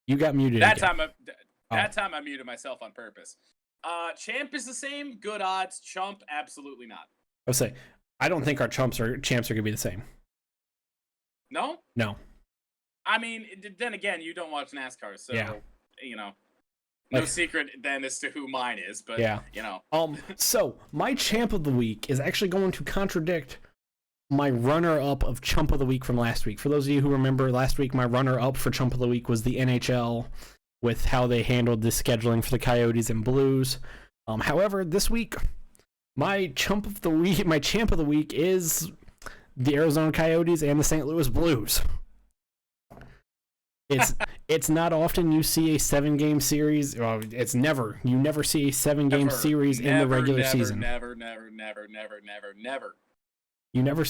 You got muted. That time I muted myself on purpose. Champ is the same. Good odds. Chump, absolutely not. I would say I don't think our champs are gonna be the same. No. I mean, then again, you don't watch NASCAR, so you know. No secret then as to who mine is, but you know. So my champ of the week is actually going to contradict my runner-up of chump of the week from last week. For those of you who remember last week, my runner-up for chump of the week was the NHL with how they handled the scheduling for the Coyotes and Blues. However, this week, my champ of the week is the Arizona Coyotes and the St. Louis Blues. It's not often you see a 7-game series. Well, you never see a 7-game series in the regular season. Never. You never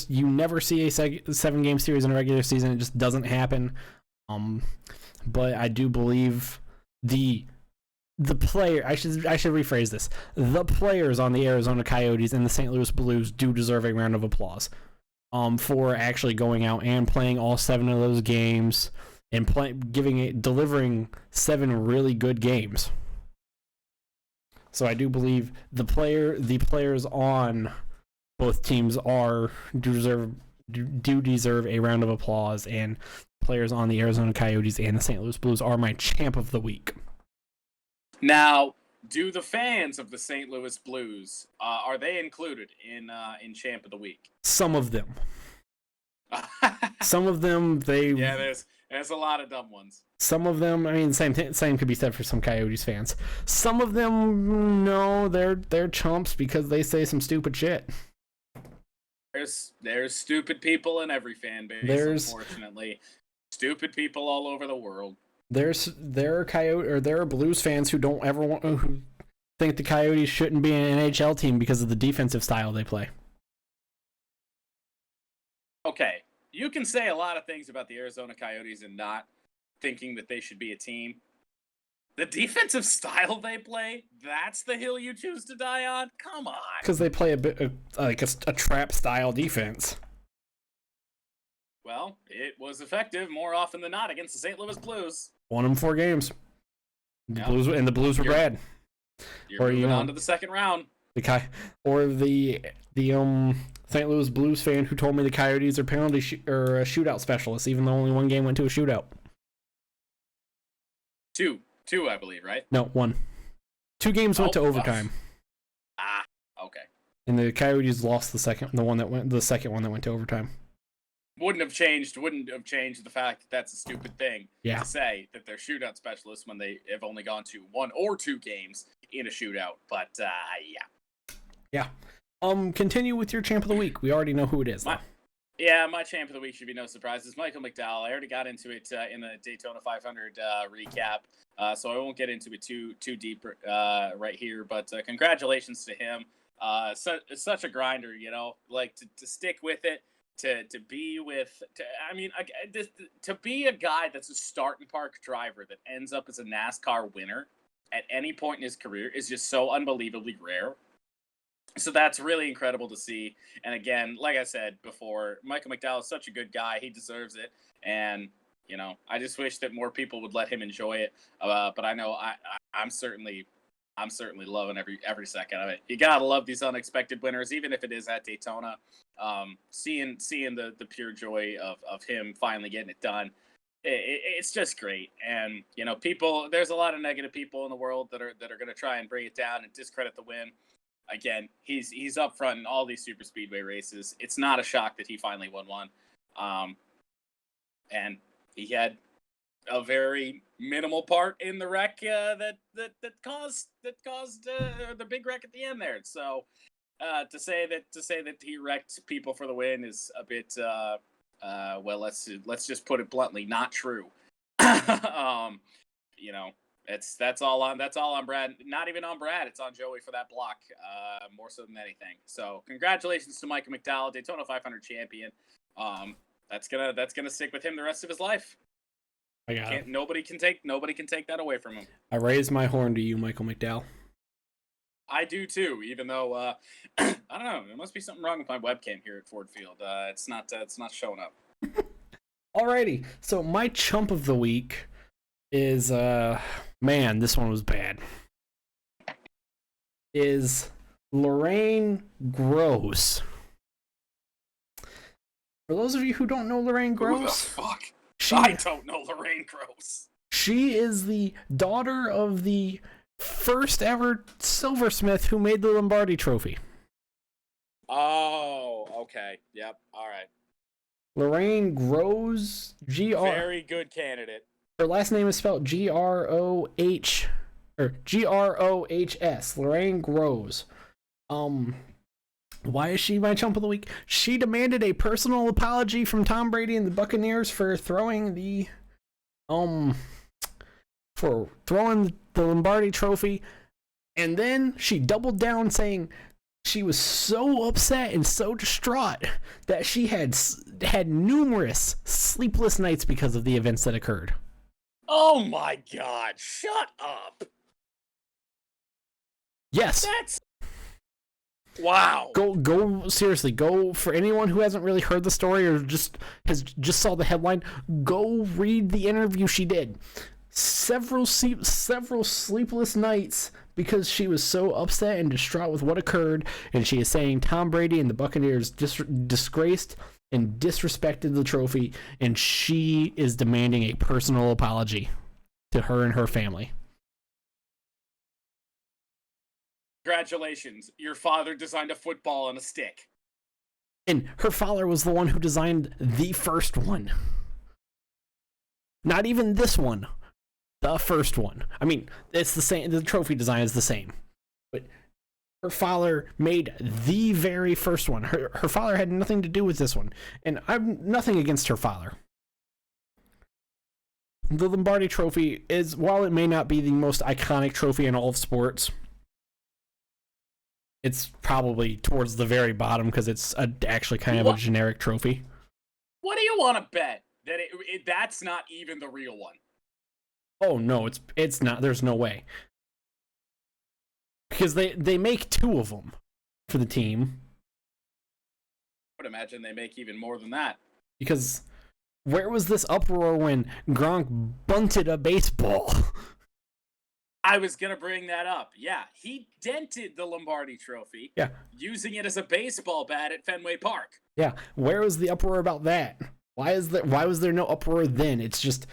see a 7-game series in a regular season. It just doesn't happen. But I do believe the player. I should rephrase this. The players on the Arizona Coyotes and the St. Louis Blues do deserve a round of applause. For actually going out and playing all 7 of those games. And delivering 7 really good games. So I do believe the players on both teams do deserve a round of applause, and players on the Arizona Coyotes and the St. Louis Blues are my champ of the week. Now, do the fans of the St. Louis Blues are they included in champ of the week? Some of them. Some of them There's a lot of dumb ones. Some of them, I mean, same could be said for some Coyotes fans. Some of them, no, they're chumps because they say some stupid shit. There's stupid people in every fan base. Unfortunately, stupid people all over the world. There are Blues fans who who think the Coyotes shouldn't be an NHL team because of the defensive style they play. Okay. You can say a lot of things about the Arizona Coyotes and not thinking that they should be a team. The defensive style they play, that's the hill you choose to die on? Come on. Because they play a bit like a trap-style defense. Well, it was effective more often than not against the St. Louis Blues. Won them 4 games. The Blues were bad. You're moving on to the second round. The St. Louis Blues fan who told me the Coyotes are shootout specialists, even though only 1 game went to a shootout. 2, I believe, right? No, 1. 2 games went to overtime. Okay. And the Coyotes lost the second one that went to overtime. Wouldn't have changed the fact that that's a stupid thing to say that they're shootout specialists when they have only gone to 1 or 2 games in a shootout. But Yeah. Continue with your champ of the week. We already know who it is. My champ of the week should be no surprise. It's Michael McDowell. I already got into it in the Daytona 500 recap, so I won't get into it too deep right here. But congratulations to him. Such a grinder, like to stick with it, to be with. To be a guy that's a start and park driver that ends up as a NASCAR winner at any point in his career is just so unbelievably rare. So that's really incredible to see. And again, like I said before, Michael McDowell is such a good guy. He deserves it. And, I just wish that more people would let him enjoy it. But I know I'm certainly loving every second of it. You got to love these unexpected winners, even if it is at Daytona. Seeing the pure joy of him finally getting it done. It's just great. And, there's a lot of negative people in the world that are going to try and bring it down and discredit the win. Again, he's up front in all these super speedway races. It's not a shock that he finally won one. And he had a very minimal part in the wreck that caused the big wreck at the end there. So to say that he wrecked people for the win is a bit well, let's just put it bluntly, not true. That's all on Brad. Not even on Brad. It's on Joey for that block, more so than anything. So congratulations to Michael McDowell, Daytona 500 champion. That's gonna stick with him the rest of his life. Nobody can take that away from him. I raise my horn to you, Michael McDowell. I do too, even though I don't know. There must be something wrong with my webcam here at Ford Field. It's not showing up. Alrighty, so my chump of the week is man, this one was bad. Is Lorraine Gross. For those of you who don't know Lorraine Gross, who the fuck? I don't know Lorraine Gross. She is the daughter of the first ever silversmith who made the Lombardi Trophy. Oh, okay. Yep. All right. Lorraine Gross, Very good candidate. Her last name is spelled Grohs. Lorraine Gross. Why is she my chump of the week? She demanded a personal apology from Tom Brady and the Buccaneers for throwing the Lombardi Trophy, and then she doubled down saying she was so upset and so distraught that she had numerous sleepless nights because of the events that occurred. Oh my God! Shut up. Yes. That's wow. Go seriously. Go, for anyone who hasn't really heard the story or just saw the headline. Go read the interview she did. Several sleepless nights because she was so upset and distraught with what occurred, and she is saying Tom Brady and the Buccaneers disgraced and disrespected the trophy, and she is demanding a personal apology to her and her family. Congratulations, your father designed a football and a stick. And her father was the one who designed the first one. Not even this one. The first one. I mean, it's the same. The trophy design is the same. But her father made the very first one. Her father had nothing to do with this one. And I'm nothing against her father. The Lombardi Trophy is, while it may not be the most iconic trophy in all of sports, it's probably towards the very bottom because it's actually kind of a generic trophy. What do you want to bet? That that's not even the real one? Oh, no, it's not. There's no way. Because they make two of them for the team. I would imagine they make even more than that. Because where was this uproar when Gronk bunted a baseball? I was going to bring that up. Yeah, he dented the Lombardi Trophy. Yeah. Using it as a baseball bat at Fenway Park. Yeah, where was the uproar about that? Why was there no uproar then? It's just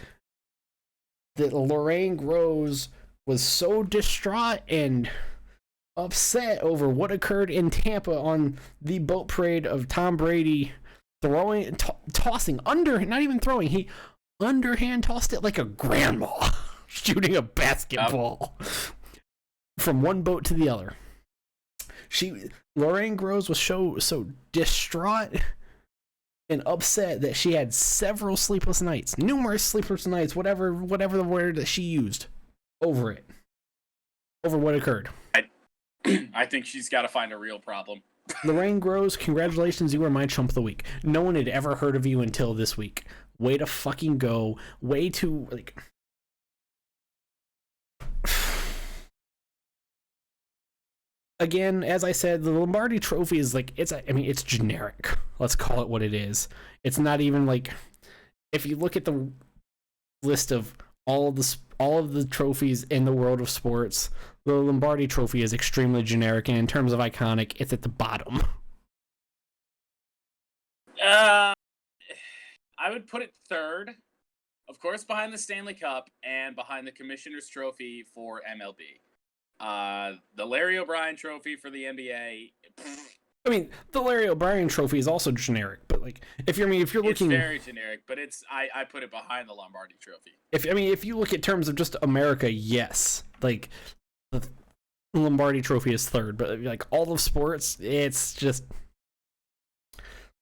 that Lorraine Gross was so distraught and upset over what occurred in Tampa on the boat parade of Tom Brady tossing not even throwing, he underhand tossed it like a grandma shooting a basketball from one boat to the other. Lorraine Groves was so distraught and upset that she had several sleepless nights, numerous sleepless nights, whatever the word that she used, over what occurred. I think she's got to find a real problem. Lorraine Groves, congratulations, you were my chump of the week. No one had ever heard of you until this week. Way to fucking go. Way to, like... Again, as I said, the Lombardi Trophy is like, it's generic. Let's call it what it is. It's not even like, if you look at the list of all of the trophies in the world of sports, the Lombardi Trophy is extremely generic, and in terms of iconic, it's at the bottom. I would put it third, of course, behind the Stanley Cup and behind the Commissioner's Trophy for MLB. The Larry O'Brien Trophy for the NBA. I mean, the Larry O'Brien Trophy is also generic, but like, if you're looking, it's very generic, but I put it behind the Lombardi Trophy. If you look at terms of just America, yes, like the Lombardi Trophy is third, but like all of sports, it's just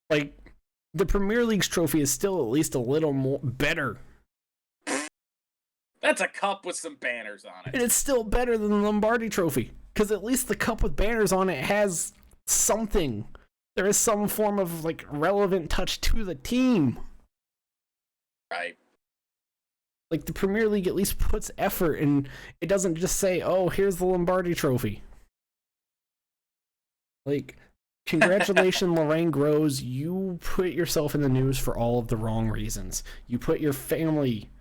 like the Premier League's trophy is still at least a little more better. That's a cup with some banners on it. And it's still better than the Lombardi Trophy, because at least the cup with banners on it has something. There is some form of like relevant touch to the team. Right. Like the Premier League at least puts effort, and it doesn't just say, "Oh, here's the Lombardi Trophy." Like, congratulations, Lorraine Groves. You put yourself in the news for all of the wrong reasons. You put your family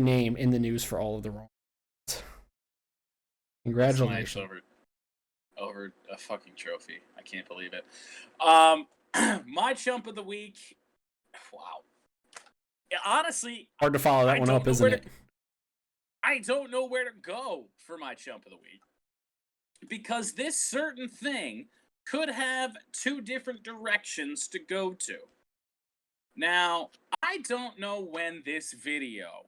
name in the news for all of the wrong reasons. Congratulations. Nice over a fucking trophy. I can't believe it. My chump of the week. Wow. Honestly, hard to follow that one up, isn't it? I don't know where to go for my chump of the week, because this certain thing could have two different directions to go to. Now, I don't know when this video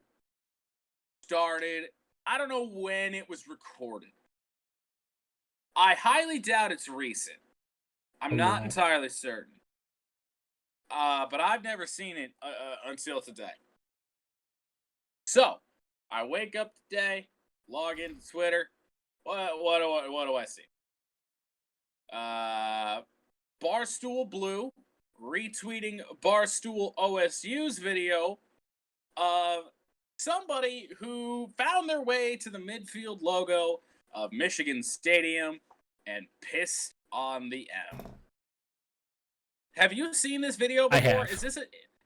started. I don't know when it was recorded. I highly doubt it's recent. I'm not entirely certain. But I've never seen it until today. So, I wake up today, log into Twitter. What do I see? Barstool Blue retweeting Barstool OSU's video of somebody who found their way to the midfield logo of Michigan Stadium and pissed on the M. Have you seen this video before? I have.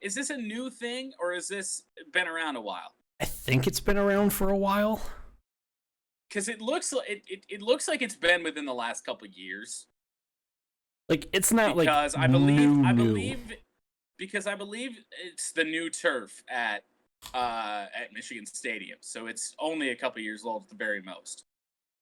Is this a new thing, or has this been around a while? I think it's been around for a while. Because it looks like it's been within the last couple of years. Like, it's not because like I believe new. Because I believe it's the new turf at Michigan Stadium, so it's only a couple years old at the very most.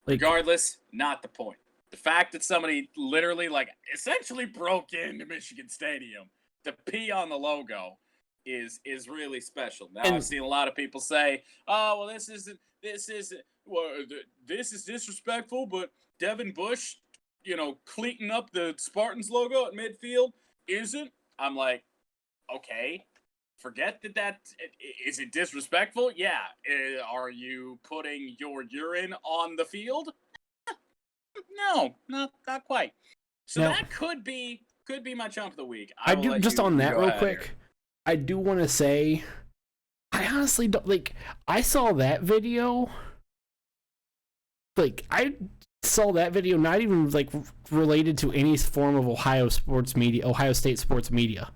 Like, regardless, not the point. The fact that somebody literally, like, essentially broke into Michigan Stadium to pee on the logo is really special. Now, I've seen a lot of people say, "Oh, well, this is disrespectful," but Devin Bush, cleating up the Spartans logo at midfield isn't. I'm like, okay, forget that. Is it disrespectful? Yeah. Are you putting your urine on the field? No, not quite. So that could be my chump of the week. I do just on that real quick. I do want to say, I honestly don't like. I saw that video. Like, I saw that video not even like related to any form of Ohio State sports media.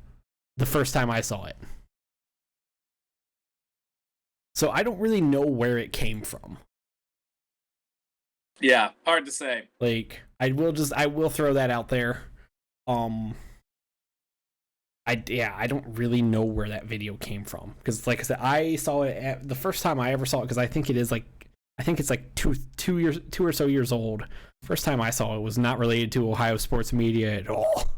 The first time I saw it. So I don't really know where it came from. Yeah, hard to say. Like, I will throw that out there. I don't really know where that video came from, because like I said, I saw it the first time I ever saw it, because I think it's like two or so years old. First time I saw it was not related to Ohio sports media at all.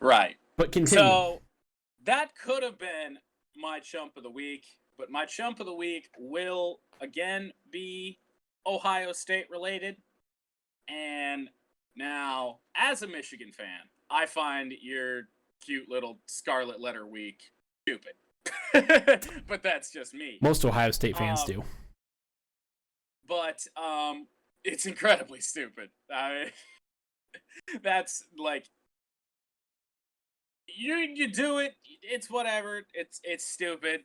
Right. But continue. So that could have been my chump of the week, but my chump of the week will again be Ohio State related. And now, as a Michigan fan, I find your cute little Scarlet Letter Week stupid. But that's just me. Most Ohio State fans do. But it's incredibly stupid. That's like you do it. It's whatever. It's stupid.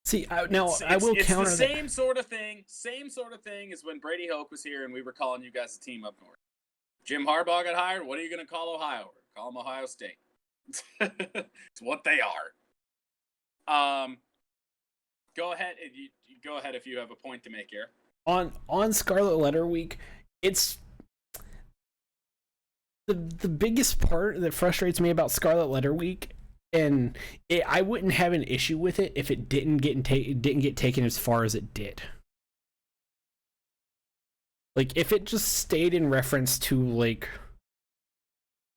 See, I will counter the that. same sort of thing. Same sort of thing as when Brady Hoke was here and we were calling you guys a team up north. Jim Harbaugh got hired. What are you going to call Ohio? Call them Ohio State. It's what they are. Go ahead. Go ahead if you have a point to make here. On Scarlet Letter Week, it's the biggest part that frustrates me about Scarlet Letter Week, and I wouldn't have an issue with it if it didn't get taken as far as it did. Like, if it just stayed in reference to, like,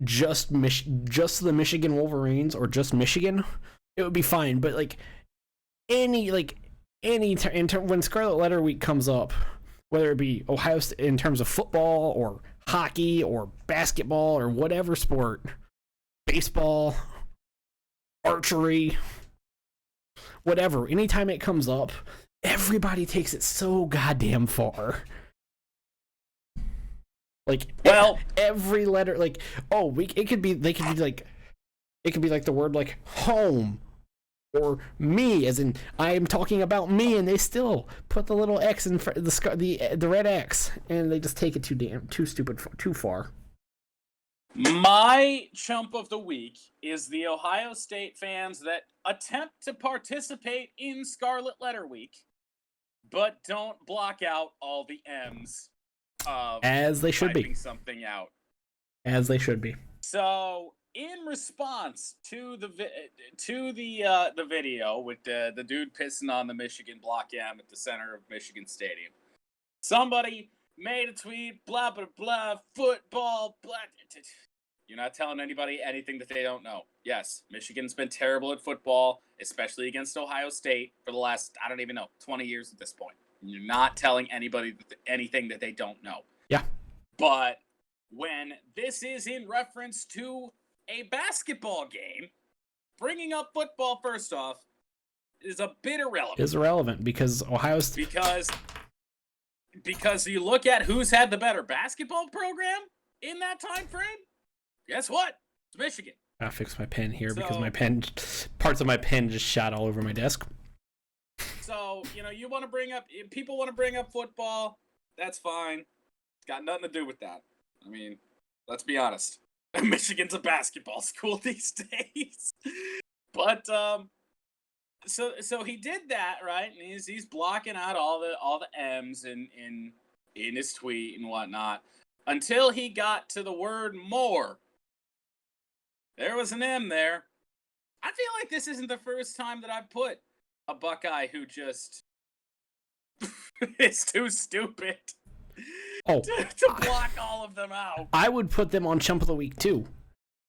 just the Michigan Wolverines or just Michigan, it would be fine. But, like, when Scarlet Letter Week comes up, whether it be Ohio State in terms of football or hockey or basketball or whatever sport, baseball, archery, whatever, anytime it comes up, everybody takes it so goddamn far. Like, well, every letter, like, it could be like the word like home or me, as in I am talking about me, and they still put the little X in front, the red X, and they just take it too stupid, too far. My chump of the week is the Ohio State fans that attempt to participate in Scarlet Letter Week, but don't block out all the M's. As they should be. Something out. As they should be. So, in response to the video with the dude pissing on the Michigan Block M at the center of Michigan Stadium, somebody made a tweet, blah, blah, blah, football, blah. You're not telling anybody anything that they don't know. Yes, Michigan's been terrible at football, especially against Ohio State for the last, 20 years at this point. You're not telling anybody anything that they don't know. Yeah. But when this is in reference to a basketball game, bringing up football first off is a bit irrelevant. It's irrelevant because Ohio State... Because you look at who's had the better basketball program in that time frame, guess what? It's Michigan. I'll fix my pen here because parts of my pen just shot all over my desk. So, people want to bring up football, that's fine. It's got nothing to do with that. I mean, let's be honest. Michigan's a basketball school these days. But, so he did that, right? And he's blocking out all the M's in his tweet and whatnot until he got to the word more. There was an M there. I feel like this isn't the first time that I've put a Buckeye who just is too stupid to block all of them out. I would put them on Chump of the Week too,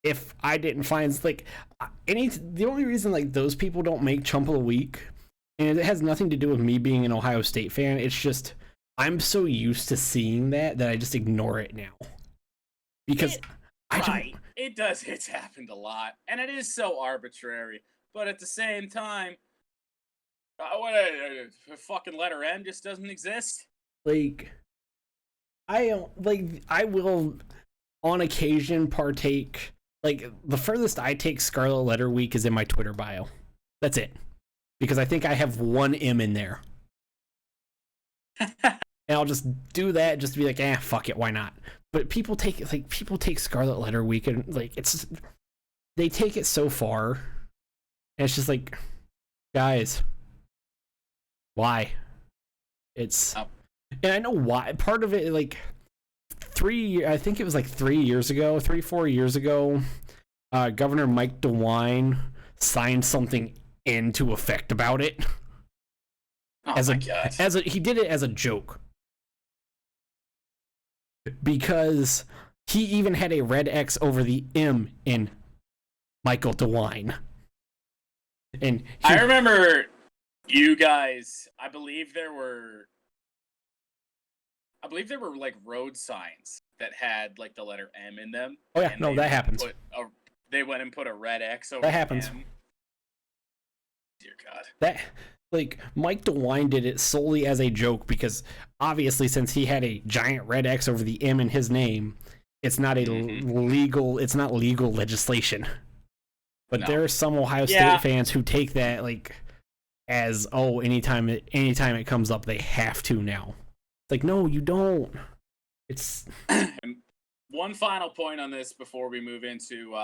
if I didn't find the only reason like those people don't make Chump of the Week, and it has nothing to do with me being an Ohio State fan. It's just I'm so used to seeing that I just ignore it now because it does. It's happened a lot, and it is so arbitrary. But at the same time, a fucking letter M just doesn't exist. Like, I will on occasion partake. Like, the furthest I take Scarlet Letter Week is in my Twitter bio. That's it. Because I think I have one M in there. And I'll just do that just to be like, fuck it, why not? But people take Scarlet Letter Week and like they take it so far. And it's just like, guys, why? And I know why. Part of it, like, 4 years ago, Governor Mike DeWine signed something into effect about it. He did it as a joke. Because he even had a red X over the M in Michael DeWine. And I remember you guys, I believe there were believe there were like road signs that had like the letter M in them. Oh yeah, no, that happens. They went and put a red X over that happens. M. Dear God. That, like, Mike DeWine did it solely as a joke because obviously since he had a giant red X over the M in his name, it's not a legal legislation. But there are some Ohio State fans who take that like as, oh, anytime it comes up, they have to now. It's like, no, you don't. It's one final point on this before we move into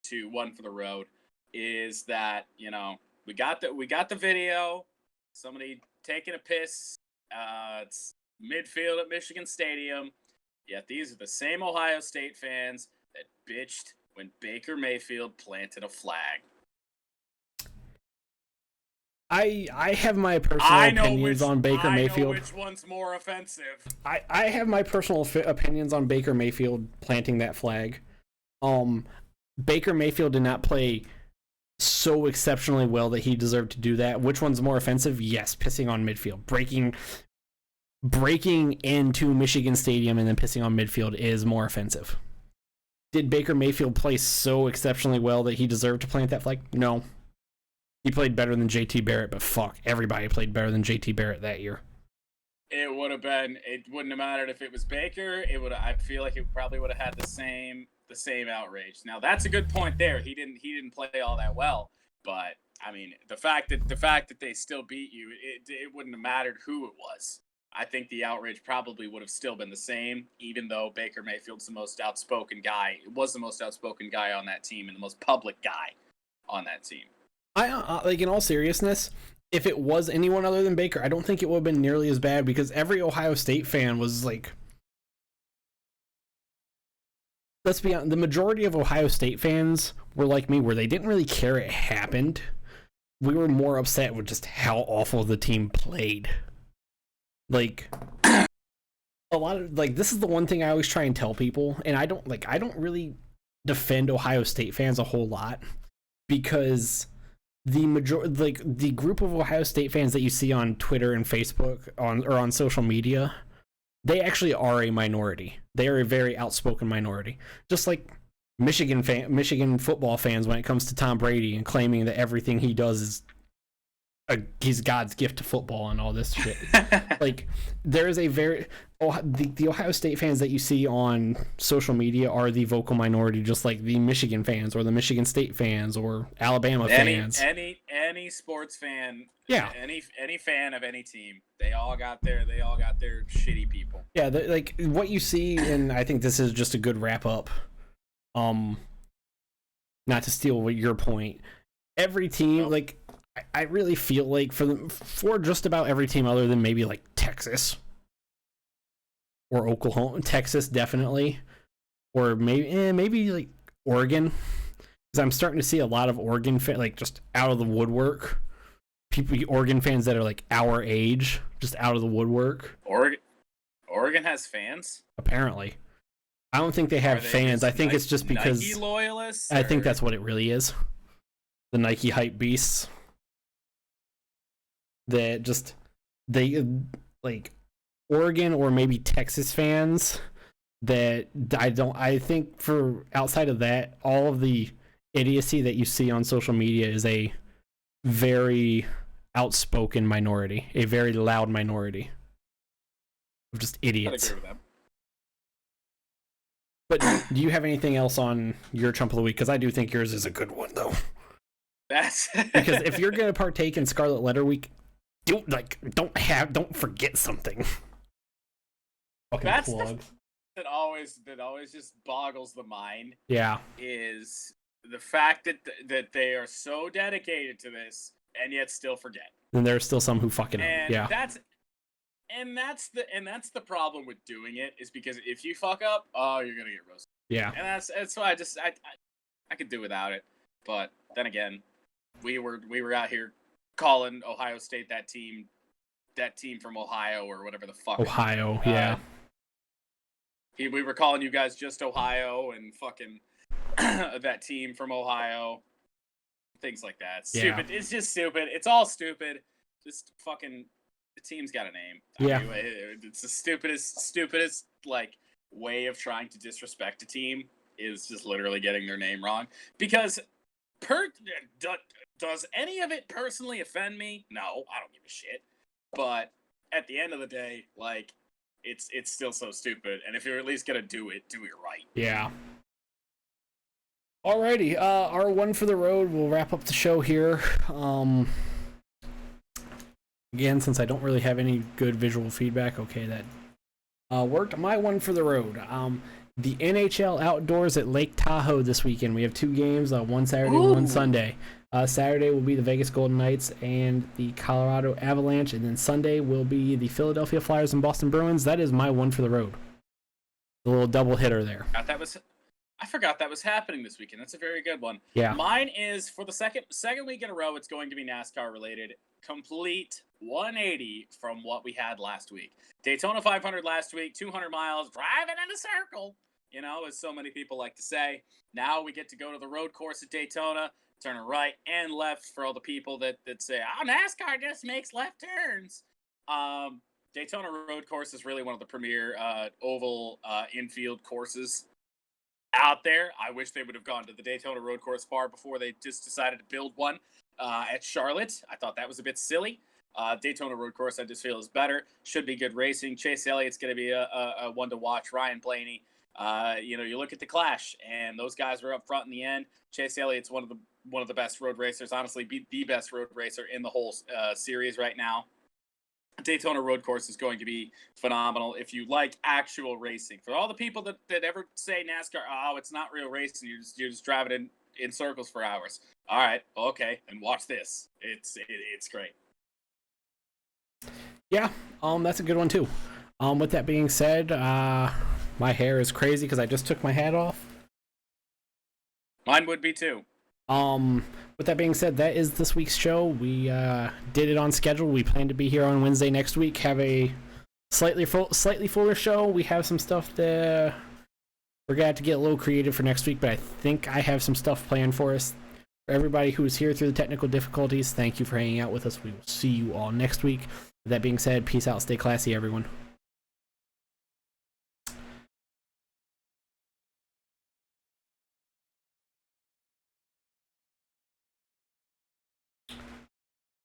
to one for the road is that, you know, we got the video, somebody taking a piss. It's midfield at Michigan Stadium. Yet these are the same Ohio State fans that bitched when Baker Mayfield planted a flag. I have my personal opinions on Baker Mayfield. I know which one's more offensive. I have my personal opinions on Baker Mayfield planting that flag. Baker Mayfield did not play so exceptionally well that he deserved to do that. Which one's more offensive? Yes, pissing on midfield. Breaking into Michigan Stadium and then pissing on midfield is more offensive. Did Baker Mayfield play so exceptionally well that he deserved to plant that flag? No. He played better than JT Barrett, but fuck, everybody played better than JT Barrett that year. It wouldn't have mattered if it was Baker. I feel like it probably would have had the same outrage. Now that's a good point there. He didn't play all that well, but I mean, the fact that they still beat you, it wouldn't have mattered who it was. I think the outrage probably would have still been the same, even though Baker Mayfield's the most outspoken guy. It was the most outspoken guy on that team and the most public guy on that team. I like, in all seriousness, if it was anyone other than Baker, I don't think it would have been nearly as bad because every Ohio State fan was like, let's be honest, the majority of Ohio State fans were like me, where they didn't really care it happened. We were more upset with just how awful the team played. Like, a lot of, like, this is the one thing I always try and tell people, and I don't really defend Ohio State fans a whole lot, because the group of Ohio State fans that you see on Twitter and Facebook on social media, they actually are a minority. They are a very outspoken minority. Just like Michigan football fans when it comes to Tom Brady and claiming that everything he does is he's God's gift to football and all this shit. Like, there is a very the Ohio State fans that you see on social media are the vocal minority, just like the Michigan fans or the Michigan State fans or Alabama fans. Any sports fan, yeah. Any fan of any team, they all got their shitty people. Yeah, like what you see, and I think this is just a good wrap up. Not to steal your point, every team, like, I really feel like for just about every team other than maybe like Texas or Oklahoma, Texas definitely, or maybe like Oregon, because I'm starting to see a lot of Oregon like just out of the woodwork. Oregon fans that are like our age, just out of the woodwork. Oregon has fans? Apparently. I don't think they have fans. I think it's just because Nike loyalists. I think that's what it really is. The Nike hype beasts. That just, they like Oregon or maybe Texas fans that I think for outside of that, all of the idiocy that you see on social media is a very outspoken minority, a very loud minority of just idiots. I'd agree with that. But do you have anything else on your Chump of the Week? Because I do think yours is a good one, though. That's because if you're going to partake in Scarlet Letter Week, don't forget something. Fucking that's plugs. That always just boggles the mind. Yeah, is the fact that they are so dedicated to this and yet still forget. And there's still some who fucking yeah. That's the problem with doing it, is because if you fuck up, oh, you're gonna get roasted. Yeah, and that's why I could do without it. But then again, we were out here calling Ohio State that team from Ohio or whatever the fuck. Ohio, yeah. We were calling you guys just Ohio and fucking that team from Ohio. Things like that. Stupid. Yeah. It's just stupid. It's all stupid. Just fucking the team's got a name. Yeah. I mean, it's the stupidest like way of trying to disrespect a team is just literally getting their name wrong. Because does any of it personally offend me? No, I don't give a shit. But at the end of the day, like, it's still so stupid. And if you're at least gonna do it right. Yeah. Alrighty, our one for the road. We'll wrap up the show here. Again, since I don't really have any good visual feedback, okay, that worked. My one for the road. The NHL outdoors at Lake Tahoe this weekend. We have 2 games, one Saturday and one Sunday. Saturday will be the Vegas Golden Knights and the Colorado Avalanche, and then Sunday will be the Philadelphia Flyers and Boston Bruins. That is my one for the road. A little double hitter there. I forgot that was happening this weekend. That's a very good one. Yeah. Mine is for the second week in a row. It's going to be NASCAR related. Complete 180 from what we had last week. Daytona 500 last week, 200 miles, driving in a circle, as so many people like to say. Now we get to go to the road course at Daytona, turn right and left for all the people that say, oh, NASCAR just makes left turns. Daytona road course is really one of the premier oval infield courses out there. I wish they would have gone to the Daytona road course far before they just decided to build one at Charlotte. I thought that was a bit silly. Daytona road course, I just feel, is better. Should be good racing. Chase Elliott's going to be a one to watch. Ryan Blaney. You look at the Clash, and those guys were up front in the end. Chase Elliott's one of the best road racers. Honestly, the best road racer in the whole series right now. Daytona road course is going to be phenomenal if you like actual racing. For all the people that ever say NASCAR, oh, it's not real racing, you're just driving in circles for hours. All right, okay, and watch this. It's great. Yeah, that's a good one too. With that being said, my hair is crazy because I just took my hat off. Mine would be too. With that being said, that is this week's show. We did it on schedule. We plan to be here on Wednesday next week. Have a slightly fuller show. We have some stuff that we're gonna have to get a little creative for next week, but I think I have some stuff planned for us. For everybody who is here through the technical difficulties, thank you for hanging out with us. We will see you all next week. With that being said, peace out. Stay classy, everyone.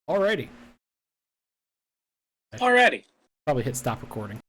Alrighty. Alrighty. Probably hit stop recording.